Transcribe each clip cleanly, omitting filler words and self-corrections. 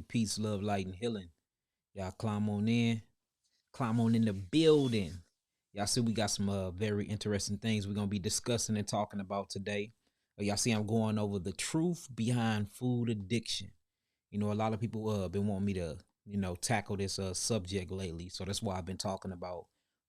Peace, love, light, and healing. Y'all climb on in the building. Y'all see we got some very interesting things we're gonna be discussing and talking about today. Y'all see I'm going over the truth behind food addiction. A lot of people been wanting me to tackle this subject lately, so that's why I've been talking about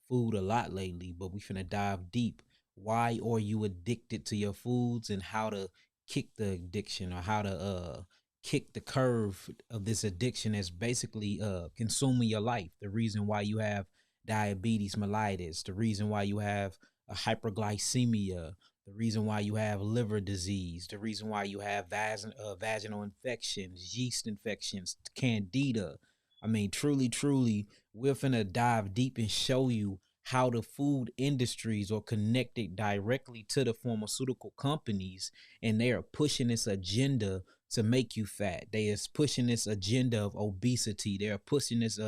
food a lot lately. But we finna dive deep. Why are you addicted to your foods, and how to kick the addiction, or how to kick the curve of this addiction that's basically consuming your life. The reason why you have diabetes mellitus, the reason why you have a hyperglycemia, the reason why you have liver disease, the reason why you have vaginal infections, yeast infections, candida. I mean, truly, we're finna dive deep and show you how the food industries are connected directly to the pharmaceutical companies, and they are pushing this agenda to make you fat. They is pushing this agenda of obesity. They're pushing this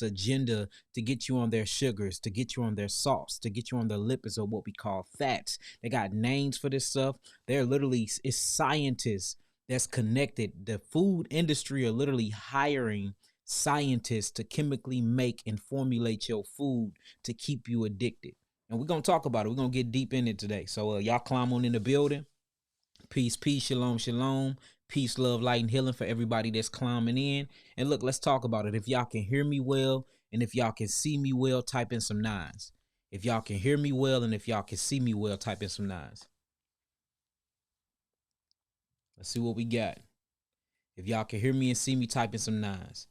agenda to get you on their sugars, to get you on their salts, to get you on their lipids, or what we call fats. They got names for this stuff. They're literally, it's scientists that's connected. The food industry are literally hiring scientists to chemically make and formulate your food to keep you addicted. And we're gonna talk about it. We're gonna get deep in it today. So y'all climb on in the building. Peace, shalom, shalom. Peace, love, light, and healing for everybody that's climbing in. And look, let's talk about it. If y'all can hear me well, and if y'all can see me well, type in some nines. If y'all can hear me well, and if y'all can see me well, type in some nines. Let's see what we got. If y'all can hear me and see me, type in some nines.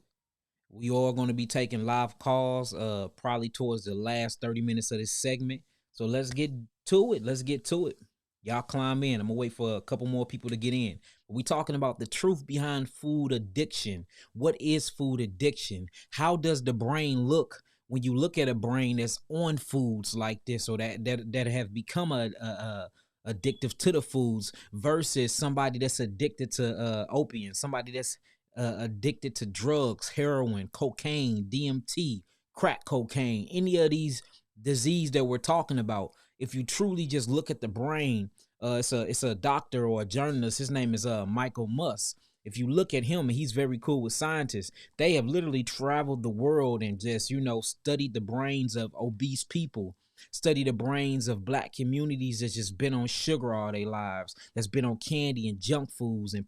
We all going to be taking live calls probably towards the last 30 minutes of this segment. So let's get to it. Y'all climb in. I'm gonna wait for a couple more people to get in. We talking about the truth behind food addiction. What is food addiction? How does the brain look when you look at a brain that's on foods like this, or that have become a addictive to the foods, versus somebody that's addicted to opium, somebody that's addicted to drugs, heroin, cocaine, DMT, crack cocaine, any of these disease that we're talking about. If you truly just look at the brain, it's a doctor or a journalist. His name is Michael Musk. If you look at him, he's very cool with scientists. They have literally traveled the world and just studied the brains of obese people, study the brains of black communities that's just been on sugar all their lives, that's been on candy and junk foods and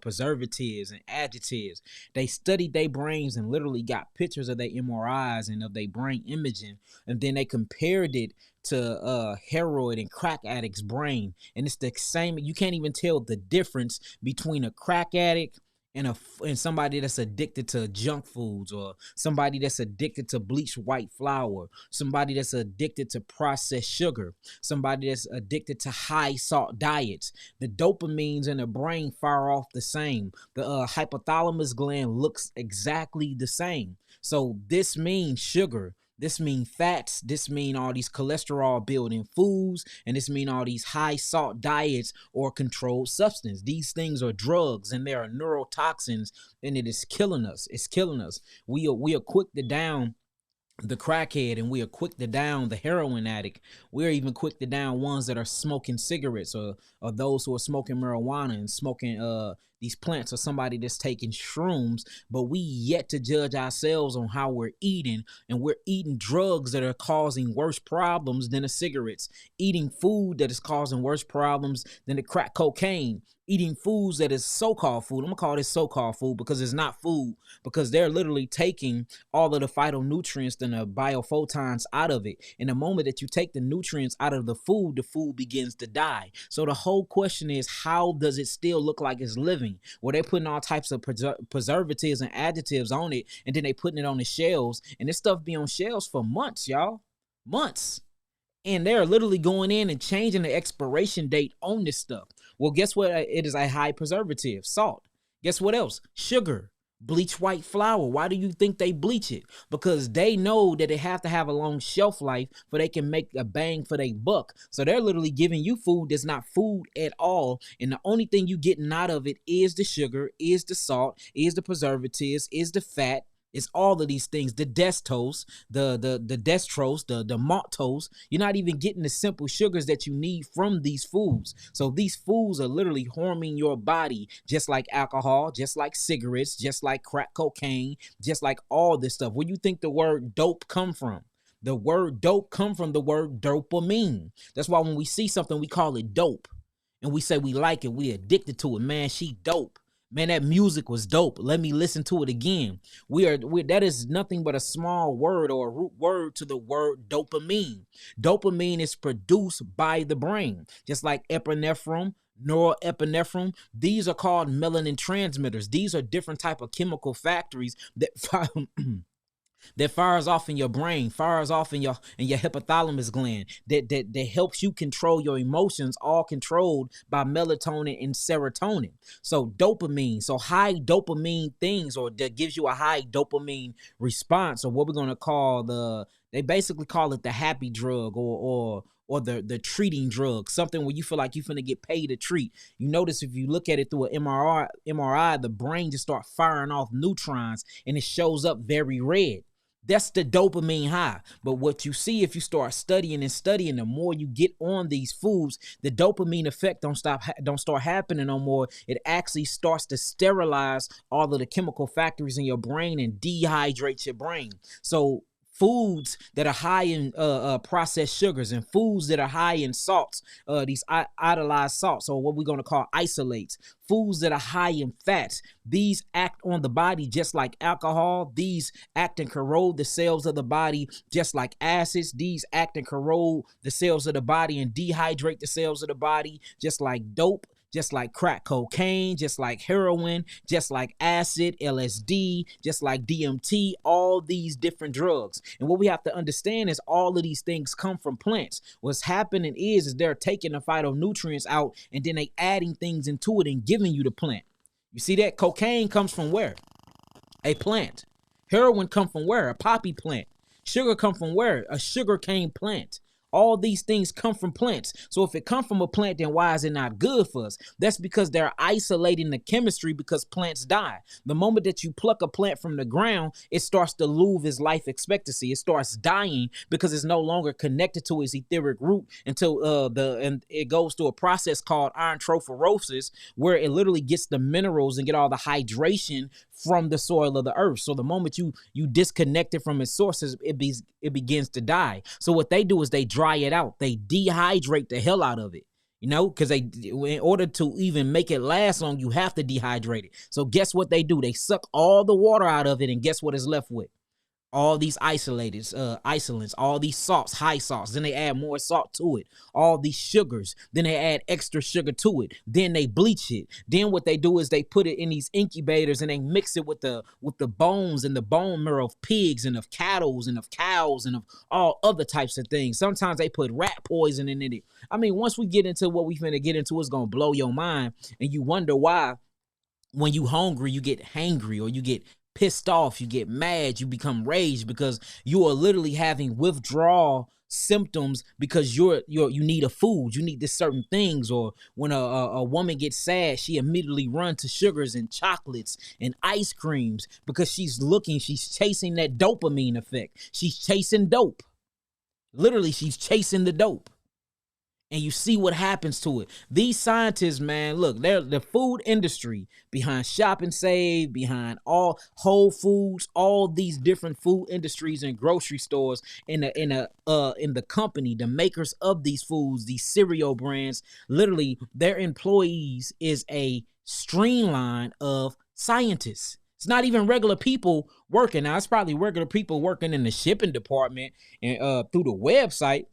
preservatives and additives. They studied their brains and literally got pictures of their MRIs and of their brain imaging, and then they compared it to heroin and crack addicts' brain, and it's the same. You can't even tell the difference between a crack addict and somebody that's addicted to junk foods, or somebody that's addicted to bleached white flour, somebody that's addicted to processed sugar, somebody that's addicted to high salt diets. The dopamines in the brain fire off the same. The hypothalamus gland looks exactly the same. So this means sugar. This mean fats, this mean all these cholesterol building foods, and this mean all these high salt diets or controlled substance. These things are drugs, and they are neurotoxins, and it is killing us. It's killing us. We are quick to down the crackhead, and we are quick to down the heroin addict. We're even quick to down ones that are smoking cigarettes, or those who are smoking marijuana and smoking these plants, or somebody that's taking shrooms. But we yet to judge ourselves on how we're eating, and we're eating drugs that are causing worse problems than the cigarettes, eating food that is causing worse problems than the crack cocaine, eating foods that is so-called food. I'm gonna call this so-called food because it's not food, because they're literally taking all of the phytonutrients and the biophotons out of it. In the moment that you take the nutrients out of the food begins to die. So the whole question is, how does it still look like it's living? Well, they're putting all types of preservatives and additives on it, and then they putting it on the shelves, and this stuff be on shelves for months, y'all. Months. And they're literally going in and changing the expiration date on this stuff. Well, guess what? It is a high preservative, salt. Guess what else? Sugar, bleach white flour. Why do you think they bleach it? Because they know that they have to have a long shelf life for they can make a bang for their buck. So they're literally giving you food that's not food at all. And the only thing you getting out of it is the sugar, is the salt, is the preservatives, is the fat, It's all of these things, the dextrose, the dextrose, the maltose. You're not even getting the simple sugars that you need from these foods. So these foods are literally harming your body, just like alcohol, just like cigarettes, just like crack cocaine, just like all this stuff. Where you think the word dope come from? The word dope come from the word dopamine. That's why when we see something, we call it dope. And we say we like it, we addicted to it. Man, she dope. Man, that music was dope. Let me listen to it again. That is nothing but a small word or a root word to the word dopamine. Dopamine is produced by the brain, just like epinephrine, norepinephrine. These are called melanin transmitters. These are different type of chemical factories that that fires off in your brain, fires off in your hypothalamus gland, that helps you control your emotions, all controlled by melatonin and serotonin. So dopamine, so high dopamine things, or that gives you a high dopamine response, or what we're gonna call they basically call it the happy drug, or the treating drug, something where you feel like you're finna get paid to treat. You notice if you look at it through an MRI, the brain just start firing off neutrons and it shows up very red. That's the dopamine high. But what you see if you start studying, the more you get on these foods, the dopamine effect don't start happening no more. It actually starts to sterilize all of the chemical factories in your brain and dehydrate your brain. So foods that are high in processed sugars and foods that are high in salts, these iodized salts, or what we're going to call isolates, foods that are high in fats, these act on the body just like alcohol. These act and corrode the cells of the body just like acids. These act and corrode the cells of the body and dehydrate the cells of the body just like dope, just like crack cocaine, just like heroin, just like acid, LSD, just like DMT, all these different drugs. And what we have to understand is all of these things come from plants. What's happening is they're taking the phytonutrients out and then they adding things into it and giving you the plant. You see that? Cocaine comes from where? A plant. Heroin comes from where? A poppy plant. Sugar comes from where? A sugarcane plant. All these things come from plants. So if it comes from a plant, then why is it not good for us? That's because they're isolating the chemistry because plants die. The moment that you pluck a plant from the ground, it starts to lose its life expectancy. It starts dying because it's no longer connected to its etheric root until and it goes through a process called iontrophosis, where it literally gets the minerals and get all the hydration from the soil of the earth. So the moment you disconnect it from its sources, it begins to die. So what they do is they dry it out. They dehydrate the hell out of it. You know, because in order to even make it last long, you have to dehydrate it. So guess what they do? They suck all the water out of it, and guess what is left with? All these isolants, all these salts, high salts. Then they add more salt to it. All these sugars. Then they add extra sugar to it. Then they bleach it. Then what they do is they put it in these incubators and they mix it with the bones and the bone marrow of pigs and of cattle and of cows and of all other types of things. Sometimes they put rat poison in it. I mean, once we get into what we finna get into, it's gonna blow your mind, and you wonder why when you hungry, you get hangry, or you get pissed off, you get mad, you become rage, because you are literally having withdrawal symptoms because you need a food, you need this certain things. Or when a woman gets sad, she immediately runs to sugars and chocolates and ice creams because she's chasing that dopamine effect. She's chasing dope. Literally, she's chasing the dope. And you see what happens to it. These scientists, man, look, they're the food industry behind Shop and Save, behind all Whole Foods, all these different food industries and grocery stores in the company, the makers of these foods, these cereal brands. Literally, their employees is a streamline of scientists. It's not even regular people working. Now, it's probably regular people working in the shipping department and through the website.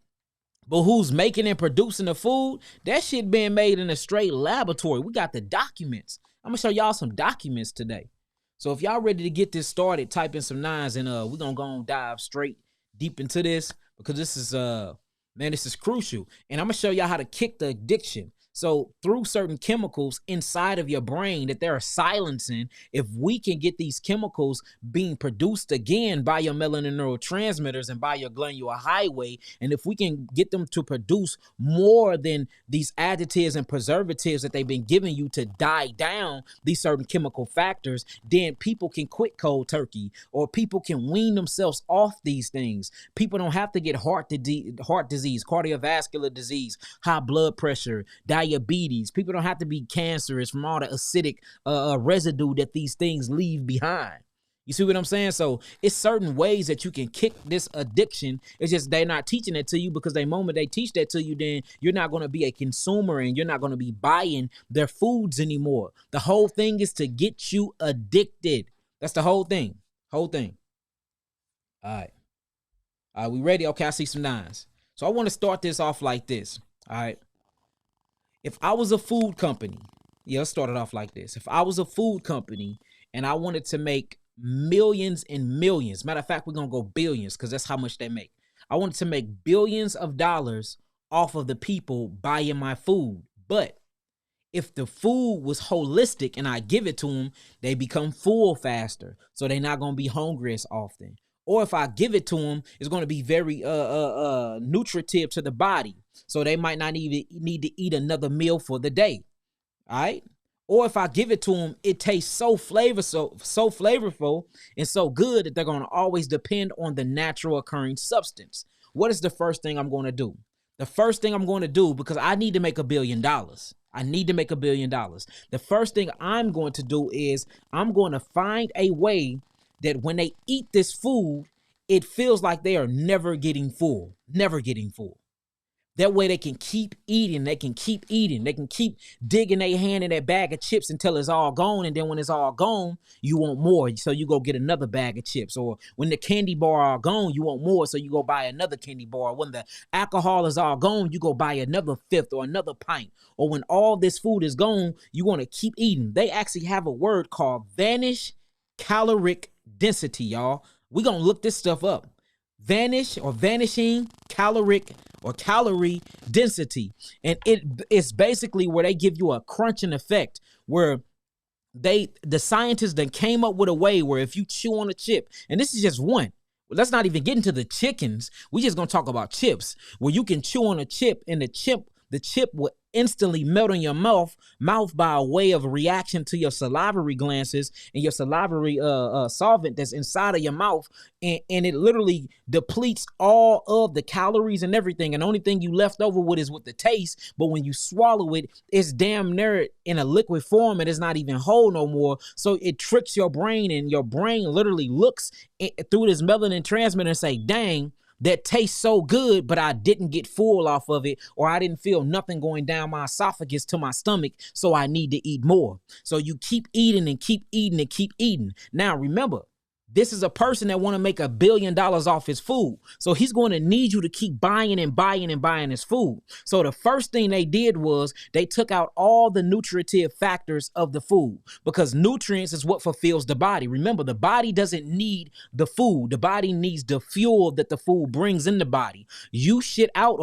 But who's making and producing the food? That shit being made in a straight laboratory. We got the documents. I'm gonna show y'all some documents today. So if y'all ready to get this started, type in some nines, and we're gonna go and dive straight deep into this, because this is this is crucial. And I'm gonna show y'all how to kick the addiction. So through certain chemicals inside of your brain that they're silencing, if we can get these chemicals being produced again by your melanin neurotransmitters and by your glandular highway, and if we can get them to produce more than these additives and preservatives that they've been giving you to die down these certain chemical factors, then people can quit cold turkey, or people can wean themselves off these things. People don't have to get heart disease, cardiovascular disease, high blood pressure, diabetes. People don't have to be cancerous from all the acidic residue that these things leave behind. You see what I'm saying? So it's certain ways that you can kick this addiction. It's just they're not teaching it to you, because the moment they teach that to you, then you're not going to be a consumer and you're not going to be buying their foods anymore. The whole thing is to get you addicted. That's the whole thing. Whole thing. All right. All right, we ready? Okay, I see some nines. So I want to start this off like this. All right. If I was a food company, let's start it off like this. If I was a food company and I wanted to make millions and millions, matter of fact, we're going to go billions, because that's how much they make. I wanted to make billions of dollars off of the people buying my food. But if the food was holistic and I give it to them, they become full faster. So they're not going to be hungry as often. Or if I give it to them, it's going to be very nutritive to the body. So they might not even need to eat another meal for the day. All right. Or if I give it to them, it tastes so flavorful and so good that they're going to always depend on the natural occurring substance. What is the first thing I'm going to do? The first thing I'm going to do, because I need to make $1 billion. I need to make $1 billion. The first thing I'm going to do is I'm going to find a way that when they eat this food, it feels like they are never getting full, never getting full. That way they can keep eating, they can keep eating, they can keep digging their hand in that bag of chips until it's all gone. And then when it's all gone, you want more. So you go get another bag of chips. Or when the candy bar are gone, you want more. So you go buy another candy bar. When the alcohol is all gone, you go buy another fifth or another pint. Or when all this food is gone, you want to keep eating. They actually have a word called vanish caloric density, y'all. We're going to look this stuff up. Vanish or vanishing caloric or calorie density. And it's basically where they give you a crunching effect, where the scientists then came up with a way where if you chew on a chip, and this is just one, let's not even get into the chickens. We just going to talk about chips, where you can chew on a chip and the chip will instantly melt in your mouth by a way of reaction to your salivary glands and your salivary solvent that's inside of your mouth, and it literally depletes all of the calories and everything, and the only thing you left over with is with the taste. But when you swallow it, it's damn near in a liquid form and it's not even whole no more. So it tricks your brain, and your brain literally looks through this melanin transmitter and say, dang, that tastes so good, but I didn't get full off of it, or I didn't feel nothing going down my esophagus to my stomach, so I need to eat more. So you keep eating and keep eating and keep eating. Now, remember, this is a person that want to make $1 billion off his food. So he's going to need you to keep buying and buying and buying his food. So the first thing they did was they took out all the nutritive factors of the food, because nutrients is what fulfills the body. Remember, the body doesn't need the food. The body needs the fuel that the food brings in the body. You shit out,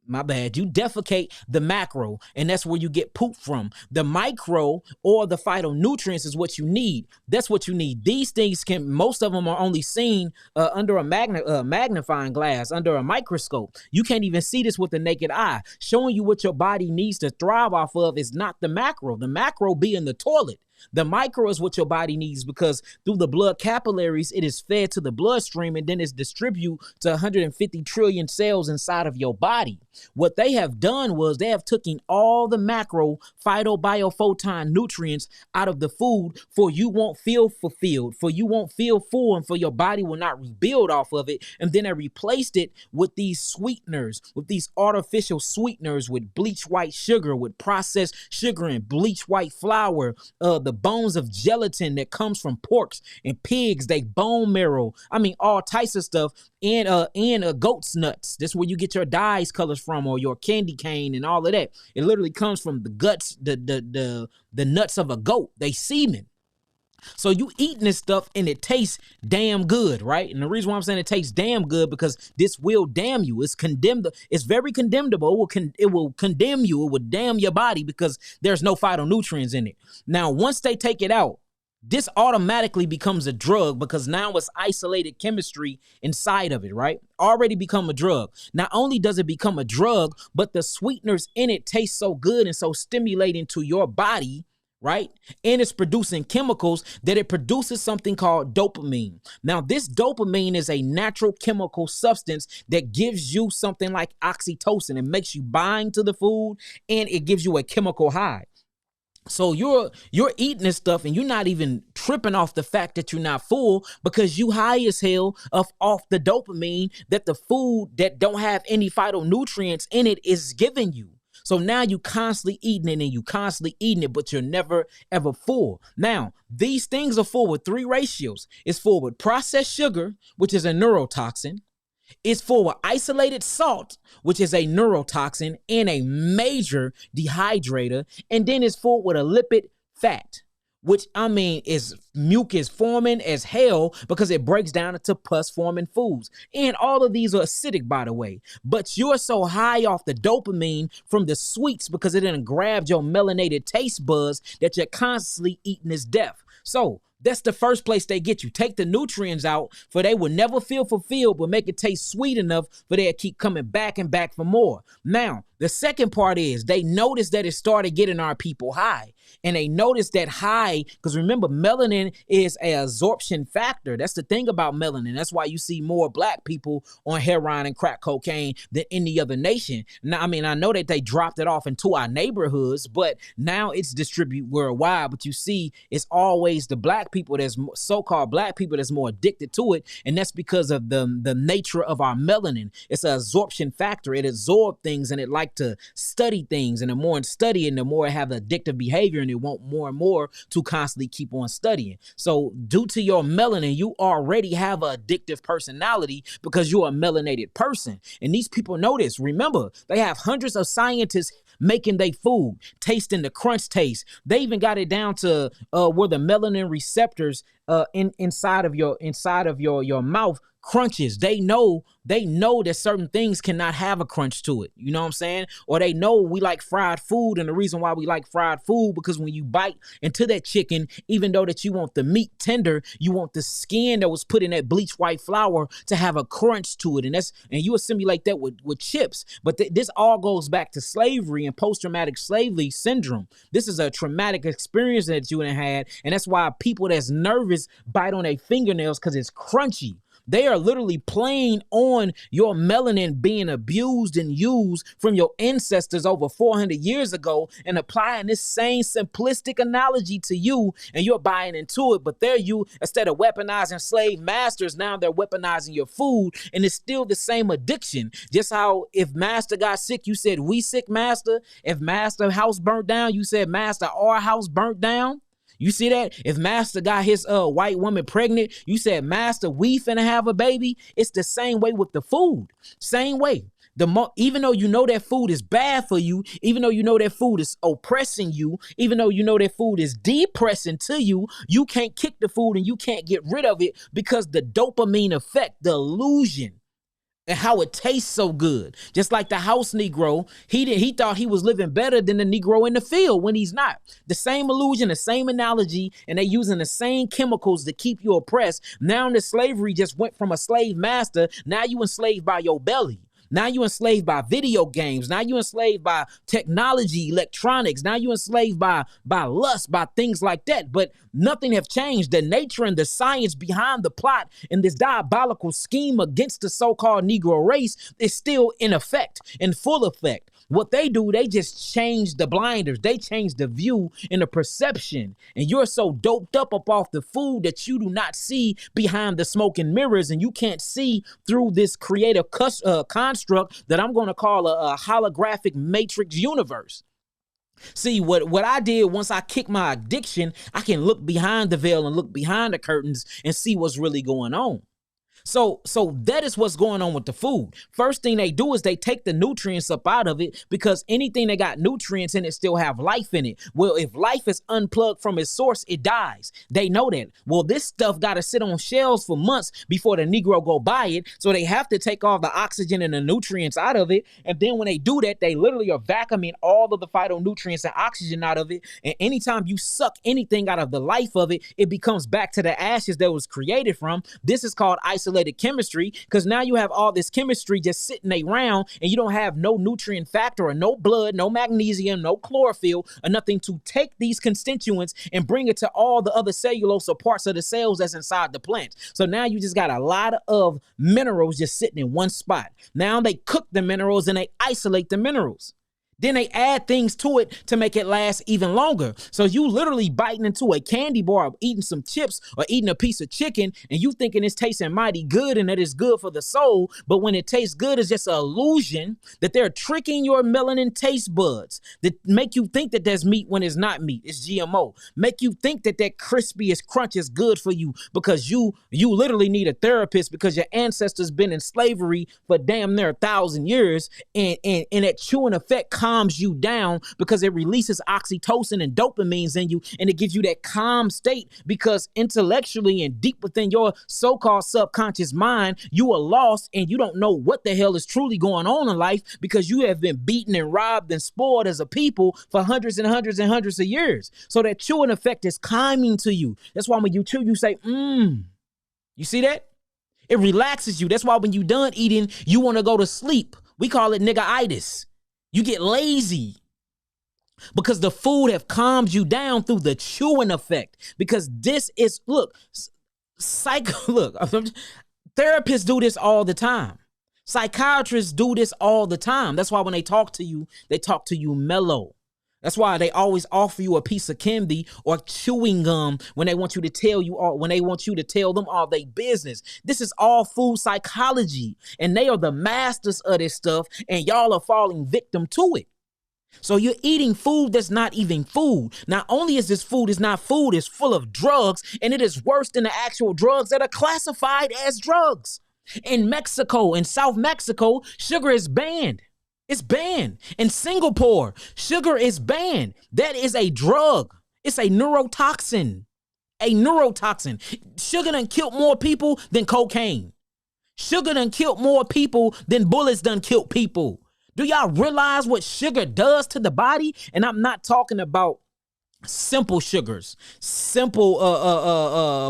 my bad, you defecate the macro, and that's where you get poop from. The micro or the phytonutrients is what you need. That's what you need. These things most of them are only seen under a magnifying glass, under a microscope. You can't even see this with the naked eye. Showing you what your body needs to thrive off of is not the macro. The macro be in the toilet. The micro is what your body needs, because through the blood capillaries, it is fed to the bloodstream and then it's distributed to 150 trillion cells inside of your body. What they have done was they have taken all the macro phytobiophoton nutrients out of the food, for you won't feel fulfilled, for you won't feel full, and for your body will not rebuild off of it. And then they replaced it with these sweeteners, with these artificial sweeteners, with bleach white sugar, with processed sugar and bleach white flour, the bones of gelatin that comes from porks and pigs, they bone marrow. All types of stuff, and goat's nuts. This is where you get your dyes colors from, or your candy cane and all of that. It literally comes from the guts, the nuts of a goat. They semen. So you eating this stuff and it tastes damn good, right? And the reason why I'm saying it tastes damn good because this will damn you. It's condemned. It's very condemnable. It will condemn you. It will damn your body because there's no phytonutrients in it. Now, once they take it out, this automatically becomes a drug because now it's isolated chemistry inside of it, right? Already become a drug. Not only does it become a drug, but the sweeteners in it taste so good and so stimulating to your body, right? And it's producing chemicals that it produces something called dopamine. Now, this dopamine is a natural chemical substance that gives you something like oxytocin. It makes you bind to the food and it gives you a chemical high. So you're eating this stuff and you're not even tripping off the fact that you're not full because you high as hell off the dopamine that the food that don't have any phytonutrients in it is giving you. So now you constantly eating it and you constantly eating it, but you're never ever full. Now, these things are full with 3 ratios. It's full with processed sugar, which is a neurotoxin. It's full with isolated salt, which is a neurotoxin and a major dehydrator. And then it's full with a lipid fat, which is mucus forming as hell because it breaks down into pus forming foods. And all of these are acidic, by the way. But you're so high off the dopamine from the sweets because it didn't grab your melanated taste buds that you're constantly eating this death. So that's the first place they get you. Take the nutrients out for they will never feel fulfilled, but make it taste sweet enough for they to keep coming back and back for more. Now, the second part is they noticed that it started getting our people high. And they noticed that high, because remember, melanin is an absorption factor. That's the thing about melanin. That's why you see more black people on heroin and crack cocaine than any other nation. Now, I know that they dropped it off into our neighborhoods, but now it's distributed worldwide. But you see, it's always the black people that's so-called black people that's more addicted to it. And that's because of the nature of our melanin. It's an absorption factor. It absorbs things and it like to study things. And the more it study and the more it have addictive behavior and it want more and more to constantly keep on studying. So due to your melanin, you already have an addictive personality because you're a melanated person. And these people know this. Remember, they have hundreds of scientists making their food, tasting the crunch taste. They even got it down to where the melanin receptors inside of your mouth crunches. They know that certain things cannot have a crunch to it. You know what I'm saying? Or they know we like fried food, and the reason why we like fried food because when you bite into that chicken, even though that you want the meat tender, you want the skin that was put in that bleached white flour to have a crunch to it, and you assimilate that with chips. But this all goes back to slavery and post-traumatic slavery syndrome. This is a traumatic experience that you had, and that's why people that's nervous bite on their fingernails because it's crunchy. They are literally playing on your melanin being abused and used from your ancestors over 400 years ago and applying this same simplistic analogy to you, and you're buying into it. But instead of weaponizing slave masters, now they're weaponizing your food, and it's still the same addiction. Just how if master got sick, you said, "We sick, master." If master house burnt down, you said, "Master, our house burnt down." You see that? If master got his white woman pregnant, you said, "Master, we finna have a baby." It's the same way with the food. Same way. Even though you know that food is bad for you, even though you know that food is oppressing you, even though you know that food is depressing to you, you can't kick the food and you can't get rid of it because the dopamine effect, the illusion, and how it tastes so good. Just like the house Negro, he thought he was living better than the Negro in the field when he's not. The same illusion, the same analogy, and they using the same chemicals to keep you oppressed. Now the slavery just went from a slave master. Now you enslaved by your belly. Now you enslaved by video games. Now you enslaved by technology, electronics. Now you enslaved by lust, by things like that. But nothing have changed. The nature and the science behind the plot and this diabolical scheme against the so-called Negro race is still in effect, in full effect. What they do, they just change the blinders. They change the view and the perception. And you're so doped up off the food that you do not see behind the smoke and mirrors, and you can't see through this creative construct that I'm going to call a holographic matrix universe. See, what I did once I kicked my addiction, I can look behind the veil and look behind the curtains and see what's really going on. So that is what's going on with the food. First thing they do is they take the nutrients up out of it, because anything that got nutrients in it still have life in it. Well, if life is unplugged from its source, it dies. They know that. Well, this stuff got to sit on shelves for months before the Negro go buy it. So they have to take all the oxygen and the nutrients out of it. And then when they do that, they literally are vacuuming all of the phytonutrients and oxygen out of it. And anytime you suck anything out of the life of it, it becomes back to the ashes that was created from. This is called isolated chemistry, because now you have all this chemistry just sitting around and you don't have no nutrient factor or no blood, no magnesium, no chlorophyll or nothing to take these constituents and bring it to all the other cellulose or parts of the cells that's inside the plant. So now you just got a lot of minerals just sitting in one spot. Now they cook the minerals and they isolate the minerals. Then they add things to it to make it last even longer. So you literally biting into a candy bar, or eating some chips, or eating a piece of chicken, and you thinking it's tasting mighty good and that it's good for the soul. But when it tastes good, it's just an illusion that they're tricking your melanin taste buds that make you think that there's meat when it's not meat. It's GMO. Make you think that that crispy is crunch is good for you, because you literally need a therapist because your ancestors been in slavery for damn near 1,000 years, and that chewing effect calms you down because it releases oxytocin and dopamines in you, and it gives you that calm state, because intellectually and deep within your so-called subconscious mind, you are lost and you don't know what the hell is truly going on in life, because you have been beaten and robbed and spoiled as a people for hundreds and hundreds and hundreds of years. So that chewing effect is calming to you. That's why when you chew, you say, You see that? It relaxes you. That's why when you done eating, you want to go to sleep. We call it nigga-itis. You get lazy because the food have calmed you down through the chewing effect. Because this is, therapists do this all the time. Psychiatrists do this all the time. That's why when they talk to you mellow. That's why they always offer you a piece of candy or chewing gum when they want you to tell them all their business. This is all food psychology, and they are the masters of this stuff, and y'all are falling victim to it. So you're eating food that's not even food. Not only is this food is not food, it's full of drugs, and it is worse than the actual drugs that are classified as drugs. In Mexico, in South Mexico, sugar is banned. It's banned. In Singapore, sugar is banned. That is a drug. It's a neurotoxin. Sugar done killed more people than cocaine. Sugar done killed more people than bullets done killed people. Do y'all realize what sugar does to the body? And I'm not talking about simple sugars, simple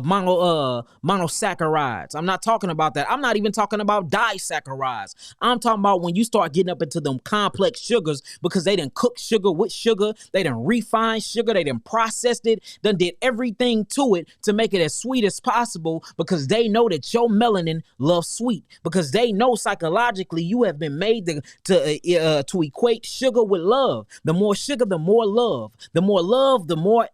monosaccharides. I'm not talking about that. I'm not even talking about disaccharides. I'm talking about when you start getting up into them complex sugars, because they done cook sugar with sugar, they done refine sugar, they done processed it, done did everything to it to make it as sweet as possible, because they know that your melanin loves sweet, because they know psychologically you have been made to equate sugar with love. The more sugar, the more love. The more love, the more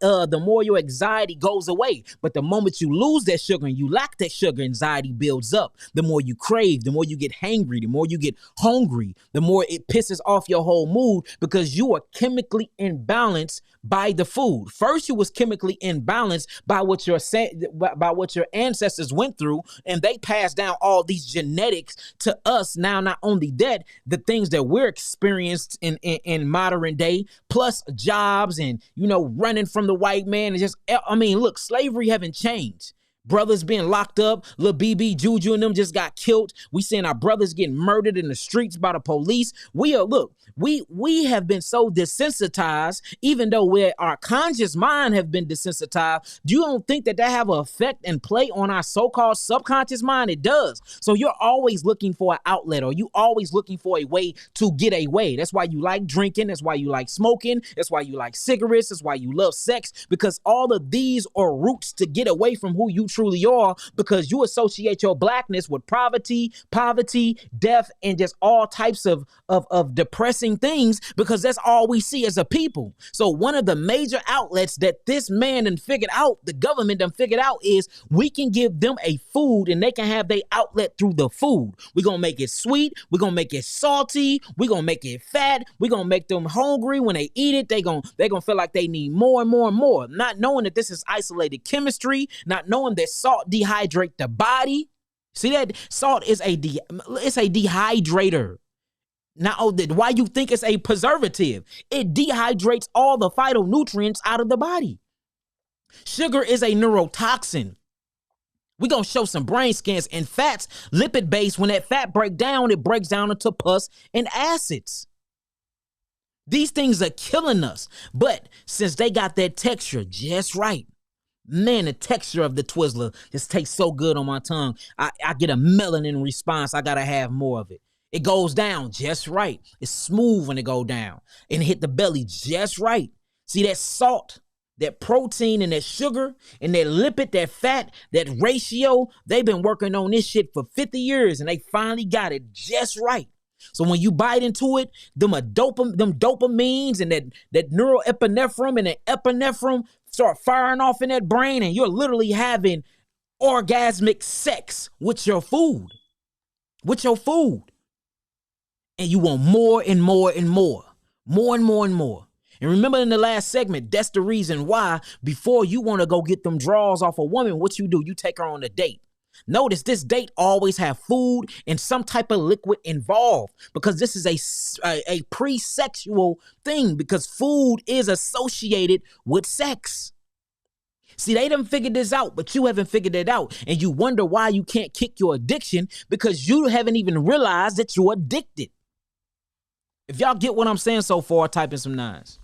your anxiety goes away. But the moment you lose that sugar and you lack that sugar, anxiety builds up. The more you crave, the more you get hangry, the more you get hungry, the more it pisses off your whole mood, because you are chemically imbalanced by the food. First, you was chemically imbalanced by what your ancestors went through, and they passed down all these genetics to us. Now, not only that, the things that we're experienced in modern day, plus jobs and, running from the white man, and look, slavery haven't changed. Brothers being locked up, Lil BB, Juju, and them just got killed. We seeing our brothers getting murdered in the streets by the police. We have been so desensitized, even though our conscious mind have been desensitized. You don't think that have an effect and play on our so-called subconscious mind? It does. So you're always looking for an outlet, or you always looking for a way to get away. That's why you like drinking. That's why you like smoking. That's why you like cigarettes. That's why you love sex, because all of these are routes to get away from who you truly are, because you associate your blackness with poverty, death, and just all types of depressing things, because that's all we see as a people. So one of the major outlets that this man done figured out, the government done figured out, is we can give them a food and they can have their outlet through the food. We're going to make it sweet. We're going to make it salty. We're going to make it fat. We're going to make them hungry. When they eat it, they're going to feel like they need more and more and more, not knowing that this is isolated chemistry, not knowing that salt dehydrate the body. See that salt is it's a dehydrator. Now, why you think it's a preservative? It dehydrates all the phytonutrients out of the body. Sugar is a neurotoxin. We're going to show some brain scans, and fats, lipid-based. When that fat breaks down, it breaks down into pus and acids. These things are killing us. But since they got that texture just right, man, the texture of the Twizzler just tastes so good on my tongue. I get a melanin response. I got to have more of it. It goes down just right. It's smooth when it go down. And hit the belly just right. See that salt, that protein, and that sugar, and that lipid, that fat, that ratio, they've been working on this shit for 50 years, and they finally got it just right. So when you bite into it, them dopamines and that neuroepinephrine and that epinephrine start firing off in that brain, and you're literally having orgasmic sex with your food. With your food. And you want more and more and more. More and more and more. And remember in the last segment, that's the reason why before you want to go get them draws off a woman, what you do, you take her on a date. Notice this date always have food and some type of liquid involved, because this is a pre-sexual thing, because food is associated with sex. See, they done figured this out, but you haven't figured it out. And you wonder why you can't kick your addiction, because you haven't even realized that you're addicted. If y'all get what I'm saying so far, type in some nines.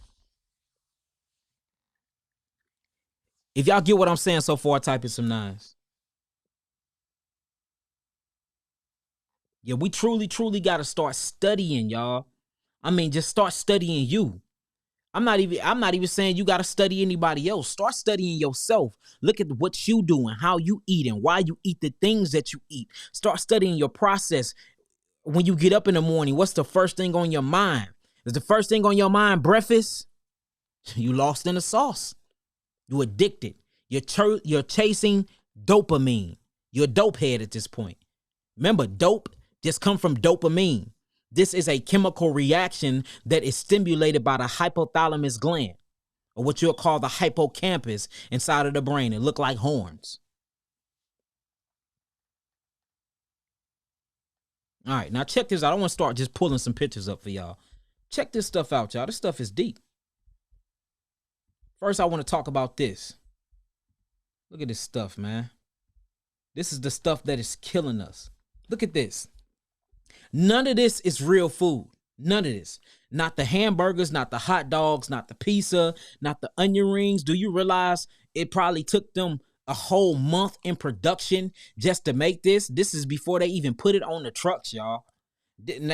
If y'all get what I'm saying so far, type in some nines. Yeah, we truly got to start studying, y'all. I mean, just start studying you. I'm not even saying you got to study anybody else. Start studying yourself. Look at what you doing, how you eating, why you eat the things that you eat. Start studying your process. When you get up in the morning, what's the first thing on your mind? Is the first thing on your mind breakfast? You lost in the sauce. You addicted. You're chasing dopamine. You're a dope head at this point. Remember, dope just come from dopamine. This is a chemical reaction that is stimulated by the hypothalamus gland, or what you'll call the hippocampus inside of the brain. It look like horns. All right, now check this out. I want to start just pulling some pictures up for y'all. Check this stuff out, y'all. This stuff is deep. First, I want to talk about this. Look at this stuff, man. This is the stuff that is killing us. Look at this. None of this is real food. None of this. Not the hamburgers, not the hot dogs, not the pizza, not the onion rings. Do you realize it probably took them a whole month in production just to make this? This is before they even put it on the trucks, y'all.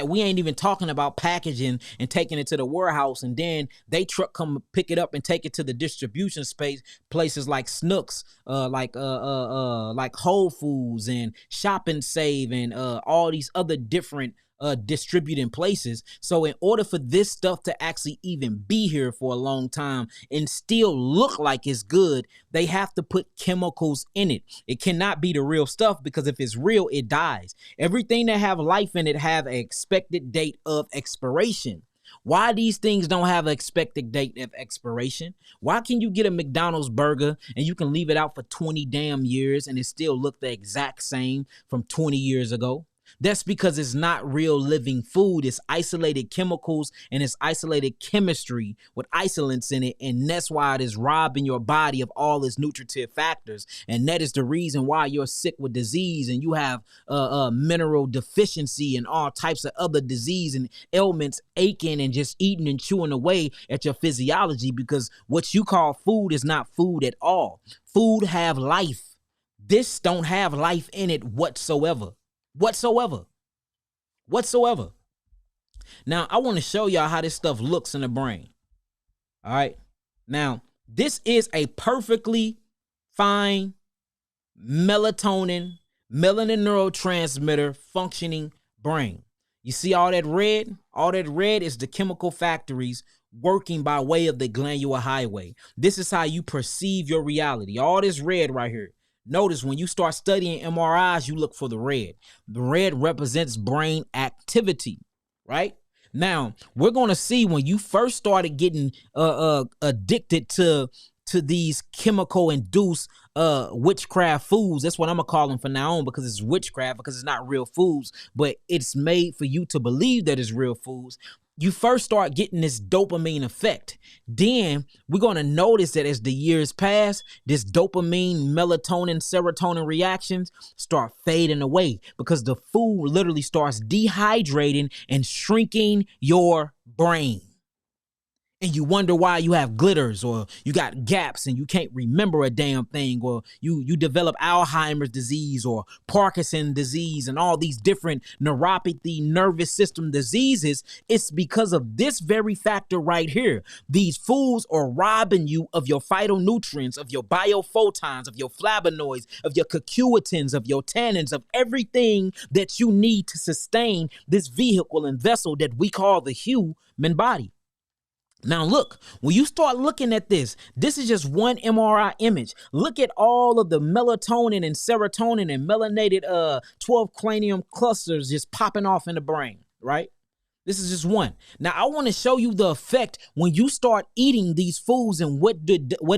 We ain't even talking about packaging and taking it to the warehouse, and then they truck come pick it up and take it to the distribution space places like Snooks, like Whole Foods and Shop and Save and all these other different distributing places. So in order for this stuff to actually even be here for a long time and still look like it's good, they have to put chemicals in it. It cannot be the real stuff, because if it's real, it dies. Everything that have life in it have an expected date of expiration. Why these things don't have an expected date of expiration? Why can you get a McDonald's burger and you can leave it out for 20 damn years and it still look the exact same from 20 years ago? That's because it's not real living food. It's isolated chemicals and it's isolated chemistry with isolates in it. And that's why it is robbing your body of all its nutritive factors. And that is the reason why you're sick with disease and you have mineral deficiency and all types of other disease and ailments, aching and just eating and chewing away at your physiology, because what you call food is not food at all. Food have life. This don't have life in it whatsoever. Whatsoever. Now, I want to show y'all how this stuff looks in the brain. All right. Now, this is a perfectly fine melanin neurotransmitter functioning brain. You see all that red? All that red is the chemical factories working by way of the glandular highway. This is how you perceive your reality. All this red right here. Notice when you start studying MRIs, you look for the red. The red represents brain activity, right? Now, we're going to see when you first started getting addicted to to these chemical induced witchcraft foods. That's what I'm gonna call them from now on, because it's witchcraft, because it's not real foods, but it's made for you to believe that it's real foods. You first start getting this dopamine effect. Then we're going to notice that as the years pass, this dopamine, melatonin, serotonin reactions start fading away, because the food literally starts dehydrating and shrinking your brain. And you wonder why you have glitters, or you got gaps and you can't remember a damn thing, or you develop Alzheimer's disease or Parkinson's disease and all these different neuropathy, nervous system diseases. It's because of this very factor right here. These foods are robbing you of your phytonutrients, of your biophotons, of your flavonoids, of your curcumin, of your tannins, of everything that you need to sustain this vehicle and vessel that we call the human body. Now, look, when you start looking at this is just one MRI image. Look at all of the melatonin and serotonin and melanated 12 cranium clusters just popping off in the brain, right? This is just one. Now, I want to show you the effect when you start eating these foods and what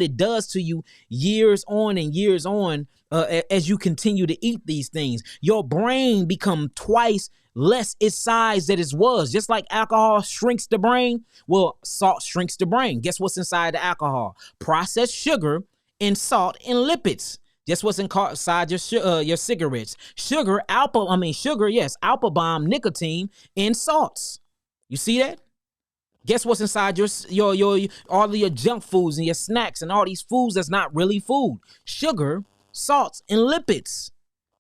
it does to you years on and years on as you continue to eat these things. Your brain become twice less its size that it was. Just like alcohol shrinks the brain, well, salt shrinks the brain. Guess what's inside the alcohol? Processed sugar and salt and lipids. Just what's inside your cigarettes. Sugar, alpha bomb, nicotine, and salts. You see that? Guess what's inside your all of your junk foods and your snacks and all these foods that's not really food? Sugar, salts, and lipids.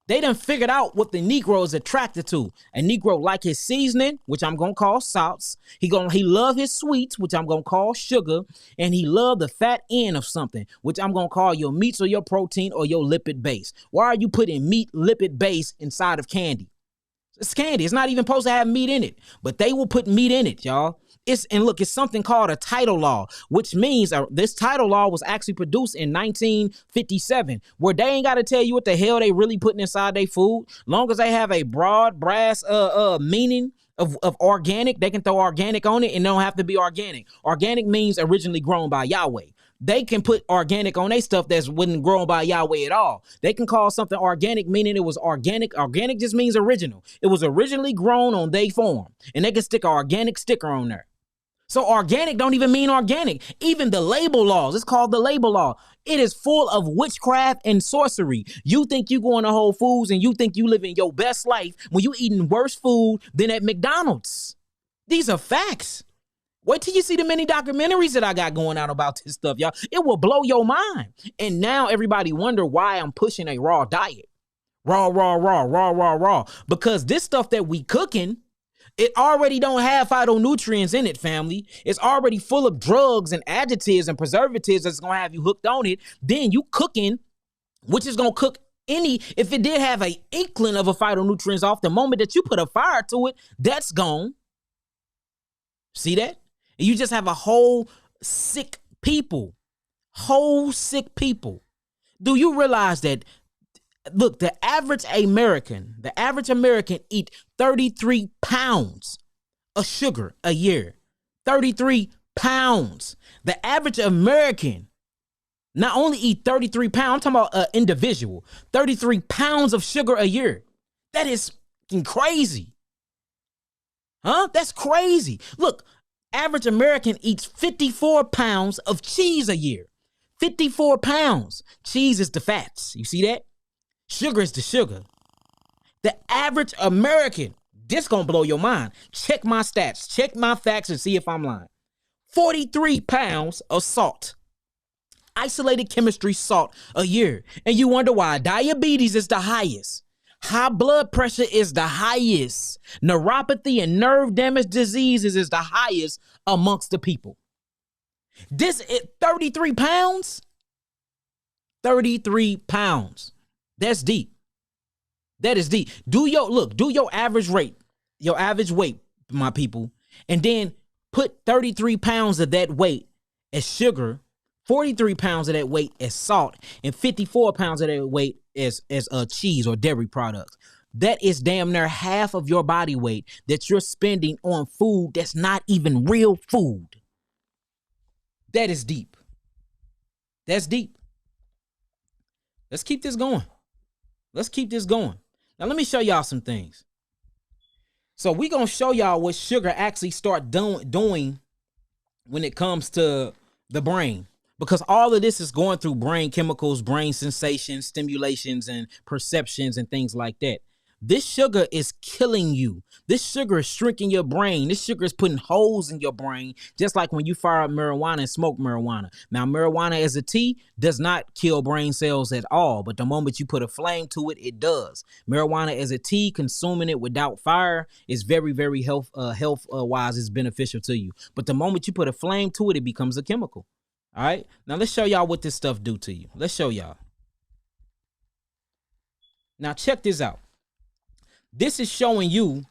They done figured out what the Negro is attracted to. A Negro like his seasoning, which I'm gonna call salts. He love his sweets, which I'm gonna call sugar, and he love the fat end of something, which I'm gonna call your meats or your protein or your lipid base. Why are you putting meat, lipid base inside of candy? It's candy. It's not even supposed to have meat in it, but they will put meat in it, y'all. It's something called a title law, which means this title law was actually produced in 1957, where they ain't got to tell you what the hell they really putting inside their food. Long as they have a broad brass meaning of organic, they can throw organic on it and don't have to be organic. Organic means originally grown by Yahweh. They can put organic on their stuff that wasn't grown by Yahweh at all. They can call something organic, meaning it was organic. Organic just means original. It was originally grown on their farm, and they can stick an organic sticker on there. So organic don't even mean organic. Even the label laws, it's called the label law. It is full of witchcraft and sorcery. You think you going to Whole Foods and you think you living your best life when you eating worse food than at McDonald's. These are facts. Wait till you see the many documentaries that I got going out about this stuff, y'all. It will blow your mind. And now everybody wonder why I'm pushing a raw diet. Raw. Because this stuff that we cooking, it already don't have phytonutrients in it, family. It's already full of drugs and additives and preservatives that's going to have you hooked on it. Then you cooking, which is going to cook if it did have an inkling of a phytonutrients off, the moment that you put a fire to it, that's gone. See that? And you just have a whole sick people. Do you realize that? Look, the average American eat 33 pounds of sugar a year. 33 pounds. The average American not only eat 33 pounds, I'm talking about an individual, 33 pounds of sugar a year. That is crazy. Huh? That's crazy. Look, average American eats 54 pounds of cheese a year. 54 pounds. Cheese is the fats. You see that? Sugar is the sugar. The average American, this gonna blow your mind. Check my stats, check my facts and see if I'm lying. 43 pounds of salt. Isolated chemistry salt a year. And you wonder why diabetes is the highest. High blood pressure is the highest. Neuropathy and nerve damage diseases is the highest amongst the people. This is 33 pounds? 33 pounds. That's deep. That is deep. Do your average weight, my people, and then put 33 pounds of that weight as sugar, 43 pounds of that weight as salt, and 54 pounds of that weight as cheese or dairy products. That is damn near half of your body weight that you're spending on food that's not even real food. That is deep. That's deep. Let's keep this going. Let's keep this going. Now let me show y'all some things. So we're going to show y'all what sugar actually start doing when it comes to the brain. Because all of this is going through brain chemicals, brain sensations, stimulations, and perceptions and things like that. This sugar is killing you. This sugar is shrinking your brain. This sugar is putting holes in your brain, just like when you fire up marijuana and smoke marijuana. Now, marijuana as a tea does not kill brain cells at all, but the moment you put a flame to it, it does. Marijuana as a tea, consuming it without fire is very, very health-wise is beneficial to you. But the moment you put a flame to it, it becomes a chemical. All right? Now, let's show y'all what this stuff do to you. Let's show y'all. Now, check this out. This is showing you,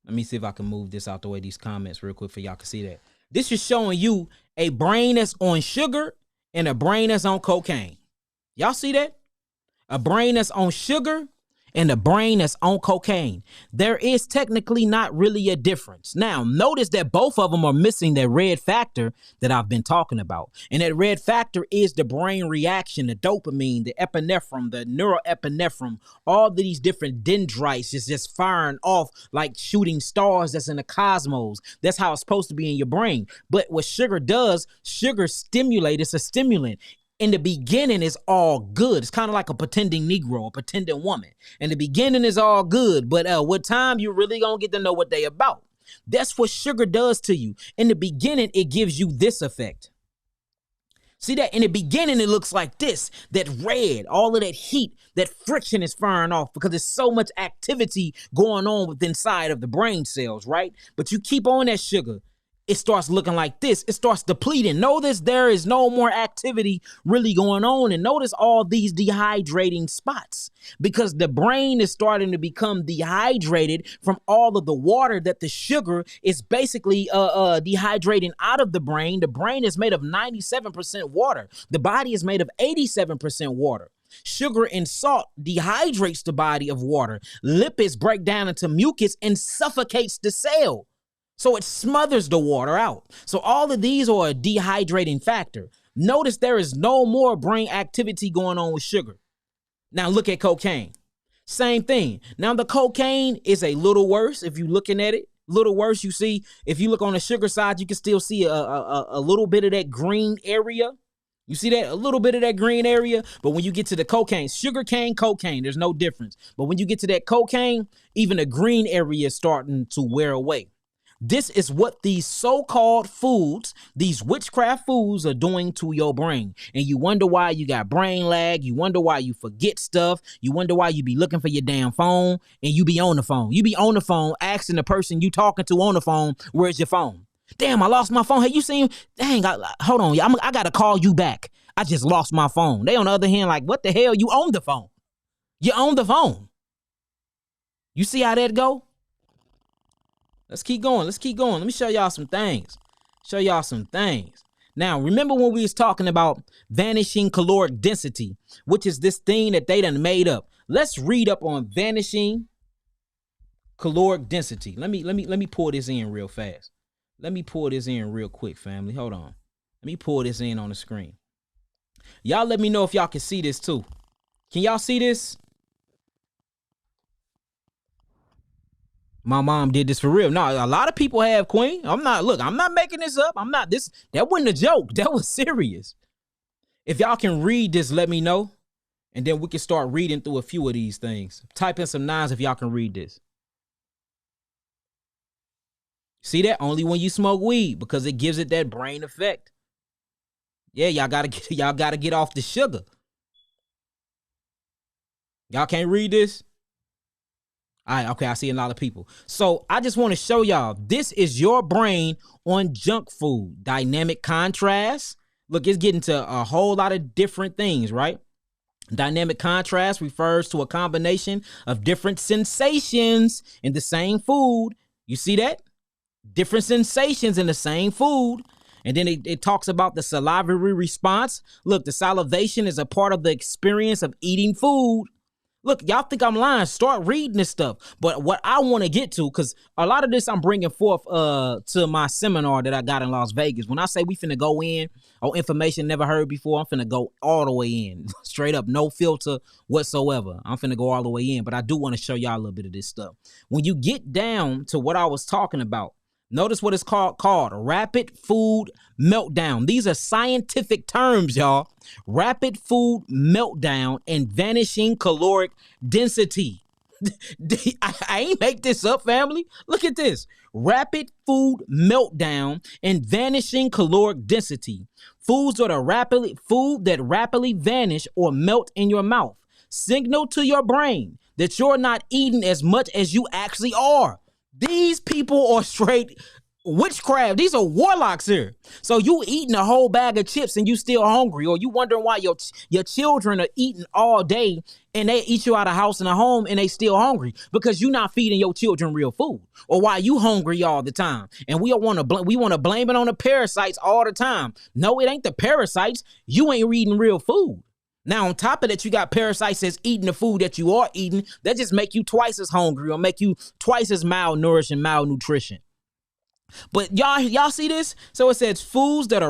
let me see if I can move this out the way, these comments real quick for y'all can see that. This is showing you a brain that's on sugar and a brain that's on cocaine. Y'all see that? A brain that's on sugar and a brain that's on cocaine. There is technically not really a difference. Now, notice that both of them are missing that red factor that I've been talking about. And that red factor is the brain reaction, the dopamine, the epinephrine, the neuroepinephrine, all of these different dendrites is just firing off like shooting stars that's in the cosmos. That's how it's supposed to be in your brain. But what sugar does, sugar stimulates, it's a stimulant. In the beginning, it's all good. It's kind of like a pretending Negro, a pretending woman. In the beginning, is all good, but with time, you really gonna get to know what they about. That's what sugar does to you. In the beginning, it gives you this effect. See that? In the beginning, it looks like this, that red, all of that heat, that friction is firing off because there's so much activity going on within inside of the brain cells, right? But you keep on that sugar, it starts looking like this. It starts depleting. Notice there is no more activity really going on. And notice all these dehydrating spots because the brain is starting to become dehydrated from all of the water that the sugar is basically dehydrating out of the brain. The brain is made of 97% water. The body is made of 87% water. Sugar and salt dehydrates the body of water. Lipids break down into mucus and suffocates the cell. So it smothers the water out. So all of these are a dehydrating factor. Notice there is no more brain activity going on with sugar. Now look at cocaine. Same thing. Now the cocaine is a little worse if you're looking at it. Little worse, you see, if you look on the sugar side, you can still see a little bit of that green area. You see that? A little bit of that green area. But when you get to the cocaine, sugar cane, cocaine, there's no difference. But when you get to that cocaine, even the green area is starting to wear away. This is what these so-called foods, these witchcraft foods are doing to your brain. And you wonder why you got brain lag. You wonder why you forget stuff. You wonder why you be looking for your damn phone and you be on the phone. You be on the phone asking the person you talking to on the phone, where's your phone? Damn, I lost my phone. Hey, you seen? Dang, hold on. I got to call you back. I just lost my phone. They on the other hand like, what the hell? You own the phone. You own the phone. You see how that go? Let's keep going. Let's keep going. Let me show y'all some things. Now, remember when we was talking about vanishing caloric density, which is this thing that they done made up. Let's read up on vanishing caloric density. Let me pull this in real fast. Let me pull this in real quick, family. Hold on. Let me pull this in on the screen. Y'all let me know if y'all can see this too. Can y'all see this? My mom did this for real. No, a lot of people have, Queen. I'm not making this up. That wasn't a joke. That was serious. If y'all can read this, let me know. And then we can start reading through a few of these things. Type in some nines if y'all can read this. See that? Only when you smoke weed because it gives it that brain effect. Yeah, y'all gotta get off the sugar. Y'all can't read this? All right, okay, I see a lot of people. So I just want to show y'all, this is your brain on junk food. Dynamic contrast. Look, it's getting to a whole lot of different things, right? Dynamic contrast refers to a combination of different sensations in the same food. You see that? Different sensations in the same food. And then it talks about the salivary response. Look, the salivation is a part of the experience of eating food. Look, y'all think I'm lying. Start reading this stuff. But what I want to get to, because a lot of this I'm bringing forth to my seminar that I got in Las Vegas. When I say we finna go in on information never heard before, I'm finna go all the way in. Straight up, no filter whatsoever. I'm finna go all the way in. But I do want to show y'all a little bit of this stuff. When you get down to what I was talking about, notice what it's called rapid food meltdown. These are scientific terms, y'all. Rapid food meltdown and vanishing caloric density. I ain't make this up, family. Look at this. Rapid food meltdown and vanishing caloric density. Food that rapidly vanish or melt in your mouth. Signal to your brain that you're not eating as much as you actually are. These people are straight witchcraft. These are warlocks here. So you eating a whole bag of chips and you still hungry, or you wondering why your children are eating all day and they eat you out of house and a home and they still hungry because you're not feeding your children real food, or why you hungry all the time. And we want to blame it on the parasites all the time. No, it ain't the parasites. You ain't eating real food. Now, on top of that, you got parasites that's eating the food that you are eating. That just make you twice as hungry or make you twice as malnourished and malnutrition. But y'all see this? So it says food that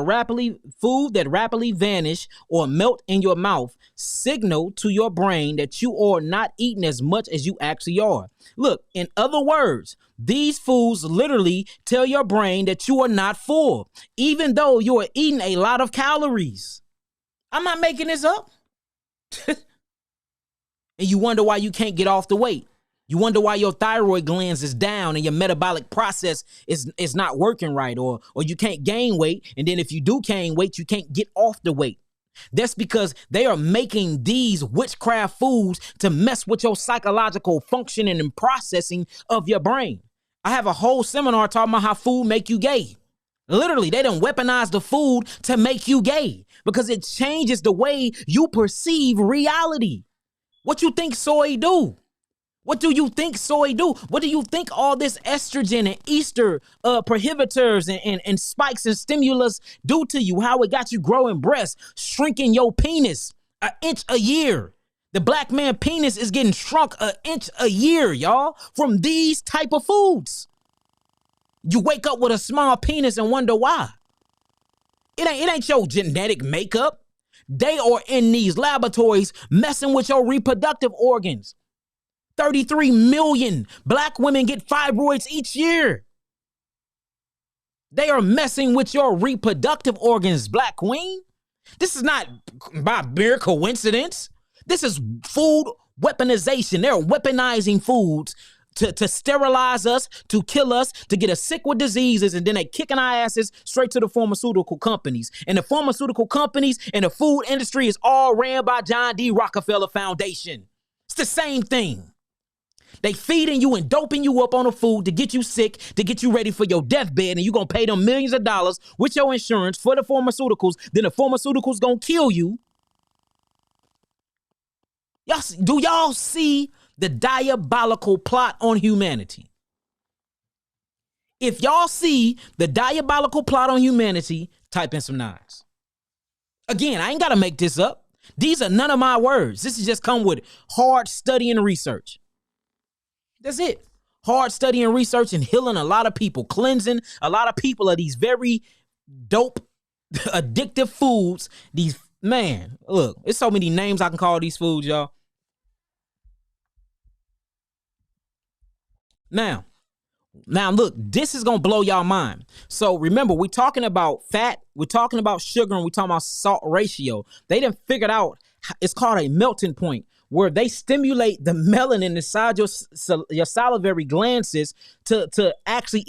rapidly vanish or melt in your mouth signal to your brain that you are not eating as much as you actually are. Look, in other words, these foods literally tell your brain that you are not full, even though you are eating a lot of calories. I'm not making this up. And you wonder why you can't get off the weight. You wonder why your thyroid glands is down and your metabolic process is not working right, or you can't gain weight. And then if you do gain weight, you can't get off the weight. That's because they are making these witchcraft foods to mess with your psychological functioning and processing of your brain. I have a whole seminar talking about how food make you gay. Literally, they done weaponize the food to make you gay because it changes the way you perceive reality. What you think soy do? What do you think soy do? What do you think all this estrogen and Easter prohibitors and spikes and stimulus do to you? How it got you growing breasts, shrinking your penis an inch a year. The black man penis is getting shrunk an inch a year, y'all, from these type of foods. You wake up with a small penis and wonder why. It ain't your genetic makeup. They are in these laboratories messing with your reproductive organs. 33 million black women get fibroids each year. They are messing with your reproductive organs, Black Queen. This is not by mere coincidence. This is food weaponization. They're weaponizing foods to sterilize us, to kill us, to get us sick with diseases, and then they kicking our asses straight to the pharmaceutical companies. And the pharmaceutical companies and the food industry is all ran by John D. Rockefeller Foundation. It's the same thing. They feeding you and doping you up on the food to get you sick, to get you ready for your deathbed, and you're going to pay them millions of dollars with your insurance for the pharmaceuticals. Then the pharmaceuticals going to kill you. Do y'all see the diabolical plot on humanity? If y'all see the diabolical plot on humanity, type in some nines. Again, I ain't got to make this up. These are none of my words. This has just come with hard study and research. That's it. Hard study and research and healing a lot of people, cleansing a lot of people of these very dope, addictive foods. Man, look, there's so many names I can call these foods, y'all. Now, look, this is going to blow y'all mind. So remember, we're talking about fat, we're talking about sugar, and we're talking about salt ratio. They done figured out, it's called a melting point, where they stimulate the melanin inside your salivary glands to actually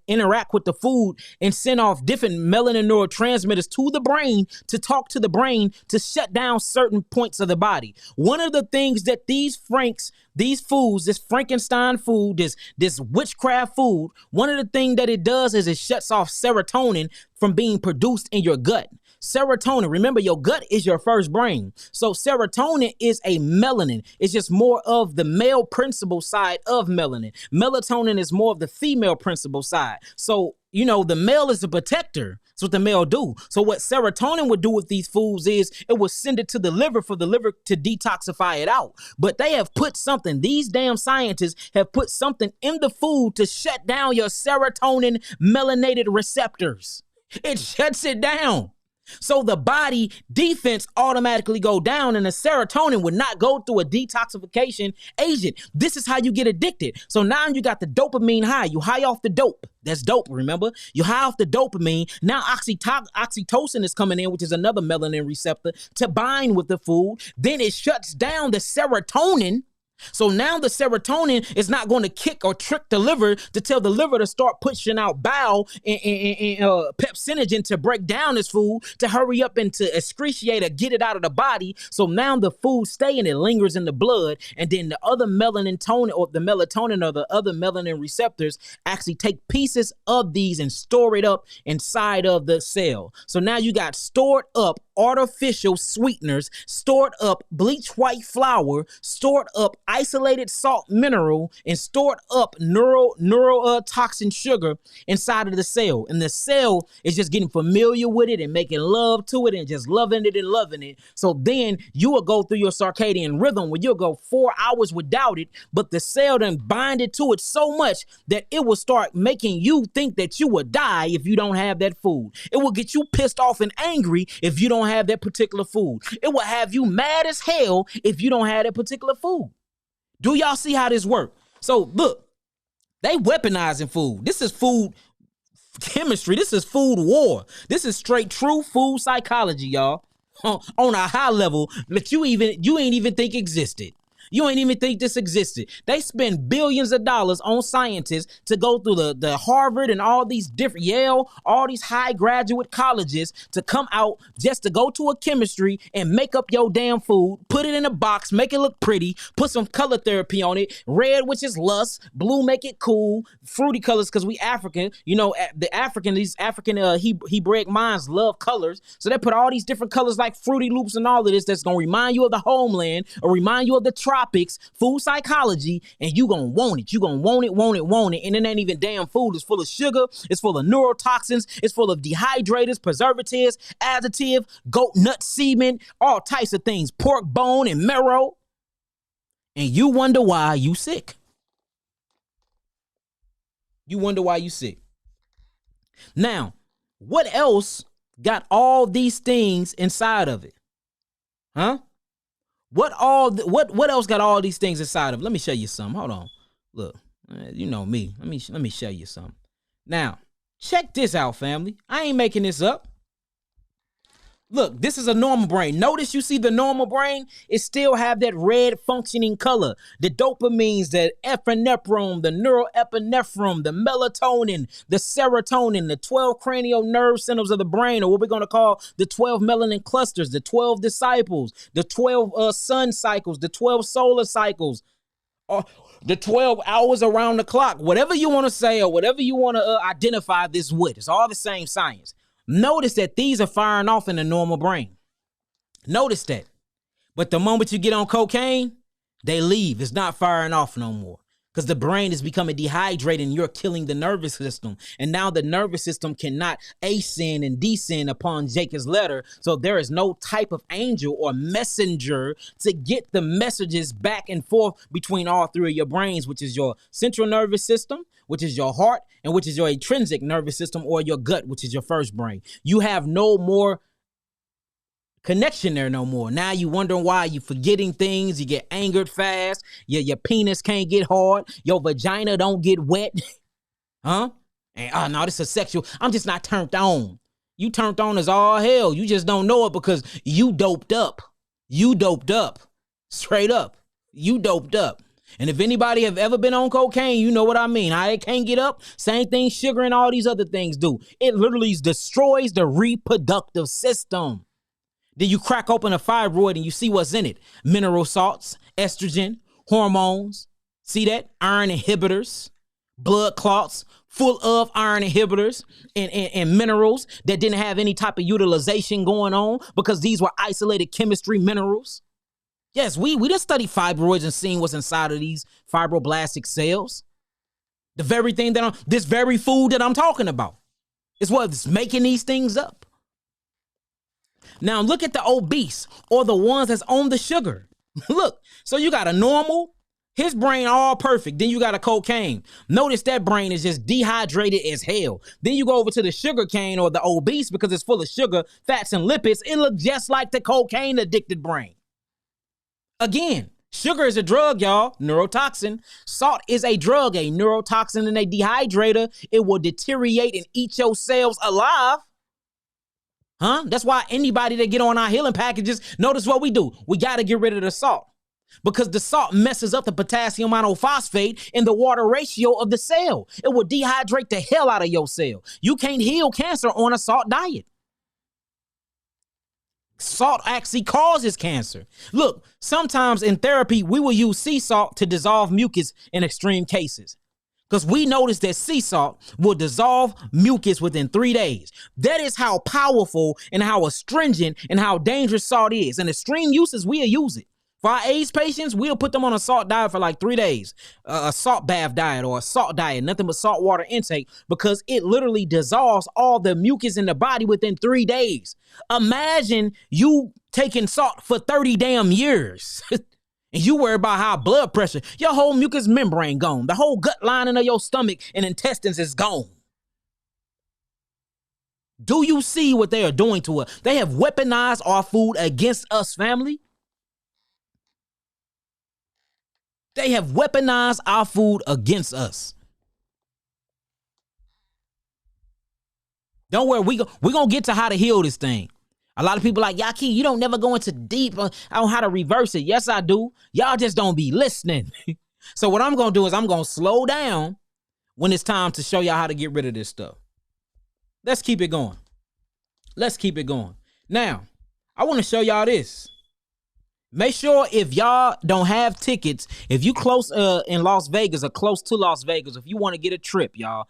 interact with the food and send off different melanin neurotransmitters to the brain to talk to the brain to shut down certain points of the body. One of the things that these foods, this Frankenstein food, this witchcraft food, one of the things that it does is it shuts off serotonin from being produced in your gut. Serotonin, remember, your gut is your first brain. So serotonin is a melanin. It's just more of the male principle side of melanin. Melatonin is more of the female principle side. So, the male is the protector. That's what the male do. So what serotonin would do with these foods is it would send it to the liver for the liver to detoxify it out. But they have put something, these damn scientists have put something in the food to shut down your serotonin melanated receptors. It shuts it down. So the body defense automatically go down and the serotonin would not go through a detoxification agent. This is how you get addicted. So now you got the dopamine high. You high off the dope. That's dope, remember? You high off the dopamine. Now oxytocin is coming in, which is another melanin receptor, to bind with the food. Then it shuts down the serotonin. So now the serotonin is not going to kick or trick the liver to tell the liver to start pushing out bile and pepsinogen to break down this food, to hurry up and to excrete or get it out of the body. So now the food stays and it lingers in the blood. And then the other melatonin or the other melanin receptors actually take pieces of these and store it up inside of the cell. So now you got stored up artificial sweeteners, stored up bleach white flour, stored up isolated salt mineral, and stored up neurotoxin sugar inside of the cell. And the cell is just getting familiar with it and making love to it and just loving it and loving it. So then you will go through your circadian rhythm where you'll go 4 hours without it, but the cell then binded to it so much that it will start making you think that you will die if you don't have that food. It will get you pissed off and angry if you don't have that particular food. It will have you mad as hell if you don't have that particular food. Do y'all see how this works? So look, they weaponizing food. This is food chemistry. This is food war. This is straight true food psychology, y'all. On a high level that you ain't even think existed. You ain't even think this existed. They spend billions of dollars on scientists to go through the Harvard and all these different Yale, all these high graduate colleges to come out just to go to a chemistry and make up your damn food, put it in a box, make it look pretty, put some color therapy on it. Red, which is lust, blue, make it cool, fruity colors because we African. You know, these African Hebraic minds love colors. So they put all these different colors like Fruity Loops and all of this that's going to remind you of the homeland or remind you of the tropics, food psychology, and you gonna want it. You gonna want it, and it ain't even damn food. It's full of sugar, it's full of neurotoxins, it's full of dehydrators, preservatives, additive, goat nut semen, all types of things, pork bone and marrow, and you wonder why you sick. You wonder why you sick. Now, what else got all these things inside of it? Huh? What else got all these things inside of it? Let me show you some. Hold on. Look, you know me. Let me show you some. Now, check this out, family. I ain't making this up. Look, this is a normal brain. Notice you see the normal brain, it still have that red functioning color. The dopamines, the epinephrine, the neuroepinephrine, the melatonin, the serotonin, the 12 cranial nerve centers of the brain, or what we're going to call the 12 melanin clusters, the 12 disciples, the 12 sun cycles, the 12 solar cycles, or the 12 hours around the clock. Whatever you want to say or whatever you want to identify this with, it's all the same science. Notice that these are firing off in the normal brain. Notice that. But the moment you get on cocaine, they leave. It's not firing off no more because the brain is becoming dehydrated and you're killing the nervous system. And now the nervous system cannot ascend and descend upon Jacob's ladder. So there is no type of angel or messenger to get the messages back and forth between all three of your brains, which is your central nervous system, which is your heart, and which is your intrinsic nervous system, or your gut, which is your first brain. You have no more connection there no more. Now you wondering why you forgetting things, you get angered fast, your penis can't get hard, your vagina don't get wet. Huh? And no, this is sexual. I'm just not turned on. You turned on as all hell. You just don't know it because you doped up. You doped up. Straight up. You doped up. And if anybody have ever been on cocaine, you know what I mean. How it can't get up, same thing sugar and all these other things do. It literally destroys the reproductive system. Then you crack open a fibroid and you see what's in it. Mineral salts, estrogen, hormones. See that? Iron inhibitors, blood clots, full of iron inhibitors and minerals that didn't have any type of utilization going on because these were isolated chemistry minerals. Yes, we just studied fibroids and seen what's inside of these fibroblastic cells. The very thing this very food that I'm talking about. It's what's making these things up. Now look at the obese or the ones that's on the sugar. Look, so you got a normal, his brain all perfect. Then you got a cocaine. Notice that brain is just dehydrated as hell. Then you go over to the sugar cane or the obese because it's full of sugar, fats, and lipids. It looks just like the cocaine addicted brain. Again, sugar is a drug, y'all, neurotoxin. Salt is a drug, a neurotoxin and a dehydrator. It will deteriorate and eat your cells alive. Huh? That's why anybody that get on our healing packages, notice what we do. We got to get rid of the salt because the salt messes up the potassium monophosphate in the water ratio of the cell. It will dehydrate the hell out of your cell. You can't heal cancer on a salt diet. Salt actually causes cancer. Look, sometimes in therapy, we will use sea salt to dissolve mucus in extreme cases. Because we noticed that sea salt will dissolve mucus within 3 days. That is how powerful and how astringent and how dangerous salt is. And extreme uses, we'll use it. For our AIDS patients, we'll put them on a salt diet for like 3 days. A salt bath diet or a salt diet, nothing but salt water intake, because it literally dissolves all the mucus in the body within 3 days. Imagine you taking salt for 30 damn years. And you worry about high blood pressure. Your whole mucous membrane gone. The whole gut lining of your stomach and intestines is gone. Do you see what they are doing to us? They have weaponized our food against us, family. They have weaponized our food against us. Don't worry, we're going to get to how to heal this thing. A lot of people like, Yaki, you don't never go into deep on how to reverse it. Yes, I do. Y'all just don't be listening. So what I'm going to do is I'm going to slow down when it's time to show y'all how to get rid of this stuff. Let's keep it going. Let's keep it going. Now, I want to show y'all this. Make sure if y'all don't have tickets, if you close in Las Vegas or close to Las Vegas, if you want to get a trip, y'all,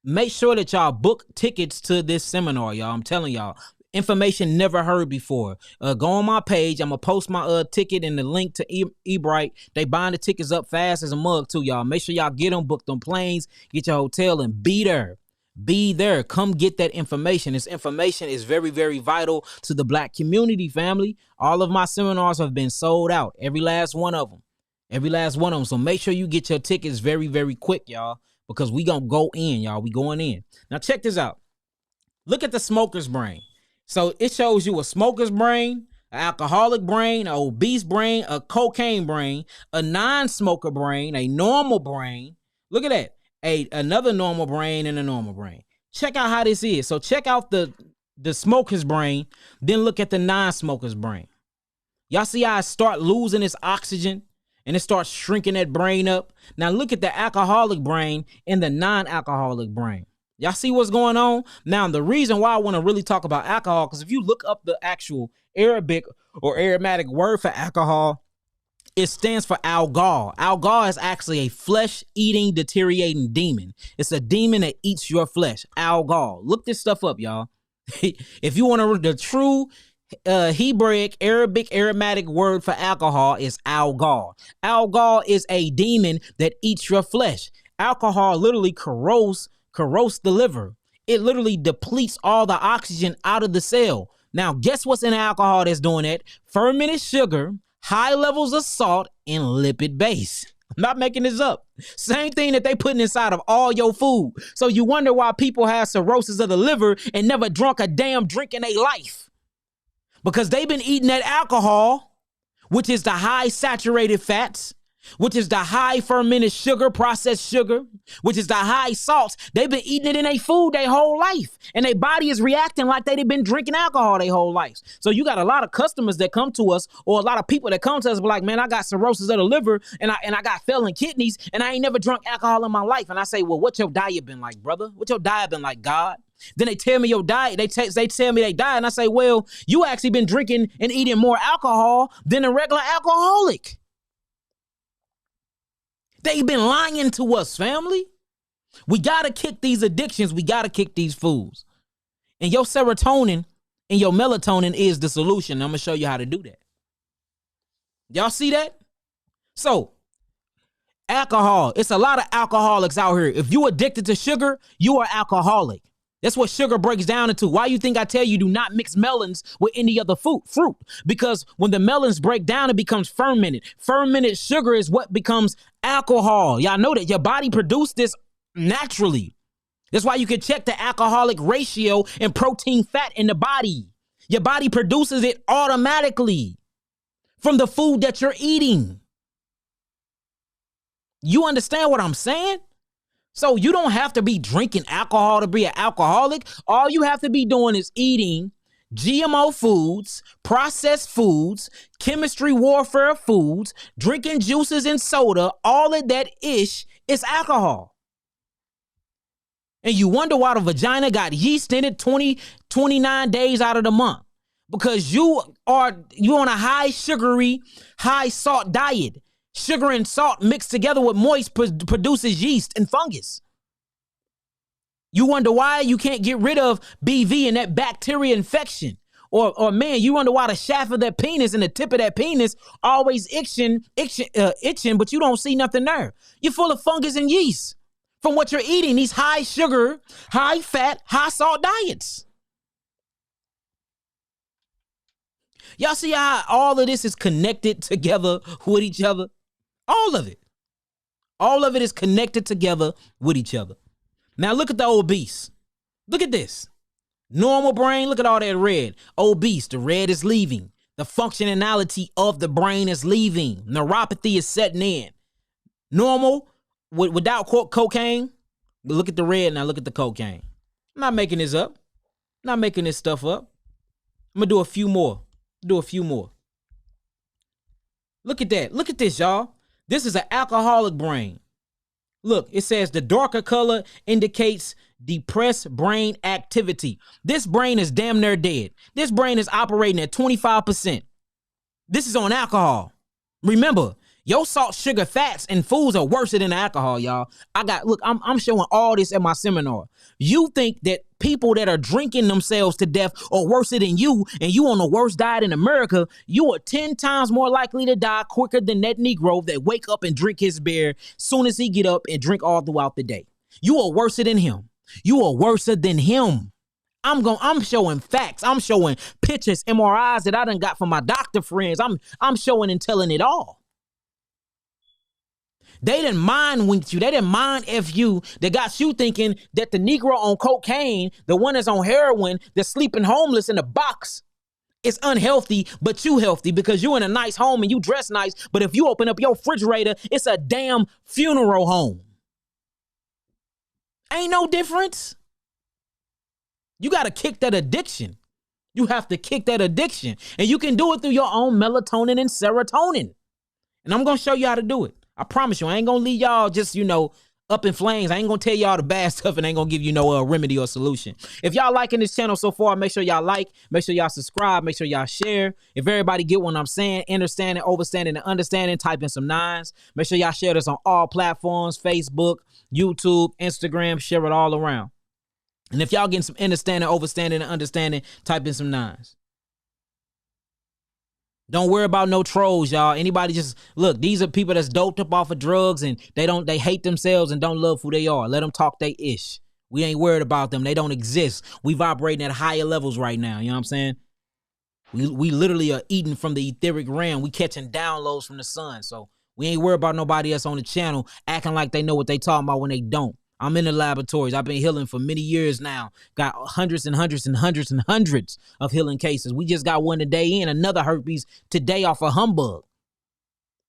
make sure that y'all book tickets to this seminar, y'all. I'm telling y'all. Information never heard before. Go on my page. I'm going to post my ticket and the link to Ebright. They buying the tickets up fast as a mug too, y'all. Make sure y'all get them, book them planes, get your hotel, and be there. Be there. Come get that information. This information is very, very vital to the Black community, family. All of my seminars have been sold out. Every last one of them. Every last one of them. So make sure you get your tickets very, very quick, y'all, because we going to go in, y'all. We going in. Now, check this out. Look at the smoker's brain. So it shows you a smoker's brain, an alcoholic brain, an obese brain, a cocaine brain, a non-smoker brain, a normal brain. Look at that. Another normal brain and a normal brain. Check out how this is. So check out the smoker's brain, then look at the non-smoker's brain. Y'all see how it start losing its oxygen and it starts shrinking that brain up? Now look at the alcoholic brain and the non-alcoholic brain. Y'all see what's going on? Now, the reason why I want to really talk about alcohol, because if you look up the actual Arabic or Aramaic word for alcohol, it stands for algol. Algol is actually a flesh-eating, deteriorating demon. It's a demon that eats your flesh. Algol. Look this stuff up, y'all. If you want to read the true Hebraic, Arabic, Aramaic word for alcohol is algol. Algol is a demon that eats your flesh. Alcohol literally corrodes the liver. It literally depletes all the oxygen out of the cell. Now, guess what's in alcohol that's doing that? Fermented sugar, high levels of salt, and lipid base. I'm not making this up. Same thing that they putting inside of all your food. So you wonder why people have cirrhosis of the liver and never drunk a damn drink in their life. Because they've been eating that alcohol, which is the high saturated fats, which is the high fermented sugar, processed sugar, which is the high salts. They've been eating it in their food their whole life. And their body is reacting like they've been drinking alcohol their whole life. So you got a lot of customers that come to us, or a lot of people that come to us be like, man, I got cirrhosis of the liver and I got failing kidneys and I ain't never drunk alcohol in my life. And I say, well, what's your diet been like, brother? What's your diet been like, God? Then they tell me your diet. They tell me they diet. And I say, well, you actually been drinking and eating more alcohol than a regular alcoholic. They've been lying to us, family. We got to kick these addictions. We got to kick these foods. And your serotonin and your melatonin is the solution. I'm going to show you how to do that. Y'all see that? So, alcohol. It's a lot of alcoholics out here. If you addicted to sugar, you are alcoholic. That's what sugar breaks down into. Why you think I tell you do not mix melons with any other fruit? Because when the melons break down, it becomes fermented. Fermented sugar is what becomes alcohol. Y'all know that your body produced this naturally. That's why you can check the alcoholic ratio and protein fat in the body. Your body produces it automatically from the food that you're eating. You understand what I'm saying? So you don't have to be drinking alcohol to be an alcoholic. All you have to be doing is eating GMO foods, processed foods, chemistry warfare foods, drinking juices and soda. All of that ish is alcohol. And you wonder why the vagina got yeast in it 29 days out of the month. Because you on a high sugary, high salt diet. Sugar and salt mixed together with moist produces yeast and fungus. You wonder why you can't get rid of BV and that bacteria infection. Or man, you wonder why the shaft of that penis and the tip of that penis always itching, but you don't see nothing there. You're full of fungus and yeast from what you're eating, these high sugar, high fat, high salt diets. Y'all see how all of this is connected together with each other? All of it. All of it is connected together with each other. Now look at the obese. Look at this. Normal brain, look at all that red. Obese, the red is leaving. The functionality of the brain is leaving. Neuropathy is setting in. Normal, without cocaine, look at the red, now look at the cocaine. I'm not making this up. I'm not making this stuff up. I'm going to do a few more. Look at that. Look at this, y'all. This is an alcoholic brain. Look, it says the darker color indicates depressed brain activity. This brain is damn near dead. This brain is operating at 25%. This is on alcohol. Remember, your salt, sugar, fats, and foods are worse than alcohol, y'all. I'm showing all this at my seminar. You think that people that are drinking themselves to death are worse than you, and you on the worst diet in America, you are 10 times more likely to die quicker than that Negro that wake up and drink his beer soon as he get up and drink all throughout the day. You are worse than him. You are worse than him. I'm showing facts. I'm showing pictures, MRIs that I done got from my doctor friends. I'm showing and telling it all. They didn't mind winked you. They didn't mind F you. That got you thinking that the Negro on cocaine, the one that's on heroin, that's sleeping homeless in a box, is unhealthy, but you healthy because you in a nice home and you dress nice. But if you open up your refrigerator, it's a damn funeral home. Ain't no difference. You got to kick that addiction. You have to kick that addiction. And you can do it through your own melatonin and serotonin. And I'm going to show you how to do it. I promise you, I ain't gonna leave y'all just, up in flames. I ain't gonna tell y'all the bad stuff and ain't gonna give you no remedy or solution. If y'all liking this channel so far, make sure y'all like, make sure y'all subscribe, make sure y'all share. If everybody get what I'm saying, understanding, overstanding, and understanding, type in some nines. Make sure y'all share this on all platforms, Facebook, YouTube, Instagram, share it all around. And if y'all getting some understanding, overstanding, and understanding, type in some nines. Don't worry about no trolls, y'all. Anybody just look, these are people that's doped up off of drugs and they hate themselves and don't love who they are. Let them talk they ish. We ain't worried about them. They don't exist. We vibrating at higher levels right now. You know what I'm saying? We literally are eating from the etheric realm. We catching downloads from the sun. So we ain't worried about nobody else on the channel acting like they know what they talking about when they don't. I'm in the laboratories. I've been healing for many years now. Got hundreds and hundreds and hundreds and hundreds of healing cases. We just got one today in, another herpes today off a humbug.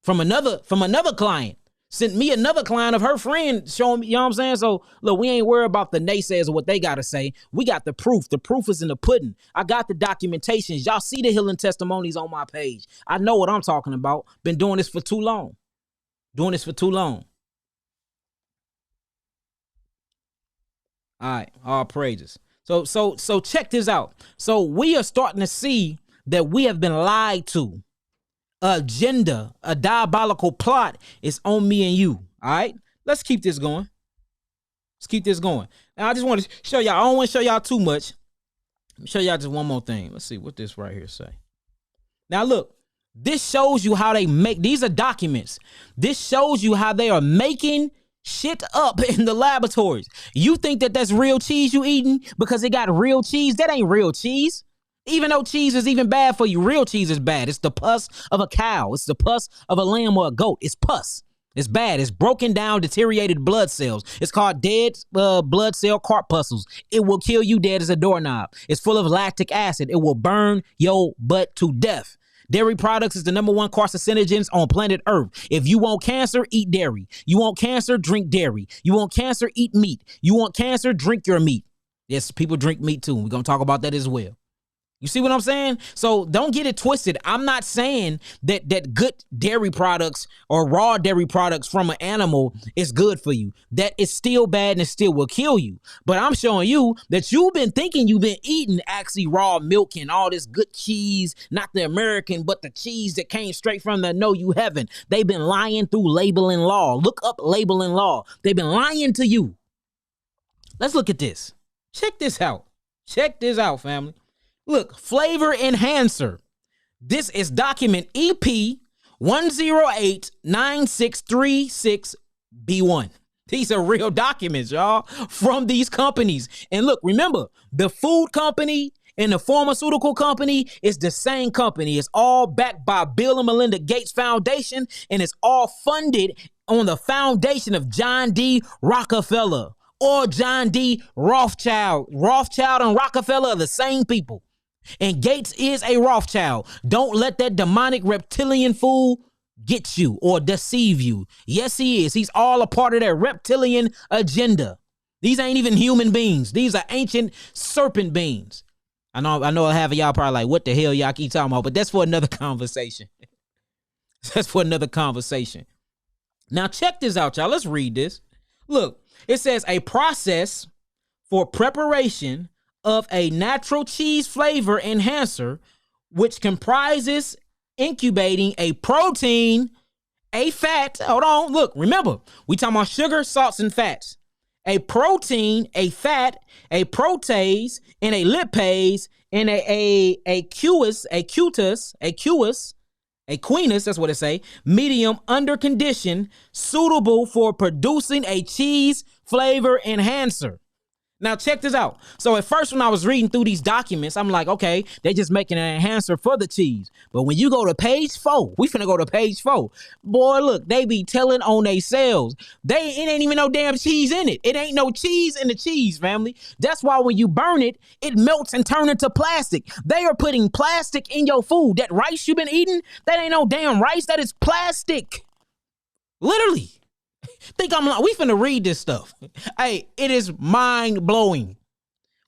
From another client. Sent me another client of her friend showing me, you know what I'm saying? So look, we ain't worried about the naysayers or what they gotta say. We got the proof. The proof is in the pudding. I got the documentations. Y'all see the healing testimonies on my page. I know what I'm talking about. Been doing this for too long. All right, all praises. So check this out. So we are starting to see that we have been lied to. Agenda, a diabolical plot is on me and you. All right, let's keep this going. Now I just want to show y'all. I don't want to show y'all too much. Let me show y'all just one more thing. Let's see what this right here say. Now look, this shows you how they make. These are documents. This shows you how they are making shit up in the laboratories. You think that that's real cheese you eating because it got real cheese? That ain't real cheese. Even though cheese is even bad for you, real cheese is bad. It's the pus of a cow. It's the pus of a lamb or a goat. It's pus. It's bad. It's broken down, deteriorated blood cells. It's called dead blood cell corpuscles. It will kill you dead as a doorknob. It's full of lactic acid. It will burn your butt to death. Dairy products is the #1 carcinogens on planet Earth. If you want cancer, eat dairy. You want cancer, drink dairy. You want cancer, eat meat. You want cancer, drink your meat. Yes, people drink meat too. We're going to talk about that as well. You see what I'm saying? So don't get it twisted. I'm not saying that good dairy products or raw dairy products from an animal is good for you. That is still bad and it still will kill you. But I'm showing you that you've been thinking you've been eating actually raw milk and all this good cheese, not the American, but the cheese that came straight from the no, you haven't. They've been lying through labeling law. Look up labeling law. They've been lying to you. Let's look at this. Check this out. Check this out, family. Look, flavor enhancer. This is document EP 1089636B1. These are real documents, y'all, from these companies. And look, remember, the food company and the pharmaceutical company is the same company. It's all backed by Bill and Melinda Gates Foundation, and it's all funded on the foundation of John D. Rockefeller or John D. Rothschild. Rothschild and Rockefeller are the same people. And Gates is a Rothschild. Don't let that demonic reptilian fool get you or deceive you. Yes, he is. He's all a part of that reptilian agenda. These ain't even human beings. These are ancient serpent beings. I know half of y'all probably like, what the hell y'all keep talking about? But that's for another conversation. That's for another conversation. Now check this out, y'all. Let's read this. Look, it says a process for preparation of a natural cheese flavor enhancer, which comprises incubating a protein, a fat. Hold on, look, remember, we talking about sugar, salts, and fats. A protein, a fat, a protease, and a lipase, and a quinus, that's what it say, medium under condition, suitable for producing a cheese flavor enhancer. Now, check this out. So at first, when I was reading through these documents, I'm like, okay, they're just making an enhancer for the cheese. But when you go to page 4, we finna go to page 4. Boy, look, they be telling on they sales. It ain't even no damn cheese in it. It ain't no cheese in the cheese, family. That's why when you burn it, it melts and turns into plastic. They are putting plastic in your food. That rice you've been eating, that ain't no damn rice. That is plastic. Literally. Think I'm like, we finna read this stuff. Hey, it is mind blowing.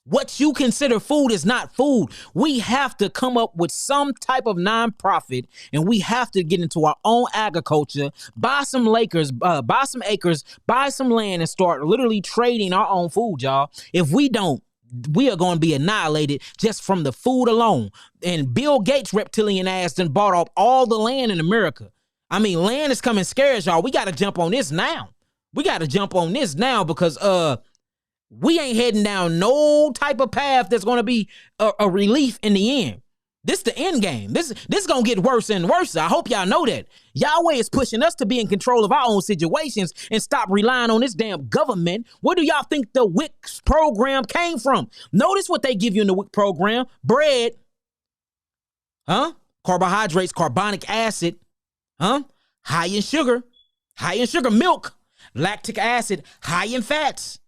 What you consider food is not food. We have to come up with some type of nonprofit, and we have to get into our own agriculture, buy some acres, buy some land, and start literally trading our own food, y'all. If we don't, we are going to be annihilated just from the food alone. And Bill Gates' reptilian ass done bought up all the land in America. I mean, land is coming scarce, y'all. We got to jump on this now. We got to jump on this now because we ain't heading down no type of path that's going to be a relief in the end. This the end game. This going to get worse and worse. I hope y'all know that. Yahweh is pushing us to be in control of our own situations and stop relying on this damn government. Where do y'all think the WIC program came from? Notice what they give you in the WIC program. Bread. Huh? Carbohydrates, carbonic acid. Huh? High in sugar. Milk. Lactic acid. High in fats.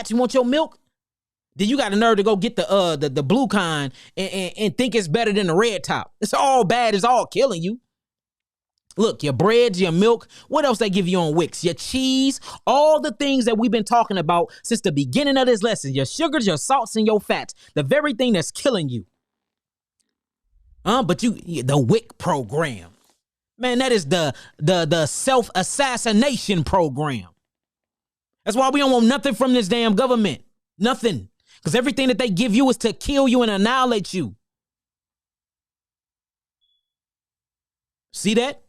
You want your milk? Then you got the nerve to go get the blue kind and think it's better than the red top. It's all bad. It's all killing you. Look, your breads, your milk. What else they give you on Wix? Your cheese. All the things that we've been talking about since the beginning of this lesson. Your sugars, your salts, and your fats. The very thing that's killing you. But the WIC program. Man, that is the self-assassination program. That's why we don't want nothing from this damn government. Nothing. Because everything that they give you is to kill you and annihilate you. See that?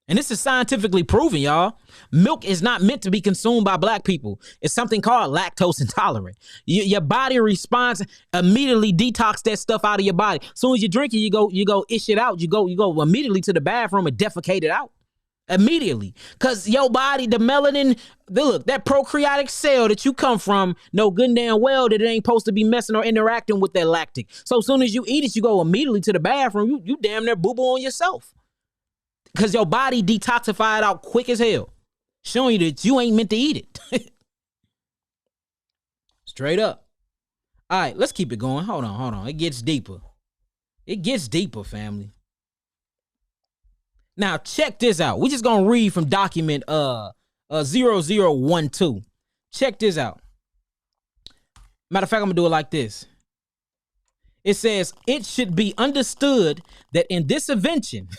And this is scientifically proven, y'all. Milk is not meant to be consumed by black people. It's something called lactose intolerant. Your body responds, immediately detox that stuff out of your body. As soon as you drink it, you go ish it out. You go immediately to the bathroom and defecate it out. Immediately. Because your body, the melanin, look, that prokaryotic cell that you come from, know good and damn well that it ain't supposed to be messing or interacting with that lactic. So as soon as you eat it, you go immediately to the bathroom. You damn near boo-boo on yourself. Because your body detoxified out quick as hell. Showing you that you ain't meant to eat it. Straight up. All right, let's keep it going. Hold on. It gets deeper. It gets deeper, family. Now, check this out. We're just going to read from document 0012. Check this out. Matter of fact, I'm going to do it like this. It says, it should be understood that in this invention,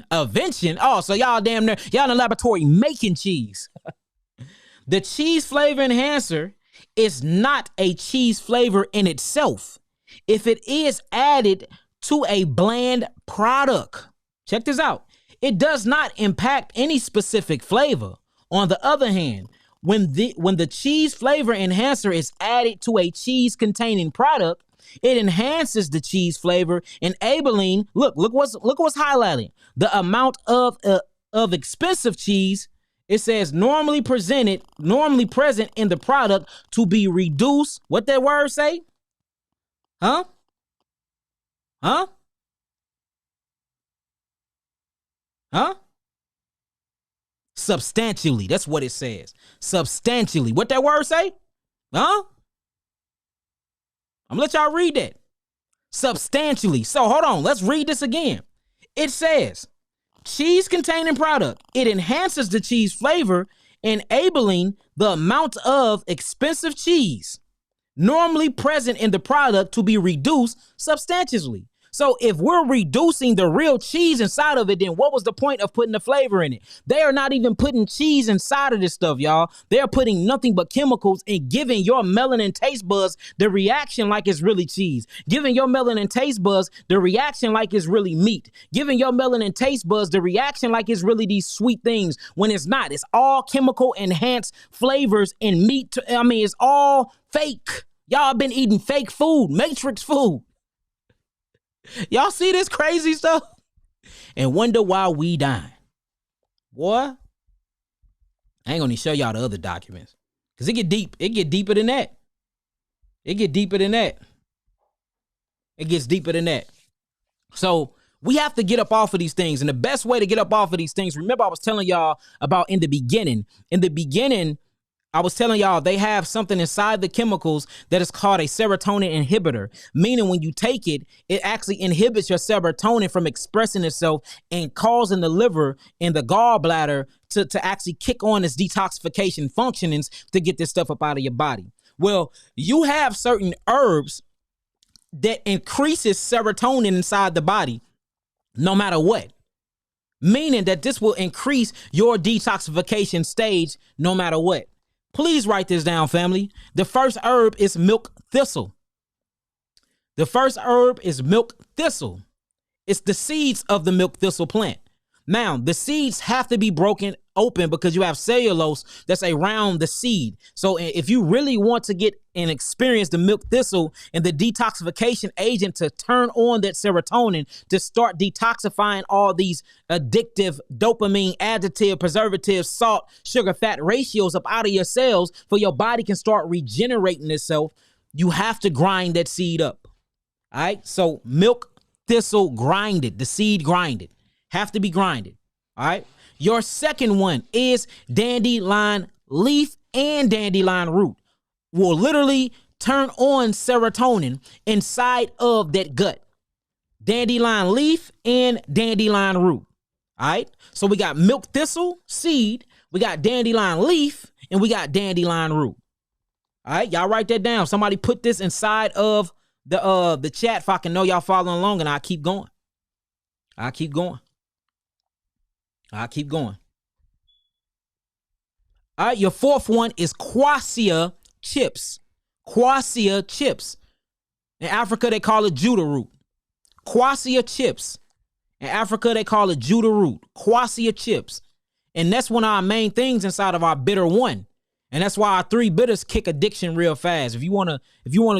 oh, so y'all damn near, y'all in the laboratory making cheese. The cheese flavor enhancer is not a cheese flavor in itself. If it is added to a bland product, check this out, it does not impact any specific flavor. On the other hand, when the cheese flavor enhancer is added to a cheese containing product, it enhances the cheese flavor, enabling, look what's highlighting, the amount of expensive cheese, it says normally present in the product to be reduced. What that word say? Huh? Substantially. That's what it says. Substantially. What that word say? Huh? I'm gonna let y'all read that. Substantially. So hold on. Let's read this again. It says, cheese containing product. It enhances the cheese flavor, enabling the amount of expensive cheese normally present in the product to be reduced substantially. So if we're reducing the real cheese inside of it, then what was the point of putting the flavor in it? They are not even putting cheese inside of this stuff, y'all. They're putting nothing but chemicals and giving your melanin taste buds the reaction like it's really cheese. Giving your melanin taste buds the reaction like it's really meat. Giving your melanin taste buds the reaction like it's really these sweet things when it's not. It's all chemical enhanced flavors and meat. It's all fake. Y'all been eating fake food, Matrix food. Y'all see this crazy stuff and wonder why we dying. Boy, I ain't gonna show y'all the other documents because it get deep. It get deeper than that. It gets deeper than that. So we have to get up off of these things. And the best way to get up off of these things, remember I was telling y'all about in the beginning, I was telling y'all they have something inside the chemicals that is called a serotonin inhibitor, meaning when you take it, it actually inhibits your serotonin from expressing itself and causing the liver and the gallbladder to actually kick on its detoxification functionings to get this stuff up out of your body. Well, you have certain herbs that increases serotonin inside the body no matter what, meaning that this will increase your detoxification stage no matter what. Please write this down, family. The first herb is milk thistle. It's the seeds of the milk thistle plant. Now, the seeds have to be broken open because you have cellulose that's around the seed. So if you really want to get and experience the milk thistle and the detoxification agent to turn on that serotonin to start detoxifying all these addictive dopamine, additive, preservatives, salt, sugar, fat ratios up out of your cells for your body can start regenerating itself, you have to grind that seed up. All right. So milk thistle grinded, the seed grinded. Have to be grinded. All right. Your second one is dandelion leaf and dandelion root. Will literally turn on serotonin inside of that gut. Dandelion leaf and dandelion root. All right. So we got milk thistle seed, we got dandelion leaf, and we got dandelion root. All right. Y'all write that down. Somebody put this inside of the chat if I can know y'all following along, and I'll keep going. I'll keep going. All right, your fourth one is quassia chips. Quassia chips. In Africa, they call it Juda root. Quassia chips. In Africa, they call it Juda root. Quassia chips. And that's one of our main things inside of our bitter one. And that's why our 3 bitters kick addiction real fast. If you wanna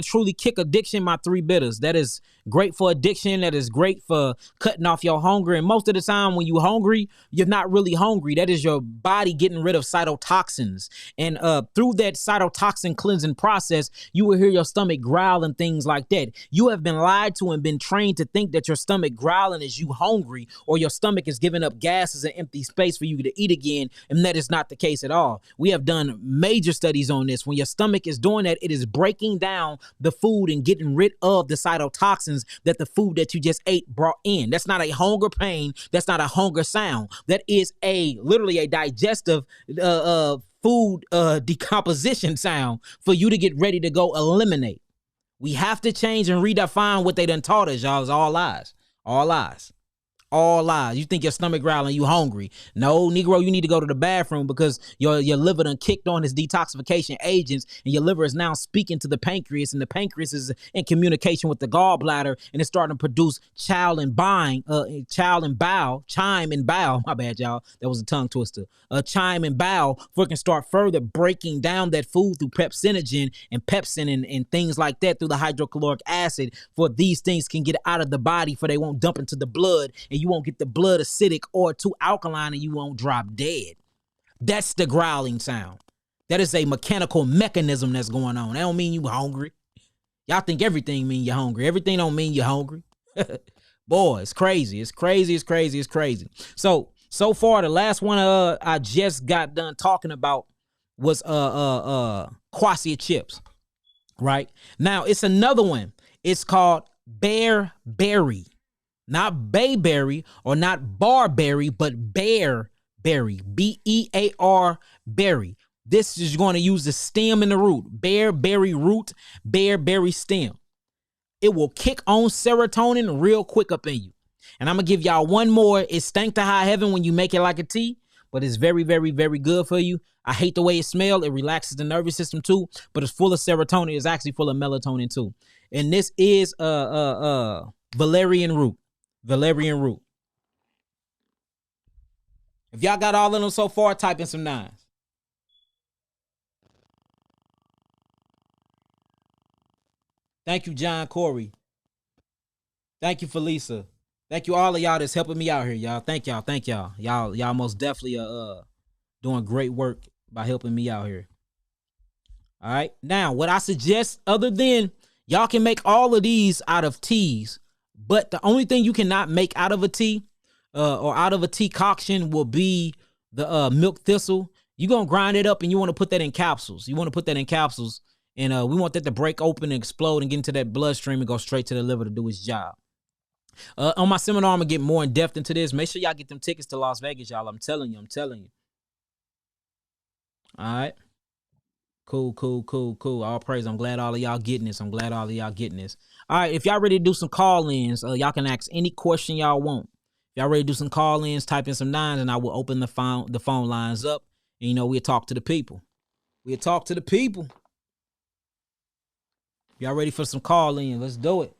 truly kick addiction, my 3 bitters. That is great for addiction. That is great for cutting off your hunger. And most of the time when you're hungry, you're not really hungry. That is your body getting rid of cytotoxins. And through that cytotoxin cleansing process, you will hear your stomach growl and things like that. You have been lied to and been trained to think that your stomach growling is you hungry, or your stomach is giving up gases and empty space for you to eat again. And that is not the case at all. We have done major studies on this. When your stomach is doing that, it is breaking down the food and getting rid of the cytotoxins that the food that you just ate brought in. That's not a hunger pain. That's not a hunger sound. That is literally a digestive food decomposition sound for you to get ready to go eliminate. We have to change and redefine what they done taught us, y'all. It's all lies. All lies. All lies. You think your stomach growling, you hungry. No, Negro, you need to go to the bathroom because your liver done kicked on its detoxification agents, and your liver is now speaking to the pancreas, and the pancreas is in communication with the gallbladder, and it's starting to produce chime and bowel. My bad, y'all. That was a tongue twister. Chime and bowel, for it can start further breaking down that food through pepsinogen and pepsin and things like that through the hydrochloric acid, for these things can get out of the body, for they won't dump into the blood, and you won't get the blood acidic or too alkaline, and you won't drop dead. That's the growling sound. That is a mechanical mechanism that's going on. That don't mean you hungry. Y'all think everything mean you're hungry. Everything don't mean you're hungry. Boy, it's crazy. It's crazy. It's crazy. It's crazy. So far, the last one I just got done talking about was quassia chips. Right? Now, it's another one. It's called bearberry. Not bayberry or not barberry, but bearberry. B-E-A-R berry. This is going to use the stem and the root. Bearberry root, bearberry stem. It will kick on serotonin real quick up in you. And I'm going to give y'all one more. It stank to high heaven when you make it like a tea, but it's very, very, very good for you. I hate the way it smells. It relaxes the nervous system too, but it's full of serotonin. It's actually full of melatonin too. And this is valerian root. Valerian root. If y'all got all of them so far, type in some 9s. Thank you, John Corey. Thank you, Felisa. Thank you, all of y'all that's helping me out here, y'all. Thank y'all. Thank y'all. Y'all most definitely doing great work by helping me out here. All right. Now, what I suggest, other than y'all can make all of these out of teas, but the only thing you cannot make out of a tea or out of a tea concoction will be the milk thistle. You're going to grind it up and you want to put that in capsules. You want to put that in capsules, and we want that to break open and explode and get into that bloodstream and go straight to the liver to do its job. On my seminar, I'm going to get more in depth into this. Make sure y'all get them tickets to Las Vegas, y'all. I'm telling you. All right. Cool. All praise. I'm glad all of y'all getting this. All right, if y'all ready to do some call-ins, y'all can ask any question y'all want. If y'all ready to do some call-ins, type in some 9s, and I will open the phone lines up. And, we'll talk to the people. Y'all ready for some call-in? Let's do it.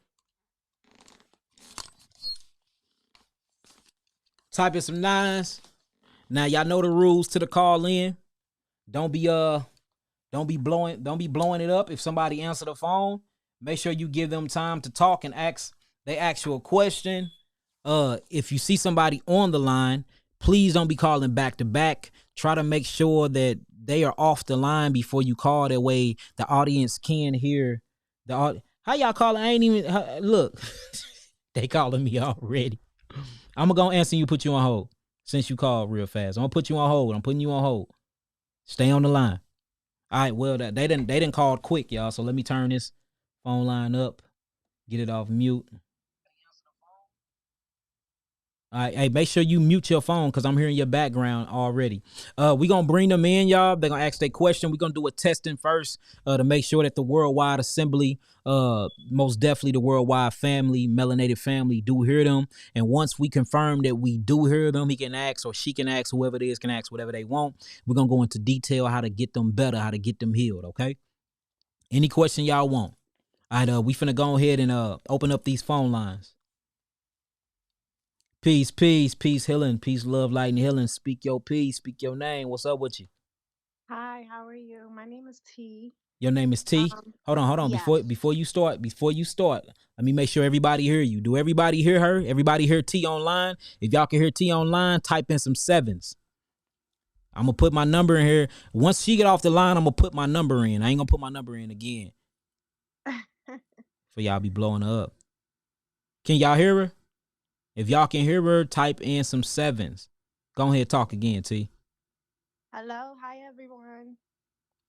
Type in some 9s. Now, y'all know the rules to the call-in. Don't be blowing it up. If somebody answer the phone, make sure you give them time to talk and ask you a question. If you see somebody on the line, please don't be calling back to back. Try to make sure that they are off the line before you call. That way the audience can hear how y'all calling? I ain't even look. They calling me already. I'm gonna answer you, put you on hold. Since you called real fast, I'm gonna put you on hold. I'm putting you on hold. Stay on the line. All right, well, they didn't call quick, y'all. So let me turn this phone line up, get it off mute. All right, hey, make sure you mute your phone because I'm hearing your background already. We're going to bring them in, y'all. They're going to ask their question. We're going to do a testing first to make sure that the Worldwide Assembly, most definitely the Worldwide family, melanated family, do hear them. And once we confirm that we do hear them, he can ask or she can ask, whoever it is can ask whatever they want. We're going to go into detail how to get them better, how to get them healed, okay? Any question y'all want? All right, we finna go ahead and open up these phone lines. Peace, healing, peace, love, light, and healing. Speak your peace, speak your name. What's up with you? Hi. how are you? My name is T. Your name is T. Um, Hold on. yes. Before you start, let me make sure everybody hear you. Do everybody hear her? Everybody hear T online? If y'all can hear T online, type in some sevens. I'm gonna put my number in here. Once she get off the line, I'm gonna put my number in. I ain't gonna put my number in again for y'all be blowing her up. Can y'all hear her? If y'all can hear her, type in some sevens. Go ahead, talk again, T. Hello, hi everyone.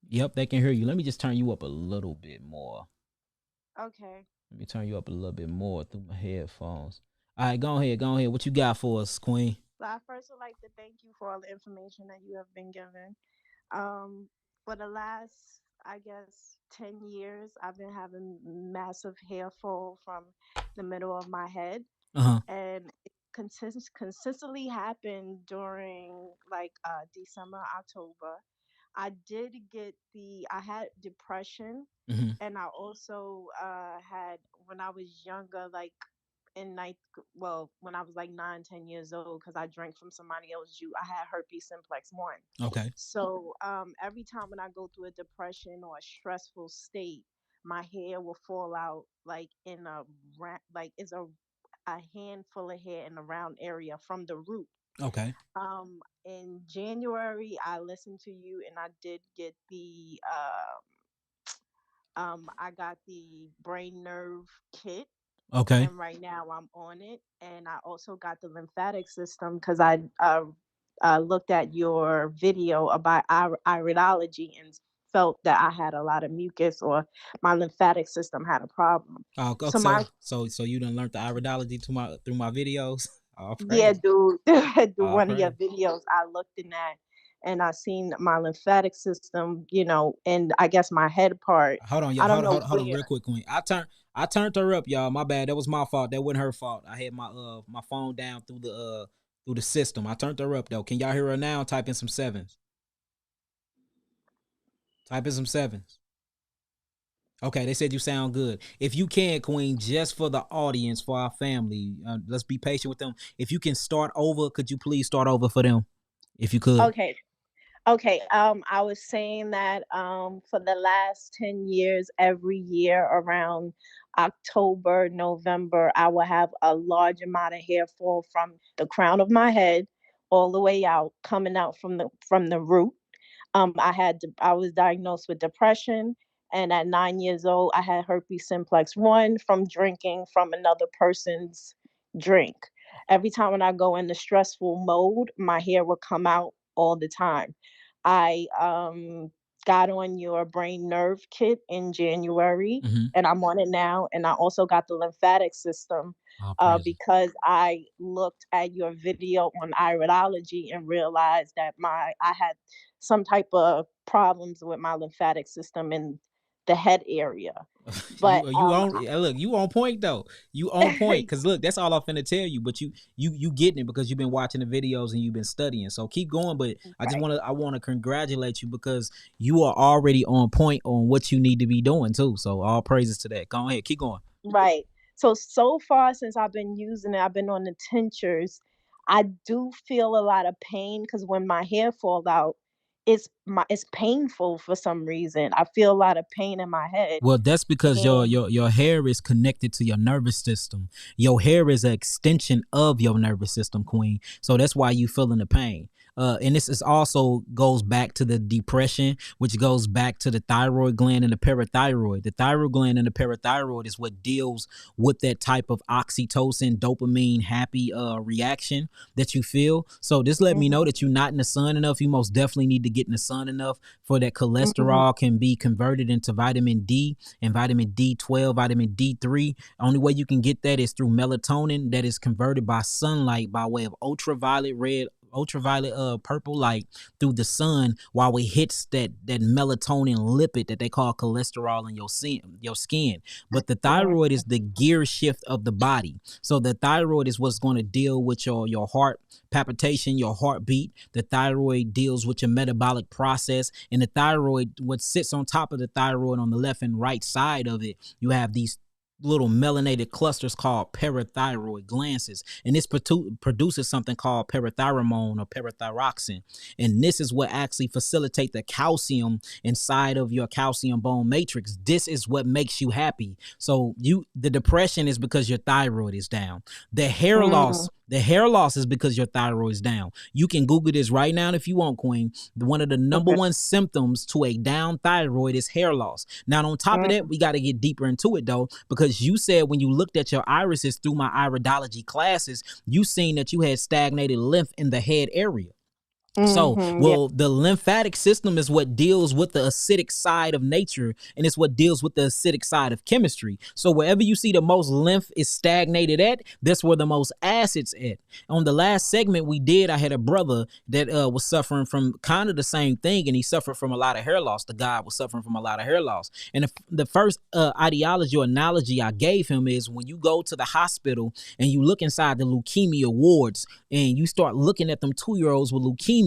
Yep, they can hear you. Let me just turn you up a little bit more. Okay. Let me turn you up a little bit more through my headphones. All right, go ahead. What you got for us, Queen? Well, I first would like to thank you for all the information that you have been given. Um, for the last, I guess, 10 years, I've been having massive hair fall from the middle of my head. Uh-huh. And it consistently happened during like December, October. I had depression, Mm-hmm. and I also had when I was younger, like in well, when I was like 9, 10 years old, because I drank from somebody else's juice. I had herpes simplex 1. Okay. So every time when I go through a depression or a stressful state, my hair will fall out like in like it's a handful of hair in a round area from the root. Okay. In January, I listened to you and I did get I got the brain nerve kit, Okay. and right now I'm on it. And I also got the lymphatic system because I looked at your video about iridology and felt that I had a lot of mucus or my lymphatic system had a problem. Oh, So my so you done learned the iridology through my videos. All Yeah, praise. dude, do All one of your praise. videos. I looked in that and I seen my lymphatic system, and I guess my head part. Hold on, I don't know hold on, where. real quick, Queen. I turned her up, y'all. My bad. That was my fault. That wasn't her fault. I had my phone down through the system. I turned her up though. Can y'all hear her now? Type in some sevens. Type in some sevens. Okay, they said you sound good. If you can, Queen, just for the audience, for our family, let's be patient with them. If you can start over, could you please start over for them, if you could? Okay. Okay. I was saying that for the last 10 years, every year around October, November, I will have a large amount of hair fall from the crown of my head all the way out, coming out from the root. I was diagnosed with depression, and at 9 years old, I had herpes simplex 1 from drinking from another person's drink. Every time when I go in the stressful mode, my hair will come out all the time. I got on your brain nerve kit in January, Mm-hmm. and I'm on it now. And I also got the lymphatic system All praises. because I looked at your video on iridology and realized that I had some type of problems with my lymphatic system in the head area. But You on look, you on point though. You on point because look, that's all I'm finna tell you. But you getting it because you've been watching the videos and you've been studying. So keep going. But right, I wanna congratulate you because you are already on point on what you need to be doing too. So all praises to that. Go ahead, keep going. right. So far since I've been using it, I've been on the tinctures. I do feel a lot of pain because when my hair falls out, it's painful for some reason. I feel a lot of pain in my head. Well, that's because And your hair is connected to your nervous system. Your hair is an extension of your nervous system, Queen. So that's why you feeling the pain. And this is also goes back to the depression, which goes back to the thyroid gland and the parathyroid. The thyroid gland and the parathyroid is what deals with that type of oxytocin, dopamine, happy reaction that you feel. So this let me know mhm, that you're not in the sun enough. You most definitely need to get in the sun enough for that mhm, cholesterol can be converted into vitamin D and vitamin D12, vitamin D3. Only way you can get that is through melatonin that is converted by sunlight by way of ultraviolet purple light through the sun while it hits that melatonin lipid that they call cholesterol in your skin. But the mhm, thyroid is the gear shift of the body. So the thyroid is what's going to deal with your heart palpitation, your heartbeat. The thyroid deals with your metabolic process, and the thyroid, what sits on top of the thyroid on the left and right side of it, you have these little melanated clusters called parathyroid glands, and this produces something called parathyromone or parathyroxine, and this is what actually facilitate the calcium inside of your calcium bone matrix. This is what makes you happy. So the depression is because your thyroid is down. The hair loss is because your thyroid is down. You can Google this right now if you want, Queen. One of the number one symptoms to a down thyroid is hair loss. Now, on top of that, we got to get deeper into it, though, because you said when you looked at your irises through my iridology classes, you seen that you had stagnated lymph in the head area. So, the lymphatic system is what deals with the acidic side of nature, and it's what deals with the acidic side of chemistry. So wherever you see the most lymph is stagnated at, that's where the most acid's at. On the last segment we did, I had a brother that was suffering from kind of the same thing, and he suffered from a lot of hair loss. The guy was suffering from a lot of hair loss. And the first ideology or analogy I gave him is when you go to the hospital and you look inside the leukemia wards and you start looking at them 2-year-olds with leukemia,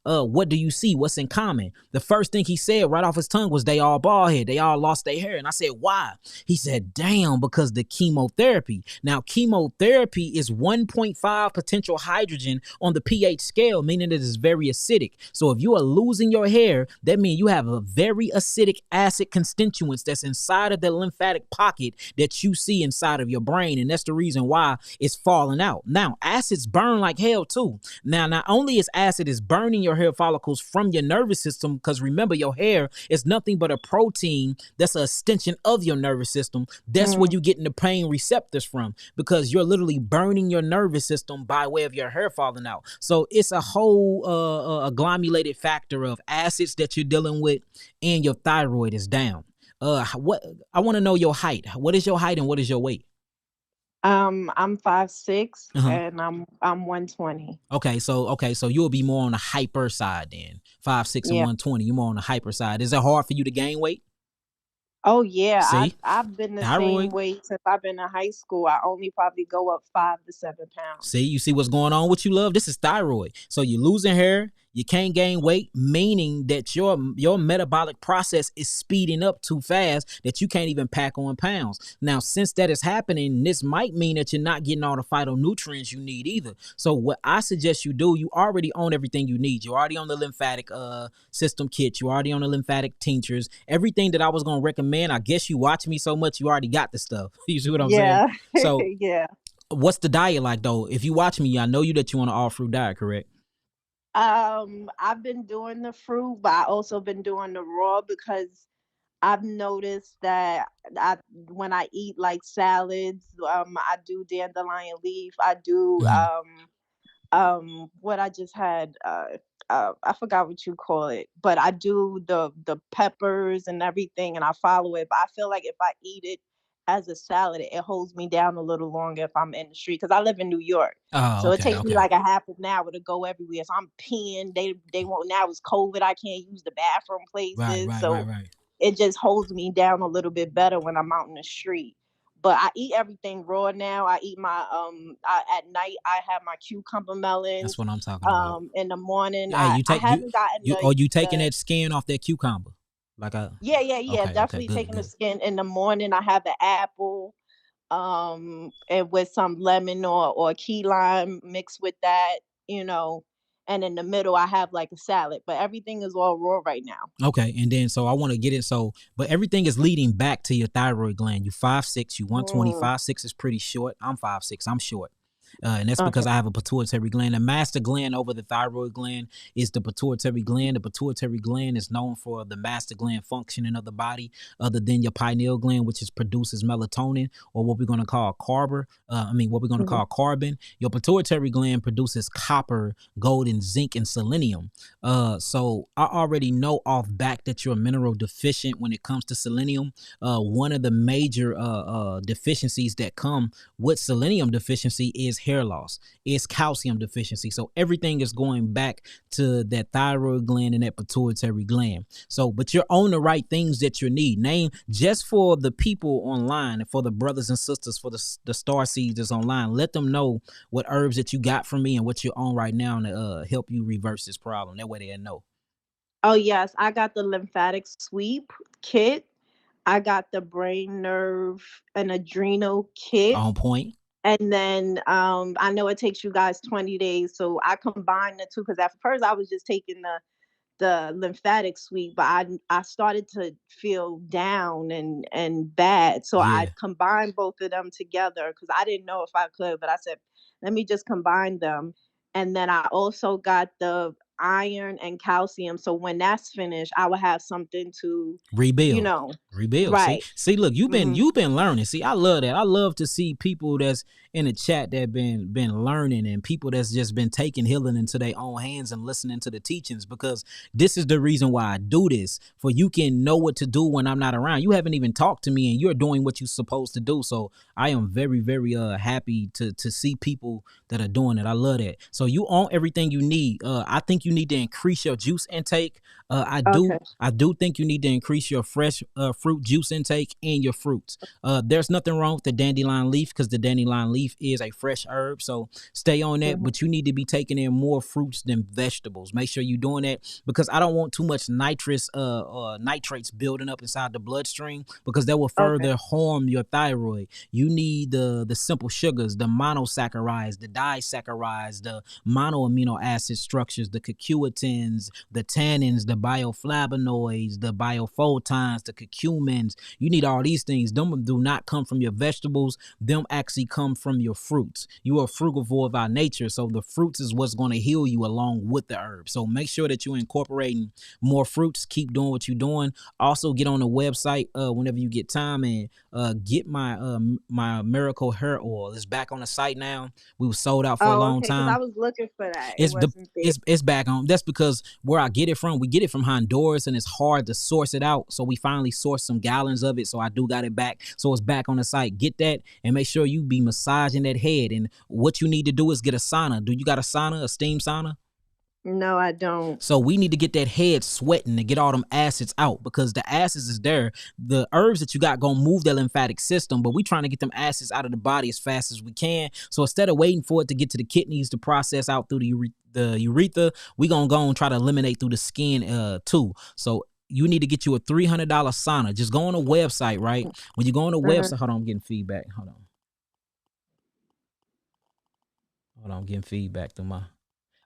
what do you see? What's in common? The first thing he said right off his tongue was they all bald head. They all lost their hair. And I said, why? He said, damn, because the chemotherapy. Now, chemotherapy is 1.5 potential hydrogen on the pH scale, meaning it is very acidic. So if you are losing your hair, that means you have a very acidic acid constituents that's inside of the lymphatic pocket that you see inside of your brain. And that's the reason why it's falling out. Now, acids burn like hell too. Now, not only is acid is burning your hair follicles from your nervous system, because remember, your hair is nothing but a protein that's an extension of your nervous system. That's where you're getting the pain receptors from, because you're literally burning your nervous system by way of your hair falling out. So it's a whole agglomerated factor of acids that you're dealing with, and your thyroid is down. What I want to know your height. What is your height and what is your weight? I'm 5'6", and I'm 120. Okay, so you'll be more on the hyper side then. 5'6" and 120. You're more on the hyper side. Is it hard for you to gain weight? Oh yeah, See? I've been the Thyroid. same weight since I've been in high school. I only probably go up 5 to 7 pounds. See, you see what's going on with you, love? This is thyroid. So you're losing hair, you can't gain weight, meaning that your metabolic process is speeding up too fast that you can't even pack on pounds. Now, since that is happening, this might mean that you're not getting all the phytonutrients you need either. So what I suggest you do, you already own everything you need. You're already on the lymphatic system kit. You're already on the lymphatic tinctures. Everything that I was going to recommend, I guess you watch me so much, you already got the stuff. You see what I'm saying? So yeah. What's the diet like though? If you watch me, I know that you want an all fruit diet, correct? I've been doing the fruit, but I also been doing the raw because I've noticed that when I eat like salads, I do dandelion leaf, I do what I just had, I forgot what you call it, but I do the peppers and everything, and I follow it. But I feel like if I eat it as a salad, it holds me down a little longer if I'm in the street, because I live in New York. Oh, So it okay, takes me okay. like a half an hour to go everywhere. So I'm peeing. They won't, now it's COVID. I can't use the bathroom places. So Right. it just holds me down a little bit better when I'm out in the street. But I eat everything raw now. I eat my at night I have my cucumber That's melons. what I'm talking about. In the morning Hey, you I take haven't gotten you taking the that skin off that cucumber? Like a yeah, okay, definitely good, taking the good. skin in the morning. I have the apple, and with some lemon or key lime mixed with that, you know, and in the middle I have like a salad, but everything is all raw right now. Okay, and then so I want to get it but everything is leading back to your thyroid gland. You 5'6", you 120. Mm, 5'6" is pretty short. I'm 5'6", I'm short. And that's because okay. I have a pituitary gland. The master gland over the thyroid gland is the pituitary gland. The pituitary gland is known for the master gland functioning of the body, other than your pineal gland, which produces melatonin, or what we're going to call what we're going to Mhm. call carbon. Your pituitary gland produces copper, gold, and zinc, and selenium. So I already know off back that you're mineral deficient when it comes to selenium. One of the major deficiencies that come with selenium deficiency is hair loss, is calcium deficiency. So everything is going back to that thyroid gland and that pituitary gland. So, but you're on the right things that you need. Name just for the people online and for the brothers and sisters, for the star seeds that's online. Let them know what herbs that you got from me and what you're on right now to help you reverse this problem. That way they know. Oh yes, I got the lymphatic sweep kit. I got the brain, nerve, and adrenal kit. On point. And then I know it takes you guys 20 days. So I combined the two because at first I was just taking the lymphatic suite, but I started to feel down and bad. So I Yeah. combined both of them together because I didn't know if I could, but I said, let me just combine them. And then I also got the iron and calcium. So when that's finished, I will have something to, you Rebuild. know, Rebuild. See, right. see, look, Hmm. you've been learning. See, I love that. I love to see people that's in the chat that been learning, and people that's just been taking healing into their own hands and listening to the teachings, because this is the reason why I do this. For you can know what to do when I'm not around. You haven't even talked to me and you're doing what you're supposed to do. So I am very, very happy to see people that are doing it. I love that. So you own everything you need. I think you need to increase your juice intake. Okay. I do think you need to increase your fresh fruit juice intake and your fruits. There's nothing wrong with the dandelion leaf, because the dandelion leaf is a fresh herb. So stay on that, Hmm. but you need to be taking in more fruits than vegetables. Make sure you're doing that, because I don't want too much nitrates building up inside the bloodstream, because that will Okay. further harm your thyroid. You need the simple sugars, the monosaccharides, the disaccharides, the mono amino acid structures, the curcumin, the tannins, the bioflavonoids, the biophotons, the curcumins. You need all these things. Them do not come from your vegetables. Them actually come from your fruits. You are a frugivore by nature, so the fruits is what's going to heal you along with the herbs. So make sure that you're incorporating more fruits. Keep doing what you're doing. Also, get on the website whenever you get time, and get my miracle hair oil. It's back on the site now. We were sold out for a Oh, long okay. Because I time. was looking for that. It It's the wasn't there. it's back on. That's because where I get it from, we get it from Honduras, and it's hard to source it out. So we finally sourced some gallons of it. So I do got it back. So it's back on the site. Get that, and make sure you be massaging that head. And what you need to do is get a sauna. Do you got a sauna, a steam sauna? No, I don't. So we need to get that head sweating to get all them acids out, because the acids is there. The herbs that you got gonna move the lymphatic system, but we trying to get them acids out of the body as fast as we can. So instead of waiting for it to get to the kidneys to process out through the urethra, we gonna go and try to eliminate through the skin too. So you need to get you a $300 sauna. Just go on a website, right? When you go on a Mhm. website, hold on, I'm getting feedback. I'm getting feedback through my.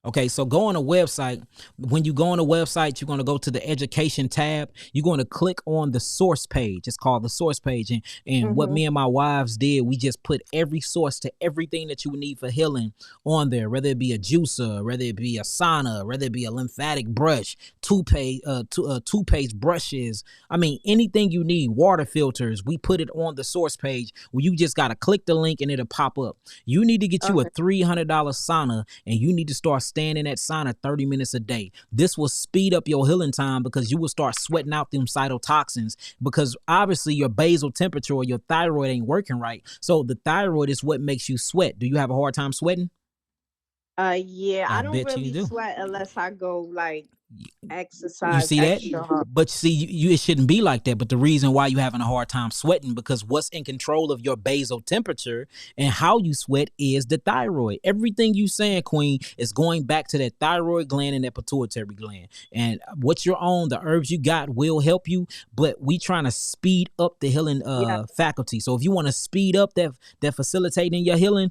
Okay, so go on a website. When you go on a website, you're going to go to the education tab. You're going to click on the source page. It's called the source page. And what Mhm. me and my wives did, we just put every source to everything that you would need for healing on there, whether it be a juicer, whether it be a sauna, whether it be a lymphatic brush, toothpaste brushes. I mean, anything you need, water filters, we put it on the source page where you just got to click the link and it'll pop up. You need to get you a Okay. $300 sauna, and you need to start staying in that sauna 30 minutes a day. This will speed up your healing time, because you will start sweating out them cytotoxins, because obviously your basal temperature or your thyroid ain't working right. So the thyroid is what makes you sweat. Do you have a hard time sweating? Yeah, I I don't bet you really do. sweat unless I go like You exercise see that? extra hard. But see, it shouldn't be like that. But the reason why you having a hard time sweating, because what's in control of your basal temperature and how you sweat is the thyroid. Everything you saying, Queen, is going back to that thyroid gland and that pituitary gland. And what you're on, the herbs you got will help you, but we trying to speed up the healing Yeah. faculty. So if you want to speed up that facilitating your healing,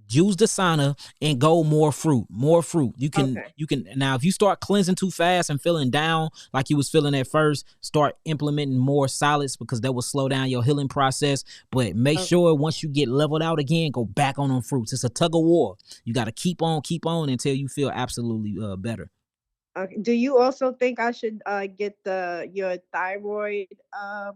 use the sauna and go more fruit. Okay. You can now, if you start cleansing too fast and feeling down like you was feeling at first, start implementing more solids, because that will slow down your healing process. But make Okay. sure once you get leveled out again, go back on them fruits. It's a tug of war. You got to keep on until you feel absolutely better. Okay. Do you also think I should get the your thyroid uh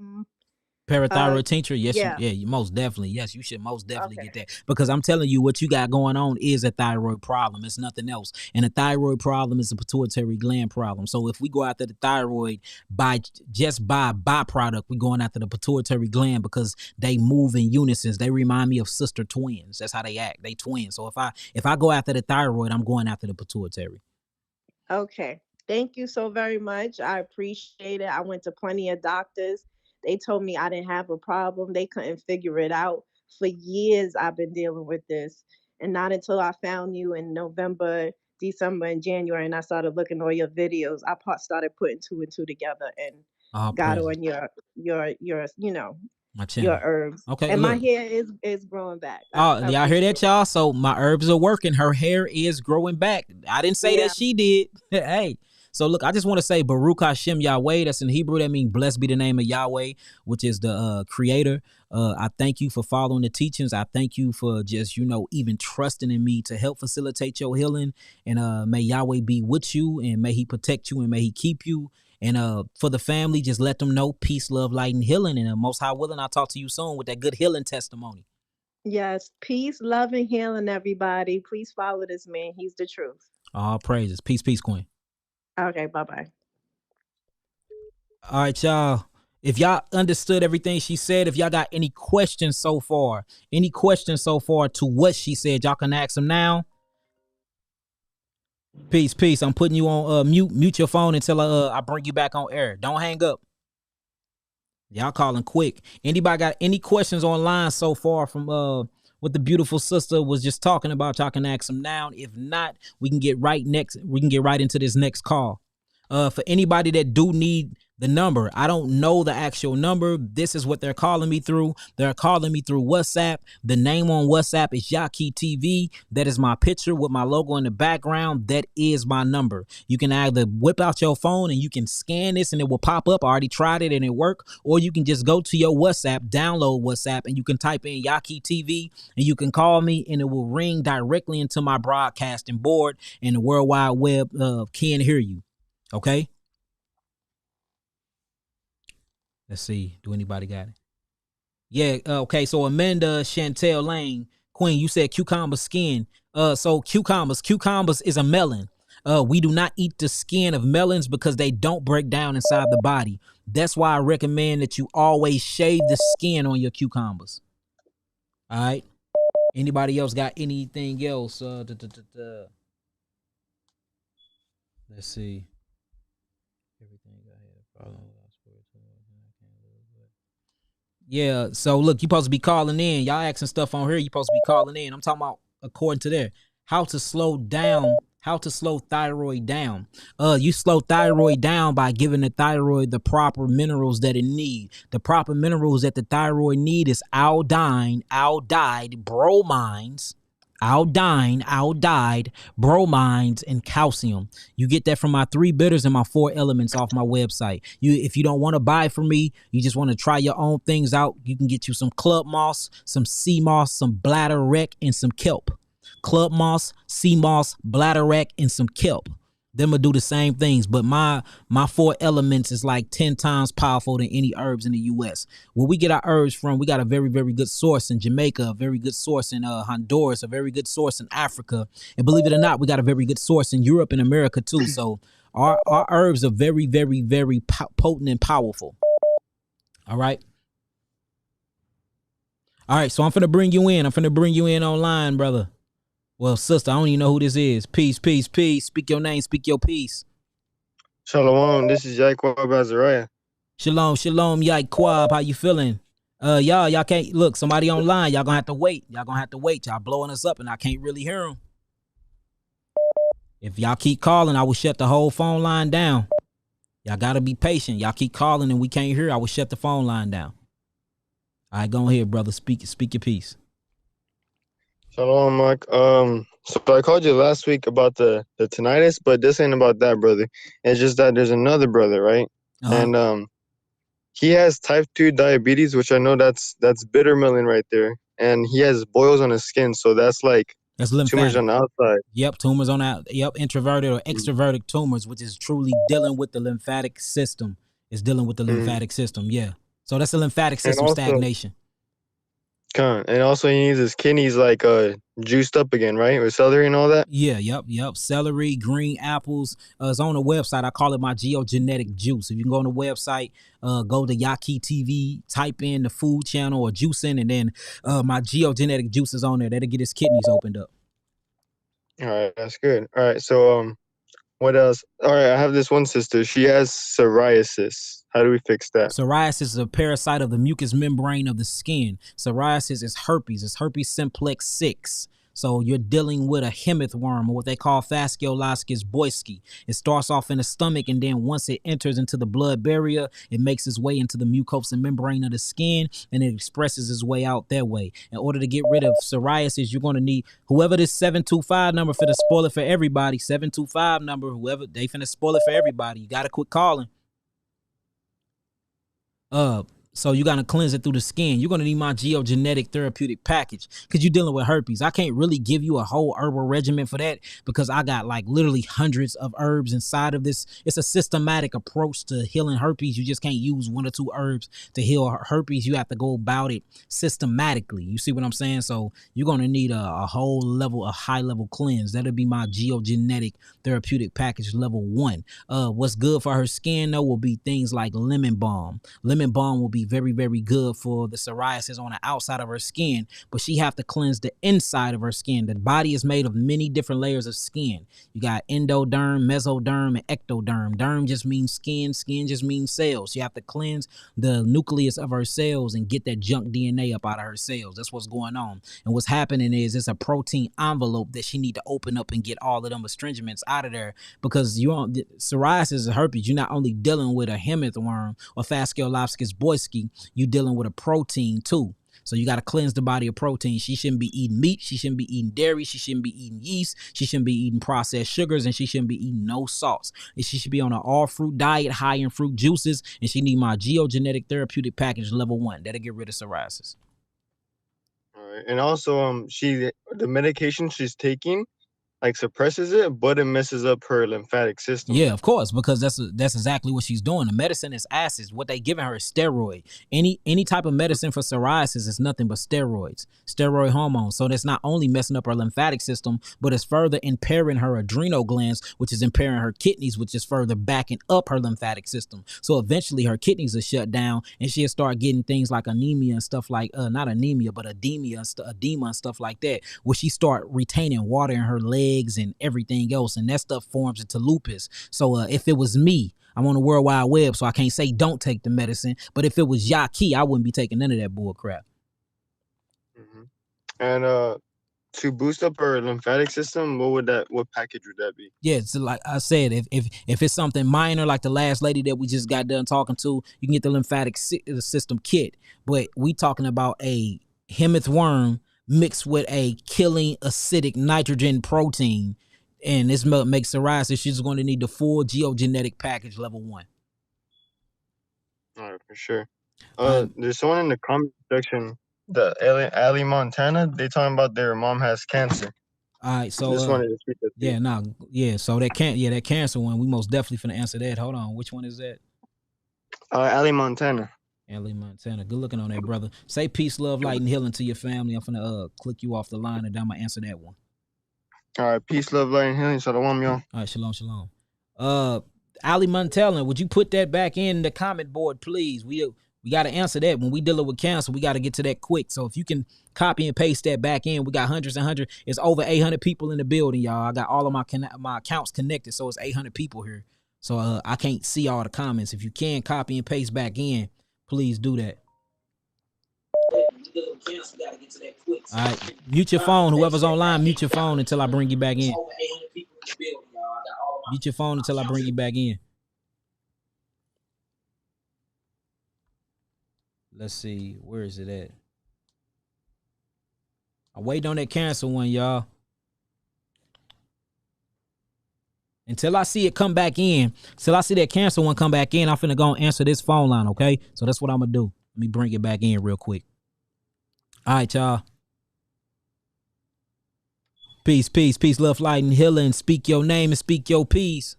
Parathyroid tincture, yes, yeah. you most definitely, yes, you should most definitely Okay. get that, because I'm telling you, what you got going on is a thyroid problem. It's nothing else, and a thyroid problem is a pituitary gland problem. So if we go after the thyroid by byproduct, we're going after the pituitary gland, because they move in unison. They remind me of sister twins. That's how they act. They twins. So if I go after the thyroid, I'm going after the pituitary. Okay. Thank you so very much. I appreciate it. I went to plenty of doctors. They told me I didn't have a problem. They couldn't figure it out. For years, I've been dealing with this. And not until I found you in November, December, and January, and I started looking at all your videos, started putting two and two together. And All got praises. on your My your channel. herbs. Okay, And my look. hair is growing back. Oh, I y'all hear that, appreciate y'all? So my herbs are working. Her hair is growing back. I didn't it. say Yeah. that she did. Hey. So look, I just want to say Baruch Hashem Yahweh. That's in Hebrew. That means blessed be the name of Yahweh, which is the creator. I thank you for following the teachings. I thank you for just, even trusting in me to help facilitate your healing. And may Yahweh be with you, and may he protect you, and may he keep you. And for the family, just let them know peace, love, light, and healing. And most high willing, I'll talk to you soon with that good healing testimony. Yes. Peace, love, and healing, everybody. Please follow this man. He's the truth. All praises. Peace, peace, Queen. Okay, bye-bye. All right, y'all. If y'all understood everything she said, if y'all got any questions so far to what she said, y'all can ask them now. Peace, peace. I'm putting you on mute. Mute your phone until I bring you back on air. Don't hang up. Y'all calling quick. Anybody got any questions online so far from what the beautiful sister was just talking about? Y'all can ask them now. If not, we can get right into this next call. For anybody that do need the number, I don't know the actual number. This is what they're calling me through. They're calling me through WhatsApp. The name on WhatsApp is Yaki TV. That is my picture with my logo in the background. That is my number. You can either whip out your phone and you can scan this and it will pop up. I already tried it and it worked. Or you can just go to your WhatsApp, download WhatsApp, and you can type in Yaki TV and you can call me and it will ring directly into my broadcasting board and the World Wide Web can hear you. Okay. Let's see. Do anybody got it? Yeah. Okay. So Amanda Chantel Lane, Queen, you said cucumber skin. So cucumbers is a melon. We do not eat the skin of melons because they don't break down inside the body. That's why I recommend that you always shave the skin on your cucumbers. All right. Anybody else got anything else? Let's see. Everything I had a problem with. Yeah, so look, you supposed to be calling in. Y'all asking stuff on here. You supposed to be calling in. I'm talking about according to there. How to slow thyroid down. You slow thyroid down by giving the thyroid the proper minerals that it need. The proper minerals that the thyroid need is iodine, bromines, iodide, bromines, and calcium. You get that from my 3 bitters and my 4 elements off my website. If you don't want to buy from me, you just want to try your own things out, you can get you some club moss, some sea moss, some bladderwrack, and some kelp. Club moss, sea moss, bladderwrack, and some kelp. Them will do the same things, but my 4 elements is like 10 times powerful than any herbs in the U.S. Where we get our herbs from, we got a very, very good source in Jamaica, a very good source in Honduras, a very good source in Africa, and believe it or not, we got a very good source in Europe and America too. So our herbs are very, very, very potent and powerful. All right. So I'm finna bring you in. I'm finna bring you in online, brother. Well, sister, I don't even know who this is. Peace, peace, peace. Speak your name, speak your peace. Shalom, this is Yaquab Azariah. Shalom, Yaquab. How you feeling? Y'all can't look. Somebody online. Y'all gonna have to wait. Y'all blowing us up, and I can't really hear them. If y'all keep calling, I will shut the whole phone line down. Y'all gotta be patient. Y'all keep calling, and we can't hear. I will shut the phone line down. All right, go ahead, brother. Speak your piece. Shalom, Mark. So I called you last week about the tinnitus, but this ain't about that, brother. It's just that there's another brother, right? And he has type 2 diabetes, which I know that's bitter melon right there, and he has boils on his skin, so that's lymphatic. Tumors on the outside. Yep, tumors on that. Yep, introverted or extroverted tumors, which is truly dealing with the lymphatic system. System, yeah. So that's the lymphatic system stagnation. And also he needs his kidneys juiced up again, right? With celery and all that? Yeah, yep. Celery, green apples. It's on the website. I call it my geogenetic juice. If you can go on the website, go to Yaki TV, type in the food channel or juicing, and then my geogenetic juice is on there. That'll get his kidneys opened up. All right, that's good. All right, so what else? All right, I have this one sister. She has psoriasis. How do we fix that? Psoriasis is a parasite of the mucous membrane of the skin. Psoriasis is herpes. It's herpes simplex 6. So you're dealing with a hemith worm, or what they call Fascioloscus boyski. It starts off in the stomach, and then once it enters into the blood barrier, it makes its way into the mucosa membrane of the skin, and it expresses its way out that way. In order to get rid of psoriasis, you're going to need whoever this 725 number for the spoil it for everybody. 725 number, whoever they finna spoil it for everybody. You got to quit calling. So you got to cleanse it through the skin. You're going to need my geogenetic therapeutic package because you're dealing with herpes. I can't really give you a whole herbal regimen for that because I got like literally hundreds of herbs inside of this. It's a systematic approach to healing herpes. You just can't use 1 or 2 herbs to heal herpes. You have to go about it systematically. You see what I'm saying? So you're going to need a whole level, a high level cleanse. That'll be my geogenetic therapeutic package level 1. What's good for her skin though will be things like lemon balm. Lemon balm will be very, very good for the psoriasis on the outside of her skin, but she have to cleanse the inside of her skin. The body is made of many different layers of skin. You got endoderm, mesoderm, and ectoderm. Derm just means skin. Skin just means cells. You have to cleanse the nucleus of her cells and get that junk DNA up out of her cells. That's what's going on. And what's happening is it's a protein envelope that she need to open up and get all of them astringements out of there, because you're on psoriasis and herpes. You're not only dealing with a hemith worm or Fascioloscus boyski, you dealing with a protein too. So you got to cleanse the body of protein. She shouldn't be eating meat. She shouldn't be eating dairy. She shouldn't be eating yeast. She shouldn't be eating processed sugars, and she shouldn't be eating no salts. And she should be on an all fruit diet, high in fruit juices, and she need my geogenetic therapeutic package level 1. That'll get rid of psoriasis. All right. And also, the medication she's taking like suppresses it, but it messes up her lymphatic system. Yeah, of course, because that's exactly what she's doing. The medicine is acids. What they giving her is steroid. Any type of medicine for psoriasis is nothing but steroids, steroid hormones. So that's not only messing up her lymphatic system, but it's further impairing her adrenal glands, which is impairing her kidneys, which is further backing up her lymphatic system. So eventually her kidneys are shut down, and she'll start getting things like anemia and stuff like not anemia, but edema and stuff like that, where she start retaining water in her legs and everything else, and that stuff forms into lupus. So if it was me, I'm on the World Wide Web, so I can't say don't take the medicine, but if it was Yaki, I wouldn't be taking none of that bull crap. Mm-hmm. And to boost up her lymphatic system, what package would that be? Yeah, so like I said, if it's something minor like the last lady that we just got done talking to, you can get the lymphatic system kit. But we talking about a hemith worm mixed with a killing acidic nitrogen protein, and this makes psoriasis. She's going to need the full geogenetic package level 1. All right, for sure. There's someone in the comment section, the Ali Montana. They talking about their mom has cancer. All right, so just wanted to speak that. So that cancer one, we most definitely finna answer that. Hold on, which one is that? Ali Montana. Ali Montana. Good looking on that, brother. Say peace, love, light, and healing to your family. I'm finna click you off the line, and I'm gonna answer that one. All right, peace, love, light, and healing. Shalom, y'all. All right, shalom. Ali Montana, would you put that back in the comment board, please? We got to answer that. When we dealing with cancer, we got to get to that quick. So if you can copy and paste that back in, we got hundreds and hundreds. It's over 800 people in the building, y'all. I got all of my accounts connected, so it's 800 people here. So I can't see all the comments. If you can copy and paste back in, please do that. All right, mute your phone. Whoever's online, mute your phone until I bring you back in. Mute your phone until I bring you back in. Let's see, where is it at? I'm waiting on that cancer one, y'all. Until I see it come back in, till I see that cancer one come back in, I'm finna go and answer this phone line, okay? So that's what I'm gonna do. Let me bring it back in real quick. All right, y'all. Peace, love, light, and healing. Speak your name and speak your peace.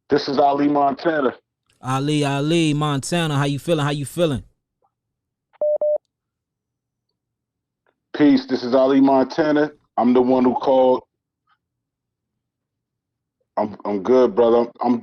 This is Ali Montana. Ali Montana. How you feeling? Peace. This is Ali Montana. I'm the one who called. I'm good, brother. I'm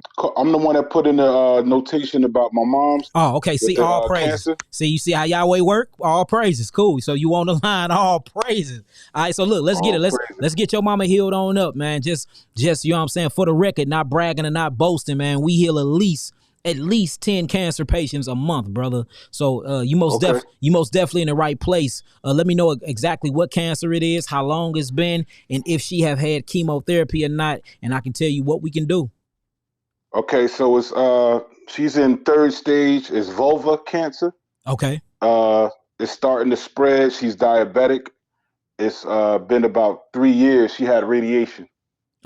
the one that put in the notation about my mom's. Oh, okay. See, all praises. Cancer. See, you see how Yahweh work? All praises. Cool. So you on the line? All praises. All right. So look, let's get it. Let's get your mama healed on up, man. Just you know what I'm saying, for the record, not bragging and not boasting, man. We heal at least at least 10 cancer patients a month, brother. So you most definitely in the right place. Let me know exactly what cancer it is, how long it's been, and if she have had chemotherapy or not, and I can tell you what we can do. Okay, so it's she's in 3rd stage. It's vulva cancer. Okay. It's starting to spread. She's diabetic. It's been about 3 years. She had radiation.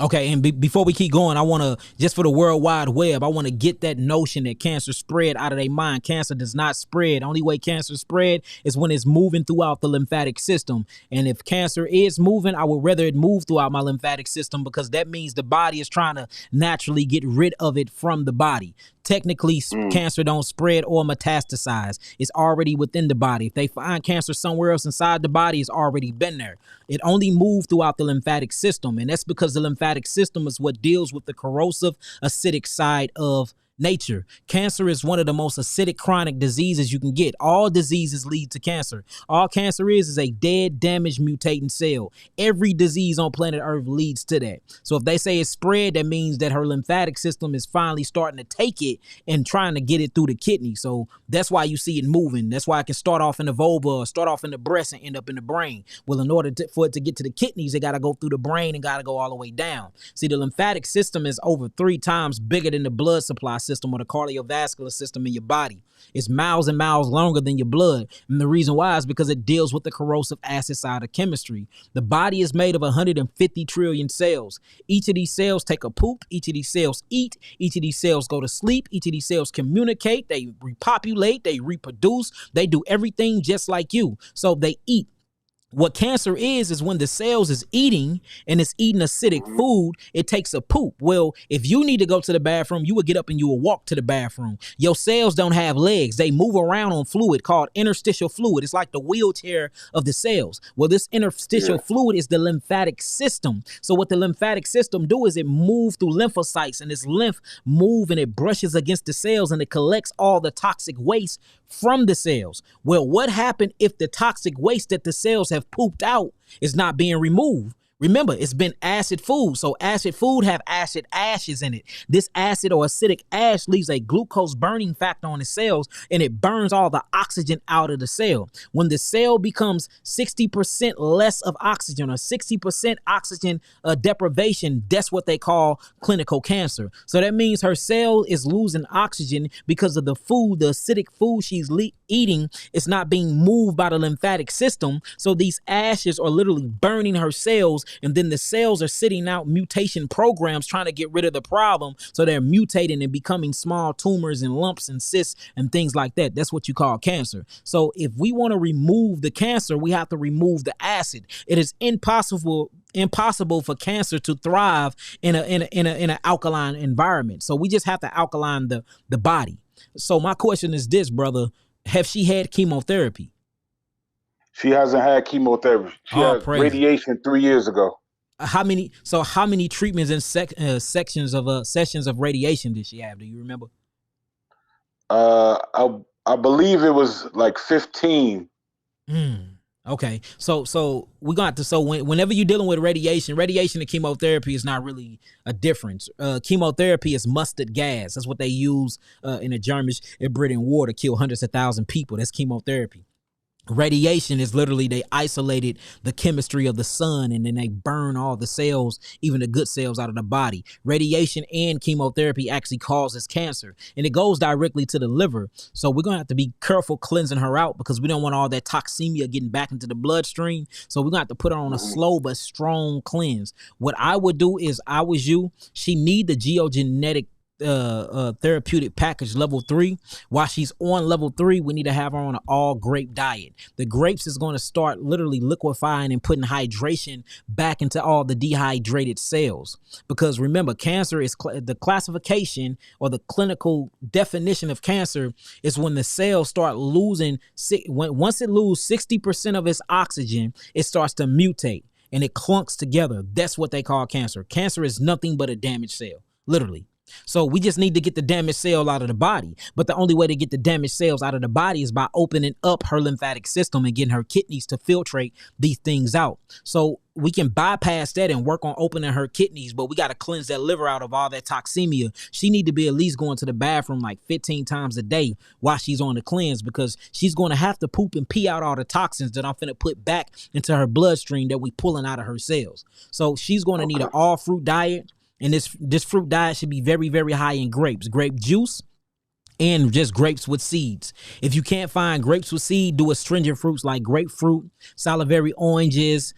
Okay, and before we keep going, I want to, just for the World Wide Web, I want to get that notion that cancer spread out of their mind. Cancer does not spread. Only way cancer spread is when it's moving throughout the lymphatic system. And if cancer is moving, I would rather it move throughout my lymphatic system, because that means the body is trying to naturally get rid of it from the body. Technically, cancer don't spread or metastasize. It's already within the body. If they find cancer somewhere else inside the body, it's already been there. It only moved throughout the lymphatic system, and that's because the lymphatic system is what deals with the corrosive, acidic side of nature. Cancer is one of the most acidic chronic diseases you can get. All diseases lead to cancer. All cancer is a dead, damaged, mutating cell. Every disease on planet Earth leads to that. So if they say it's spread, that means that her lymphatic system is finally starting to take it and trying to get it through the kidney. So that's why you see it moving. That's why it can start off in the vulva or start off in the breast and end up in the brain. Well, in order for it to get to the kidneys, it got to go through the brain and got to go all the way down. See, the lymphatic system is over 3 times bigger than the blood supply system or the cardiovascular system in your body. It's miles and miles longer than your blood. And the reason why is because it deals with the corrosive acid side of chemistry. The body is made of 150 trillion cells. Each of these cells take a poop. Each of these cells eat. Each of these cells go to sleep. Each of these cells communicate. They repopulate. They reproduce. They do everything just like you. So they eat. What cancer is when the cells is eating and it's eating acidic food, it takes a poop. Well, if you need to go to the bathroom, you would get up and you will walk to the bathroom. Your cells don't have legs. They move around on fluid called interstitial fluid. It's like the wheelchair of the cells. Well, this interstitial fluid is the lymphatic system. So what the lymphatic system do is it move through lymphocytes, and this lymph move and it brushes against the cells and it collects all the toxic waste from the cells. Well, what happened if the toxic waste that the cells have pooped out is not being removed? Remember, it's been acid food. So acid food have acid ashes in it. This acid or acidic ash leaves a glucose burning factor on the cells, and it burns all the oxygen out of the cell. When the cell becomes 60% less of oxygen or 60% oxygen deprivation, that's what they call clinical cancer. So that means her cell is losing oxygen because of the food, the acidic food she's eating is not being moved by the lymphatic system. So these ashes are literally burning her cells, and then the cells are sitting out mutation programs trying to get rid of the problem. So they're mutating and becoming small tumors and lumps and cysts and things like that. That's what you call cancer. So if we want to remove the cancer, we have to remove the acid. It is impossible for cancer to thrive in an alkaline environment. So we just have to alkaline the body. So my question is this, brother: have she had chemotherapy? She hasn't had chemotherapy. She had radiation 3 years ago. How many treatments and sessions of radiation did she have? Do you remember? I believe it was like 15. Okay, so we're going to have to, whenever you're dealing with radiation and chemotherapy is not really a difference. Chemotherapy is mustard gas. That's what they use in the Germans in Britain war to kill hundreds of thousands of people. That's chemotherapy. Radiation is literally, they isolated the chemistry of the sun and then they burn all the cells, even the good cells, out of the body. Radiation and chemotherapy actually causes cancer, and it goes directly to the liver. So we're going to have to be careful cleansing her out because we don't want all that toxemia getting back into the bloodstream. So we're going to have to put her on a slow but strong cleanse. What I would do is, I was you, she need the geogenetic therapeutic package level 3. While she's on level 3, we need to have her on an all grape diet. The grapes is going to start literally liquefying and putting hydration back into all the dehydrated cells, because remember, cancer is the classification or the clinical definition of cancer is when the cells start losing, once it loses 60% of its oxygen, it starts to mutate and it clunks together. That's what they call cancer. Cancer is nothing but a damaged cell, literally. So we just need to get the damaged cell out of the body. But the only way to get the damaged cells out of the body is by opening up her lymphatic system and getting her kidneys to filtrate these things out. So we can bypass that and work on opening her kidneys, but we got to cleanse that liver out of all that toxemia. She need to be at least going to the bathroom like 15 times a day while she's on the cleanse, because she's going to have to poop and pee out all the toxins that I'm finna put back into her bloodstream that we pulling out of her cells. So she's going to need an all fruit diet, and this fruit diet should be very, very high in grapes, grape juice, and just grapes with seeds. If you can't find grapes with seed, do astringent fruits like grapefruit, salivary oranges,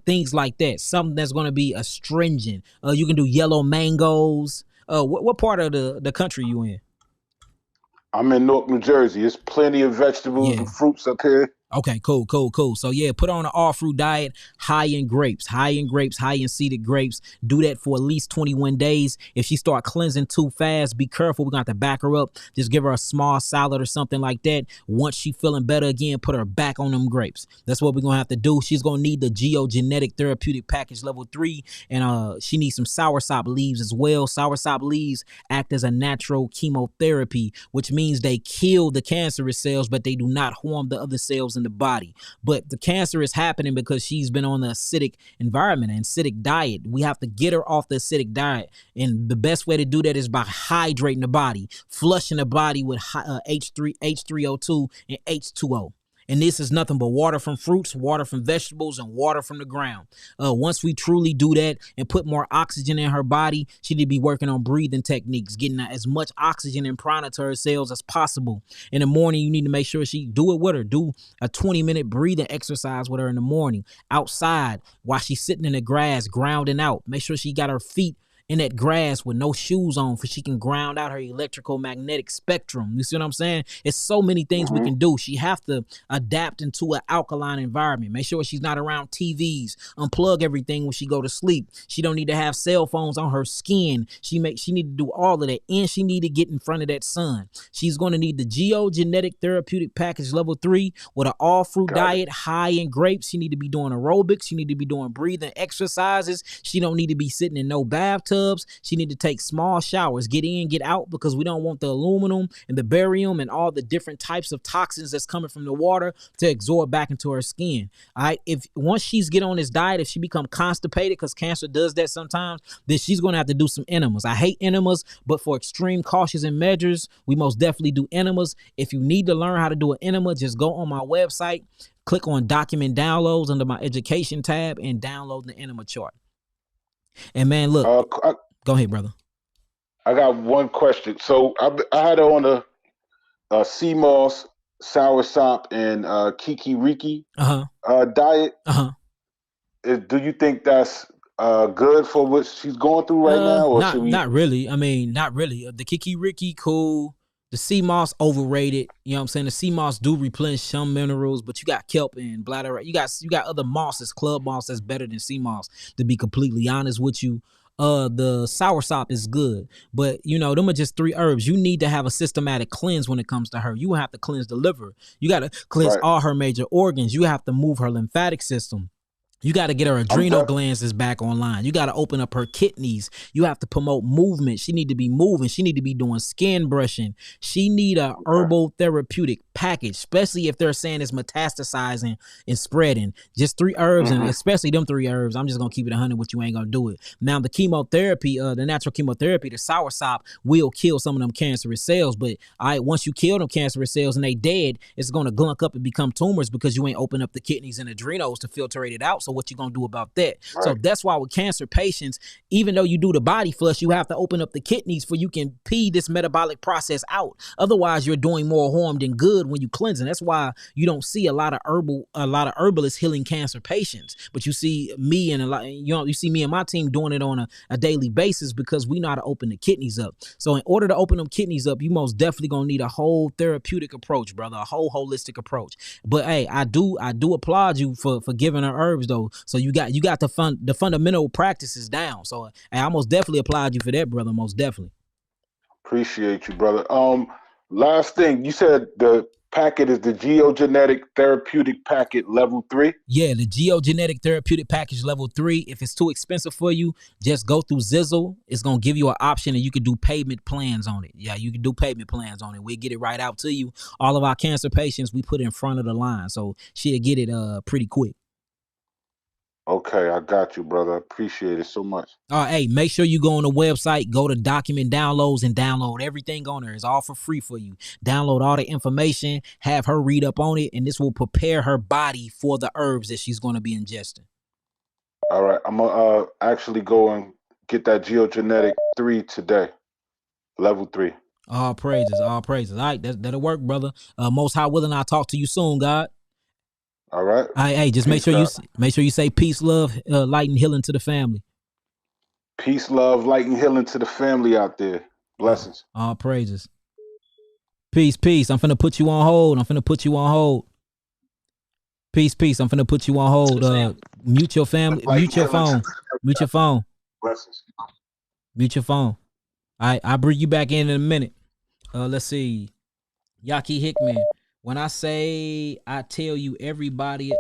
things like that. Something that's going to be astringent. You can do yellow mangoes. What part of the country you in? I'm in Newark, New Jersey. There's plenty of vegetables and fruits up here. Okay, cool. So yeah, put on an all fruit diet, high in grapes, high in seeded grapes. Do that for at least 21 days. If she start cleansing too fast, be careful. We're going to have to back her up. Just give her a small salad or something like that. Once she feeling better again, put her back on them grapes. That's what we're going to have to do. She's going to need the Geogenetic Therapeutic Package Level 3, and she needs some soursop leaves as well. Soursop leaves act as a natural chemotherapy, which means they kill the cancerous cells, but they do not harm the other cells in the body. But the cancer is happening because she's been on the acidic environment and acidic diet. We have to get her off the acidic diet, and the best way to do that is by hydrating the body, flushing the body with H3O2 and H2O. And this is nothing but water from fruits, water from vegetables, and water from the ground. Once we truly do that and put more oxygen in her body, she need to be working on breathing techniques, getting as much oxygen and prana to her cells as possible. In the morning, you need to make sure she do it with her. Do a 20-minute breathing exercise with her in the morning, outside, while she's sitting in the grass, grounding out. Make sure she got her feet in that grass with no shoes on, for she can ground out her electrical magnetic spectrum. You see what I'm saying? It's so many things we can do. She have to adapt into an alkaline environment. Make sure she's not around TVs. Unplug everything when she go to sleep. She don't need to have cell phones on her skin. She need to do all of that, and she need to get in front of that sun. She's going to need the Geogenetic Therapeutic Package Level 3 with an all fruit diet, high in grapes. She need to be doing aerobics. She need to be doing breathing exercises. She don't need to be sitting in no bathtub. She need to take small showers, get in, get out, because we don't want the aluminum and the barium and all the different types of toxins that's coming from the water to absorb back into her skin. All right. If once she's get on this diet, if she become constipated, because cancer does that sometimes, then she's going to have to do some enemas. I hate enemas, but for extreme cautions and measures, we most definitely do enemas. If you need to learn how to do an enema, just go on my website, click on document downloads under my education tab, and download the enema chart. And man, look, go ahead, brother. I got one question. So I had her on a sea moss, soursop, and kikiriki diet. Do you think that's good for what she's going through right now? Or not really. I mean, not really. The kikiriki, cool. The sea moss, overrated. You know what I'm saying? The sea moss do replenish some minerals, but you got kelp and bladder. You got other mosses, club moss, that's better than sea moss, to be completely honest with you. The soursop is good, but you know, them are just 3 herbs. You need to have a systematic cleanse when it comes to her. You have to cleanse the liver. You got to cleanse all her major organs. You have to move her lymphatic system. You got to get her adrenal glands back online. You got to open up her kidneys. You have to promote movement. She need to be moving. She need to be doing skin brushing. She need a herbal therapeutic package, especially if they're saying it's metastasizing and spreading. Just 3 herbs, and especially them 3 herbs. I'm just going to keep it 100 with you. Ain't going to do it. Now, the chemotherapy, the natural chemotherapy, the soursop will kill some of them cancerous cells. But once you kill them cancerous cells and they dead, it's going to glunk up and become tumors because you ain't open up the kidneys and adrenals to filter it out. So what you gonna do about that? So that's why with cancer patients, even though you do the body flush, you have to open up the kidneys for you can pee this metabolic process out. Otherwise, you're doing more harm than good when you cleanse. And that's why you don't see a lot of herbalists healing cancer patients. But you see me and you see me and my team doing it on a daily basis because we know how to open the kidneys up. So in order to open them kidneys up, you most definitely gonna need a whole therapeutic approach, brother, a whole holistic approach. But hey, I do applaud you for giving her herbs though. So you got the fundamental practices down. So I most definitely applaud you for that, brother. Most definitely. Appreciate you, brother. Last thing, you said the packet is the Geogenetic Therapeutic Packet Level 3? Yeah, the Geogenetic Therapeutic Package Level 3. If it's too expensive for you, just go through Zizzle. It's going to give you an option and you can do payment plans on it. Yeah, you can do payment plans on it. We'll get it right out to you. All of our cancer patients, we put in front of the line. So she'll get it pretty quick. Okay, I got you, brother. Appreciate it so much. Hey, make sure you go on the website, go to document downloads and download everything on there. It's all for free for you. Download all the information, have her read up on it, and this will prepare her body for the herbs that she's going to be ingesting. All right, I'm gonna actually go and get that Geogenetic 3 today, level 3. All praises, all praises. All right, that'll work, brother. Most High willing, I'll talk to you soon, God. All right. Hey, just peace, make sure you say peace, love, light, and healing to the family. Peace, love, light, and healing to the family out there. Blessings. All praises. Peace, peace. I'm finna put you on hold. Peace, peace. I'm finna put you on hold. Mute your family. Mute your phone. Mute your phone. Blessings. Mute your phone. All right, I'll bring you back in a minute. Let's see. Yaki Hickman. When I say I tell everybody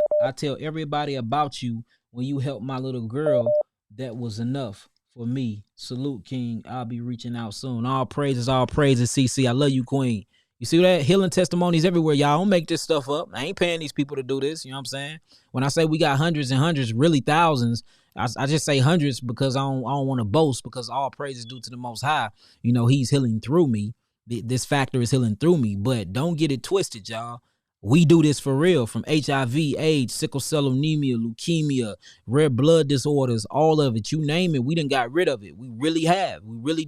about you when you helped my little girl, that was enough for me. Salute, King. I'll be reaching out soon. All praises, CC. I love you, Queen. You see that? Healing testimonies everywhere, y'all. Don't make this stuff up. I ain't paying these people to do this. You know what I'm saying? When I say we got hundreds and hundreds, really thousands, I just say hundreds because I don't want to boast, because all praise is due to the Most High. You know, he's healing through me. This factor is healing through me, but don't get it twisted, y'all. We do this for real, from HIV, AIDS, sickle cell anemia, leukemia, red blood disorders, all of it. You name it, we done got rid of it. We really have. We really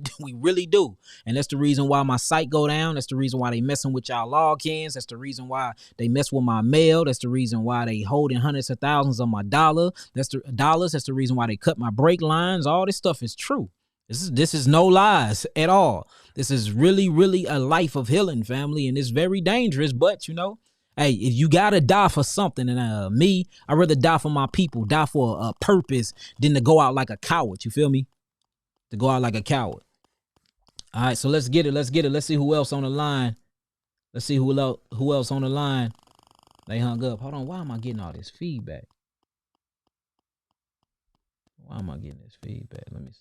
do. And that's the reason why my site go down. That's the reason why they messing with y'all logins. That's the reason why they mess with my mail. That's the reason why they holding hundreds of thousands of my dollars. That's the reason why they cut my brake lines. All this stuff is true. This is no lies at all. This is really, really a life of healing, family, and it's very dangerous. But you know, hey, if you gotta die for something, and me, I'd rather die for my people, die for a purpose, than to go out like a coward. You feel me? To go out like a coward. All right, so let's get it. Let's see who else on the line. Let's see who else on the line. They hung up. Hold on. Why am I getting all this feedback? Let me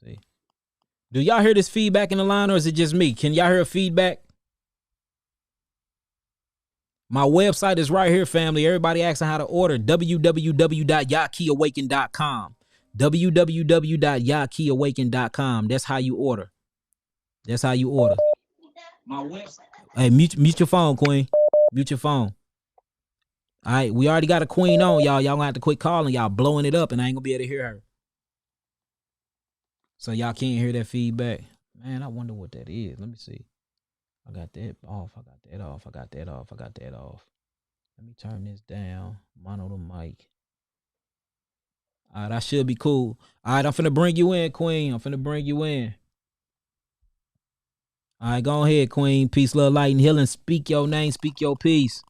see. Do y'all hear this feedback in the line, or is it just me? Can y'all hear feedback? My website is right here, family. Everybody asking how to order. www.yakiawaken.com. www.yakiawaken.com. That's how you order. My website. Hey, mute your phone, Queen. Mute your phone. All right, we already got a queen on, y'all. Y'all gonna have to quit calling. Y'all blowing it up, and I ain't gonna be able to hear her. So y'all can't hear that feedback. Man, I wonder what that is. Let me see. I got that off. Let me turn this down. Mono the mic. All right, I should be cool. All right, I'm finna bring you in, Queen. All right, go ahead, Queen. Peace, love, light, and healing. Speak your name. Speak your peace.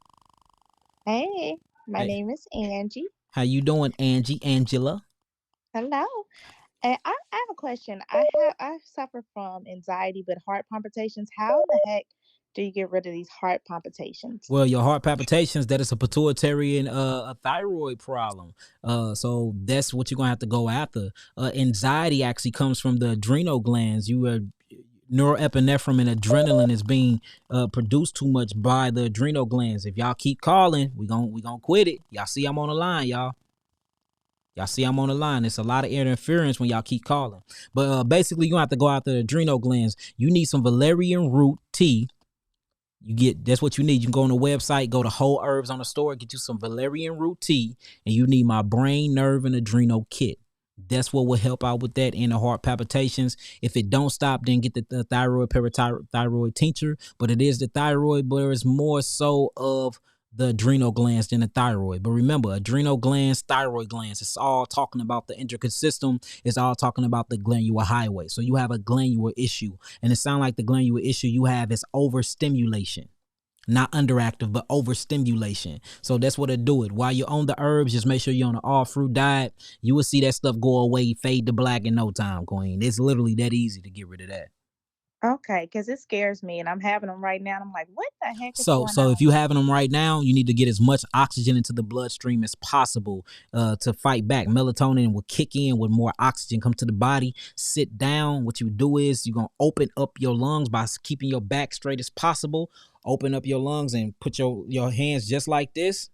Hey, my name is Angie. How you doing, Angie? Angela? Hello. And I have a question. I suffer from anxiety with heart palpitations. How the heck do you get rid of these heart palpitations? Well, your heart palpitations, that is a pituitary and a thyroid problem. So that's what you're gonna have to go after. Anxiety actually comes from the adrenal glands. Norepinephrine and adrenaline is being produced too much by the adrenal glands. If y'all keep calling, we gonna quit it. Y'all see I'm on the line, y'all. It's a lot of interference when y'all keep calling. But basically, you're going to have to go out the adrenal glands. You need some valerian root tea. That's what you need. You can go on the website, go to Whole Herbs on the store, get you some valerian root tea, and you need my brain, nerve, and adrenal kit. That's what will help out with that and the heart palpitations. If it don't stop, then get the thyroid parathyroid tincture. But it is the thyroid, but it's more so of the adrenal glands than the thyroid. But remember, adrenal glands, thyroid glands, it's all talking about the endocrine system. It's all talking about the glandular highway. So you have a glandular issue, and it sounds like the glandular issue you have is overstimulation. Not underactive, but overstimulation. So that's what it do it. While you're on the herbs, just make sure you're on an all-fruit diet. You will see that stuff go away, fade to black in no time, Queen. It's literally that easy to get rid of that. Okay, because it scares me, and I'm having them right now, and I'm like, what the heck is going on? So if you're having them right now, you need to get as much oxygen into the bloodstream as possible to fight back. Melatonin will kick in with more oxygen come to the body. Sit down. What you do is you're going to open up your lungs by keeping your back straight as possible. Open up your lungs and put your hands just like this,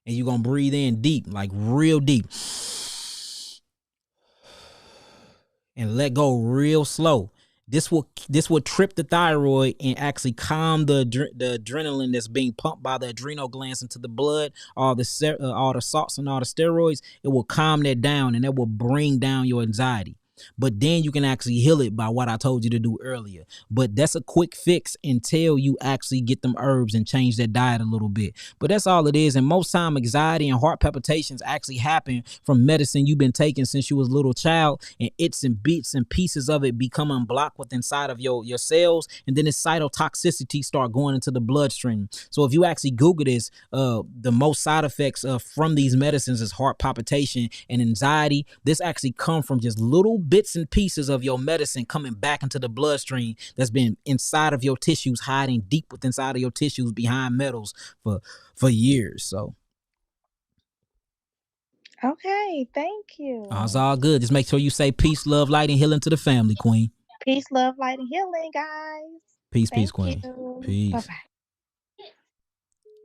and you're going to breathe in deep, like real deep. and let go real slow. This will trip the thyroid and actually calm the adrenaline that's being pumped by the adrenal glands into the blood, all the salts and all the steroids. It will calm that down, and that will bring down your anxiety. But then you can actually heal it by what I told you to do earlier. But that's a quick fix until you actually get them herbs and change that diet a little bit. But that's all it is. And most time, anxiety and heart palpitations actually happen from medicine you've been taking since you was a little child, and bits and pieces of it become unblocked within inside of your cells, and then its cytotoxicity start going into the bloodstream. So if you actually Google this, the most side effects from these medicines is heart palpitation and anxiety. This actually come from just little bits and pieces of your medicine coming back into the bloodstream that's been inside of your tissues, hiding deep within inside of your tissues behind metals for years. So okay, thank you. It's all good. Just make sure you say peace, love, light, and healing to the family, Queen. Peace, love, light, and healing, guys. Peace, Queen. Peace. Bye-bye.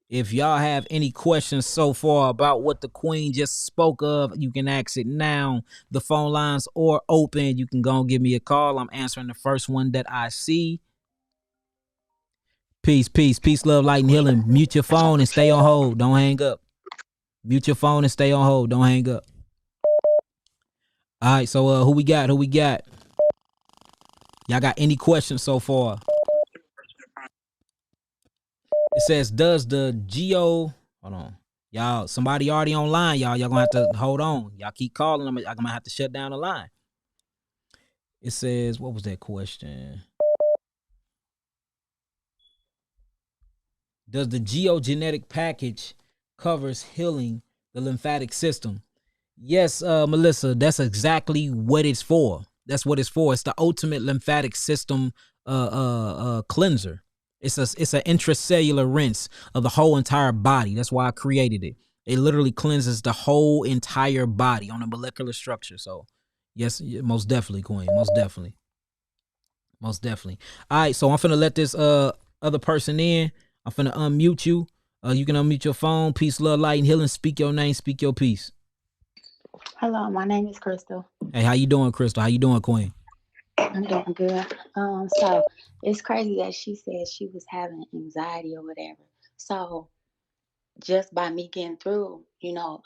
If y'all have any questions so far about what the Queen just spoke of, you can ask it now. The phone lines are open. You can go and give me a call. I'm answering the first one that I see. Peace, love, light, and healing. Mute your phone and stay on hold. Don't hang up. Mute your phone and stay on hold. Don't hang up. All right, so who we got? Y'all got any questions so far? It says, does the hold on. Y'all, somebody already online, y'all gonna have to hold on. Y'all keep calling them. I'm gonna have to shut down the line. It says, what was that question? Does the geogenetic package covers healing the lymphatic system? Yes, Melissa, that's exactly what it's for. That's what it's for. It's the ultimate lymphatic system cleanser. It's an intracellular rinse of the whole entire body. That's why I created it. It literally cleanses the whole entire body on a molecular structure. So, yes, most definitely, Queen. Most definitely. All right, so I'm finna let this other person in. I'm finna unmute you. You can unmute your phone. Peace, love, light, and healing. Speak your name. Speak your piece. Hello, my name is Crystal. Hey, how you doing, Crystal? How you doing, Queen? I'm doing good. So it's crazy that she said she was having anxiety or whatever. So just by me getting through,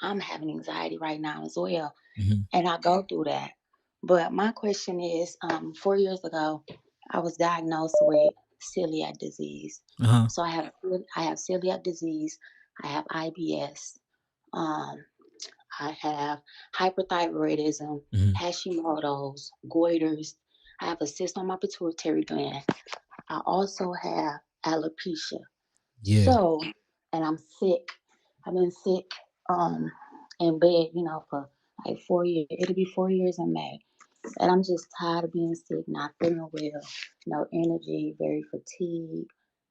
I'm having anxiety right now as well. Mm-hmm. And I go through that. But my question is, 4 years ago, I was diagnosed with celiac disease. Uh-huh. So I have celiac disease. I have IBS. I have hyperthyroidism, Hashimoto's, goiters. I have a cyst on my pituitary gland. I also have alopecia. Yeah. So, and I'm sick. I've been sick in bed, for like 4 years. It'll be 4 years in May. And I'm just tired of being sick, not feeling well, no energy, very fatigued.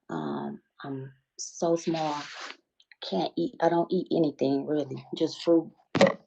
I'm so small. Can't eat. I don't eat anything really, just fruit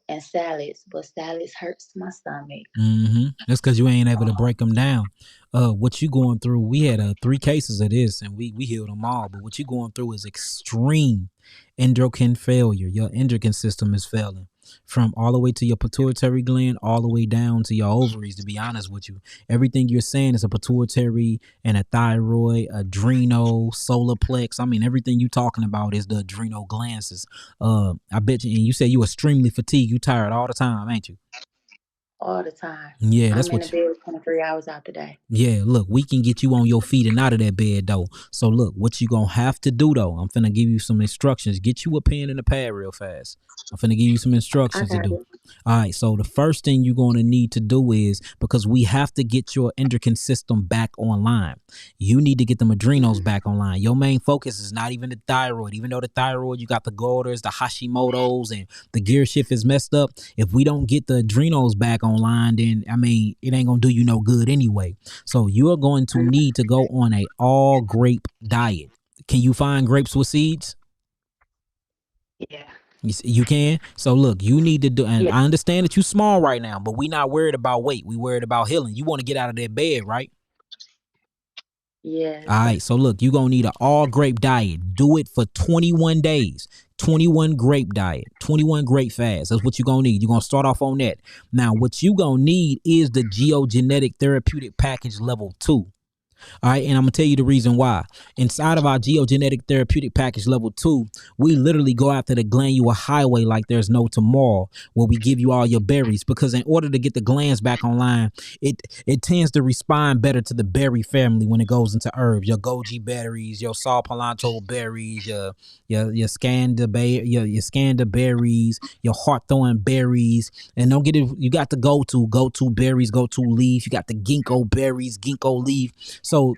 and salads, but salads hurts my stomach. Mm-hmm. That's because you ain't able to break them down. What you going through? We had 3 cases of this, and we healed them all. But what you going through is extreme endocrine failure. Your endocrine system is failing from all the way to your pituitary gland, all the way down to your ovaries. To be honest with you, everything you're saying is a pituitary and a thyroid, adrenal, solar plex. I mean, everything you talking about is the adrenal glands. I bet you. And you said you extremely fatigued. You tired all the time, ain't you? All the time. Yeah, that's I'm in the bed 23 hours out the day. Yeah, look, we can get you on your feet and out of that bed, though. So, look, what you gonna have to do, though, I'm finna give you some instructions. Get you a pen and a pad real fast. I'm finna give you some instructions to do. All right, so the first thing you're going to need to do is, because we have to get your endocrine system back online, you need to get them adrenals back online. Your main focus is not even the thyroid. Even though the thyroid, you got the goiters, the Hashimoto's, and the gear shift is messed up. If we don't get the adrenals back online, then, I mean, it ain't going to do you no good anyway. So you are going to need to go on a all grape diet. Can you find grapes with seeds? Yeah. You can. So look, you need to do, and I understand that you're small right now, but we not worried about weight. We worried about healing. You want to get out of that bed, right? Yeah. All right. So look, you're going to need an all grape diet. Do it for 21 days. 21 grape diet, 21 grape fast. That's what you're going to need. You're going to start off on that. Now, what you're going to need is the GeoGenetic Therapeutic Package Level 2. All right, and I'm gonna tell you the reason why. Inside of our GeoGenetic Therapeutic Package Level 2, we literally go after the glandular highway like there's no tomorrow, where we give you all your berries. Because in order to get the glands back online, it tends to respond better to the berry family when it goes into herbs. Your goji berries, your saw palmetto berries, your scanda berries, your hawthorn berries, and don't get it. You got the go-to berries, go-to leaf. You got the ginkgo berries, ginkgo leaf. So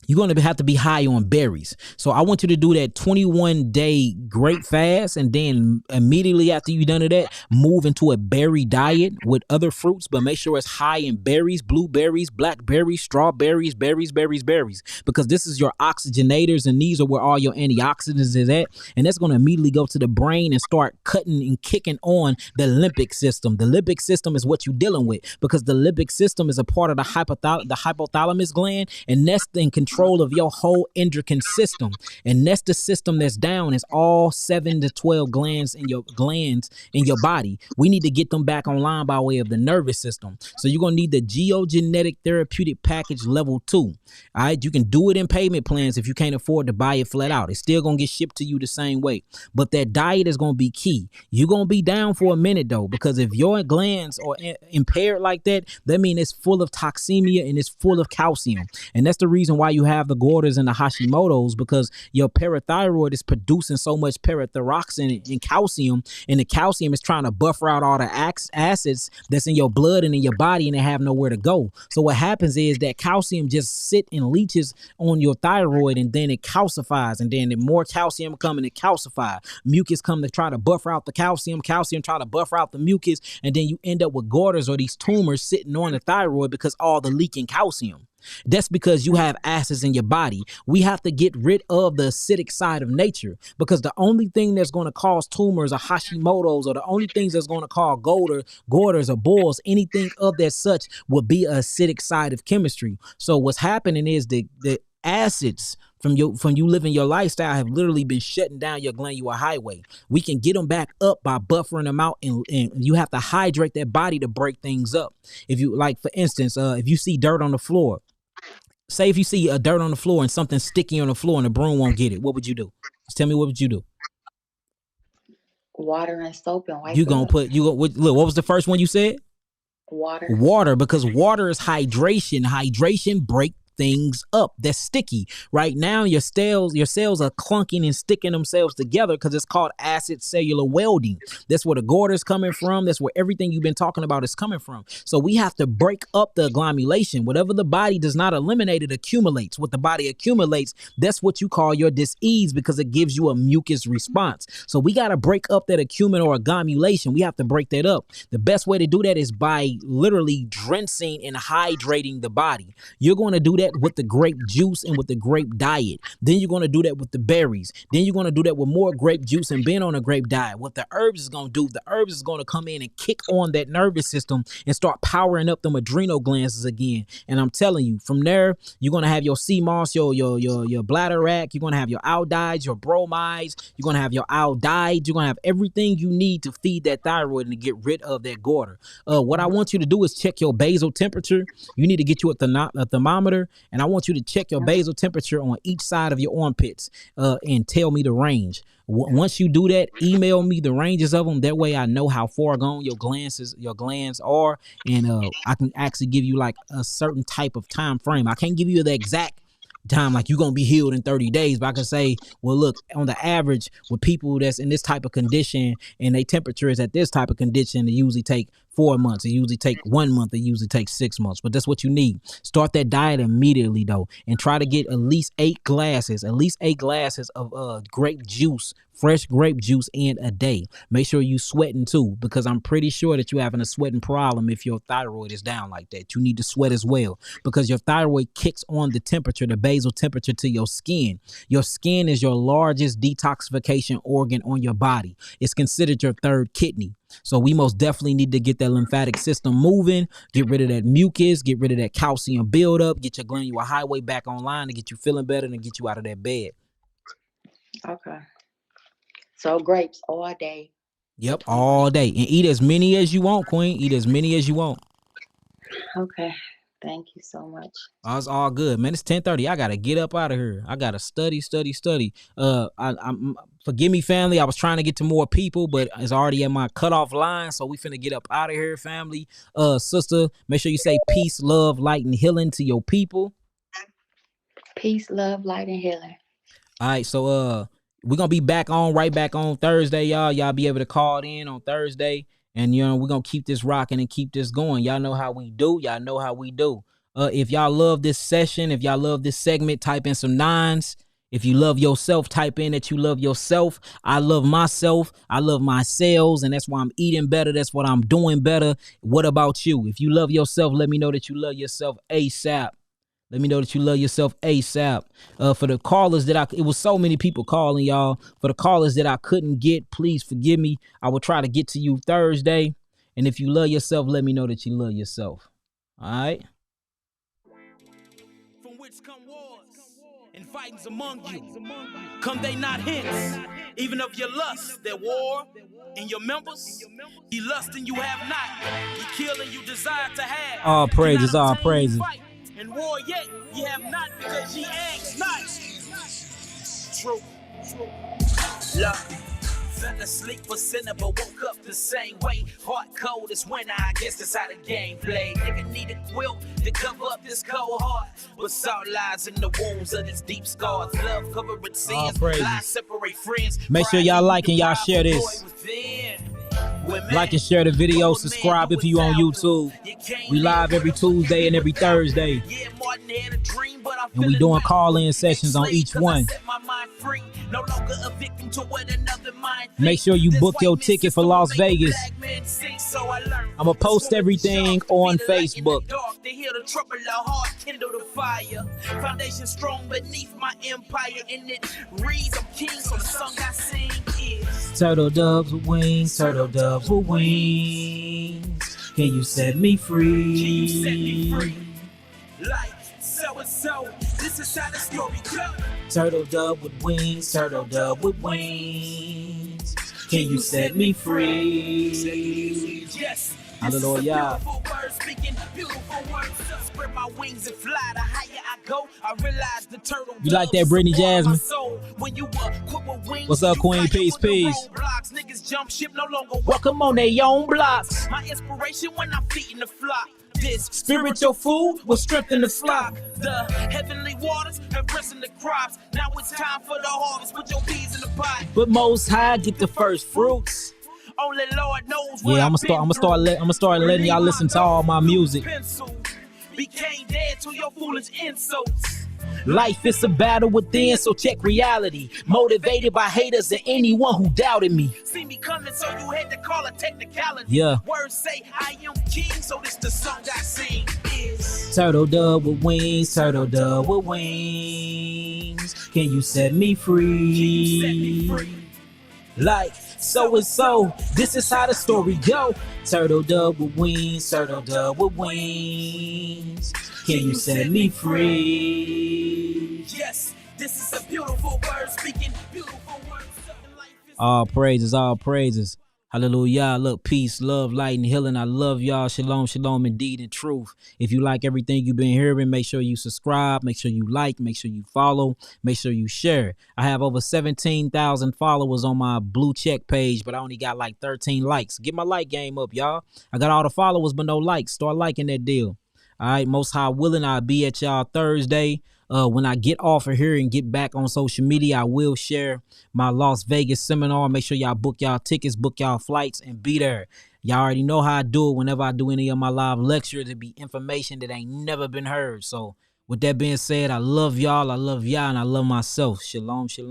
you're going to have to be high on berries. So I want you to do that 21-day grape fast, and then immediately after you've done that, move into a berry diet with other fruits, but make sure it's high in berries, blueberries, blackberries, strawberries, berries, because this is your oxygenators, and these are where all your antioxidants is at, and that's going to immediately go to the brain and start cutting and kicking on the limbic system. The limbic system is what you're dealing with, because the limbic system is a part of the hypothalamus gland, and that's in control of your whole endocrine system. And that's the system that's down. Is all 7 to 12 glands in your body. We need to get them back online by way of the nervous system. So you're going to need the GeoGenetic Therapeutic Package Level 2. All right, you can do it in payment plans if you can't afford to buy it flat out. It's still going to get shipped to you the same way. But that diet is going to be key. You're going to be down for a minute though, because if your glands are impaired like that, that means it's full of toxemia and it's full of calcium. And that's the reason why you have the Gorders and the Hashimoto's, because your parathyroid is producing so much parathyroxine and calcium, and the calcium is trying to buffer out all the acids that's in your blood and in your body, and they have nowhere to go. So what happens is that calcium just sit and leaches on your thyroid, and then it calcifies, and then the more calcium come and it calcify. Mucus come to try to buffer out the calcium try to buffer out the mucus, and then you end up with Gorders or these tumors sitting on the thyroid because all the leaking calcium. That's because you have acids in your body. We have to get rid of the acidic side of nature, because the only thing that's going to cause tumors or Hashimoto's, or the only things that's going to cause Gorders or boils, anything of that such, will be an acidic side of chemistry. So what's happening is the acids from you living your lifestyle have literally been shutting down your glandular highway. We can get them back up by buffering them out, and you have to hydrate that body to break things up. If you, like, for instance, if you see dirt on the floor, say if you see a dirt on the floor and something sticky on the floor and the broom won't get it, what would you do? Just tell me, what would you do? Water and soap and wipe. Look, what was the first one you said? Water, because water is hydration. Hydration break things up that's sticky. Right now your cells are clunking and sticking themselves together because it's called acid cellular welding. That's where the Gorders coming from. That's where everything you've been talking about is coming from. So we have to break up the agglomeration. Whatever the body does not eliminate, it accumulates. What the body accumulates, that's what you call your dis-ease, because it gives you a mucus response. So we got to break up that accumulation or agglomeration. We have to break that up. The best way to do that is by literally drenching and hydrating the body. You're going to do that with the grape juice and with the grape diet. Then you're going to do that with the berries. Then you're going to do that with more grape juice and being on a grape diet. What the herbs is going to do, the herbs is going to come in and kick on that nervous system and start powering up them adrenal glands again. And I'm telling you, from there, you're going to have your sea moss, your bladderwrack. You're going to have your aldides, your bromides. You're going to have your aldides. You're going to have everything you need to feed that thyroid and to get rid of that Gorder. What I want you to do is check your basal temperature. You need to get you a thermometer. And I want you to check your basal temperature on each side of your armpits and tell me the range. Once you do that, email me the ranges of them. That way I know how far gone your glands are, and I can actually give you like a certain type of time frame. I can't give you the exact time like you're gonna be healed in 30 days, but I can say, well, look, on the average with people that's in this type of condition and their temperature is at this type of condition, they usually take 4 months, it usually take 1 month, it usually takes 6 months. But that's what you need. Start that diet immediately though, and try to get at least 8 glasses of grape juice, fresh grape juice in a day. Make sure you sweating too, because I'm pretty sure that you're having a sweating problem if your thyroid is down like that. You need to sweat as well, because your thyroid kicks on the temperature, the basal temperature, to your skin. Your skin is your largest detoxification organ on your body. It's considered your third kidney. So we most definitely need to get that lymphatic system moving, get rid of that mucus, get rid of that calcium buildup, get your glandular highway back online to get you feeling better and get you out of that bed. Okay. So grapes all day. Yep, all day. And eat as many as you want, Queen. Eat as many as you want. Okay. Thank you so much. Oh, it's all good, man. It's 10:30. I gotta get up out of here. I gotta study. I'm forgive me, family. I was trying to get to more people, but it's already at my cutoff line. So we finna get up out of here, family. Sister, make sure you say peace, love, light, and healing to your people. Peace, love, light, and healing. All right, so we're gonna be right back on Thursday, y'all. Y'all be able to call in on Thursday. And, we're going to keep this rocking and keep this going. Y'all know how we do. If y'all love this session, if y'all love this segment, type in some 9s. If you love yourself, type in that you love yourself. I love myself. I love my cells, and that's why I'm eating better. That's what I'm doing better. What about you? If you love yourself, let me know that you love yourself ASAP. Let me know that you love yourself ASAP. For the callers it was so many people calling, y'all. For the callers that I couldn't get, please forgive me. I will try to get to you Thursday. And if you love yourself, let me know that you love yourself. All right? From which come wars and fightings among you. Come they not hence, even of your lust, that war in your members. Ye lust and you have not. Ye kill and you desire to have. All praises, all praises. And war yet ye have not because ye ask not. True. Love. Fell asleep for sinner but woke up the same way. Heart cold as winter, I guess that's how the game played. Nigga need a quilt to cover up this cold heart. But salt lies in the wounds of these deep scars. Love covered sins, lies separate friends. Make sure y'all like and y'all share this. Like and share the video, subscribe if you on YouTube. We live every Tuesday and every Thursday. And we doing call-in sessions on each one. Make sure you book your ticket for Las Vegas. I'm going to post everything on Facebook. Foundation strong beneath my empire, and it reads, I'm king, so the song I sing is Turtle doves with wings, turtle doves with wings. Can you set me free? Like so and so, this is how the story goes. Turtle dove with wings, turtle dove with wings. Can you set me free? Yes. Hallelujah. Spread my wings and fly. The higher I go, I realize the turtle. You like that, Brittany Jasmine? What's up, Queen? Peace. Niggas jump ship, no longer welcome on their own blocks. My inspiration when I'm feeding the flock. This spiritual food will strengthen the flock. The heavenly waters have risen the crops. Now it's time for the harvest. Put your bees in the pot. But Most High get the first fruits. Only Lord knows. Yeah, I'm gonna start letting y'all listen to all my music. Became dead to your foolish insults. Life is a battle within, so check reality. Motivated by haters and anyone who doubted me. See me coming, so you had to call a technicality. Yeah. Words say I am king, so this the song I sing is Turtle dove with wings, turtle dove with wings. Can you set me free? Like so and so, this is how the story go. Turtle dove with wings, turtle dove with wings. Can you set me free? Yes, this is a beautiful word speaking, beautiful words. All praises, all praises. Hallelujah. Look, peace, love, light, and healing. I love y'all. Shalom, shalom, indeed, and truth. If you like everything you've been hearing, make sure you subscribe. Make sure you like. Make sure you follow. Make sure you share. I have over 17,000 followers on my blue check page, but I only got like 13 likes. Get my like game up, y'all. I got all the followers, but no likes. Start liking that deal. All right, Most High willing, I'll be at y'all Thursday. When I get off of here and get back on social media, I will share my Las Vegas seminar. Make sure y'all book y'all tickets, book y'all flights, and be there. Y'all already know how I do it whenever I do any of my live lectures. It'll be information that ain't never been heard. So with that being said, I love y'all, and I love myself. Shalom, shalom.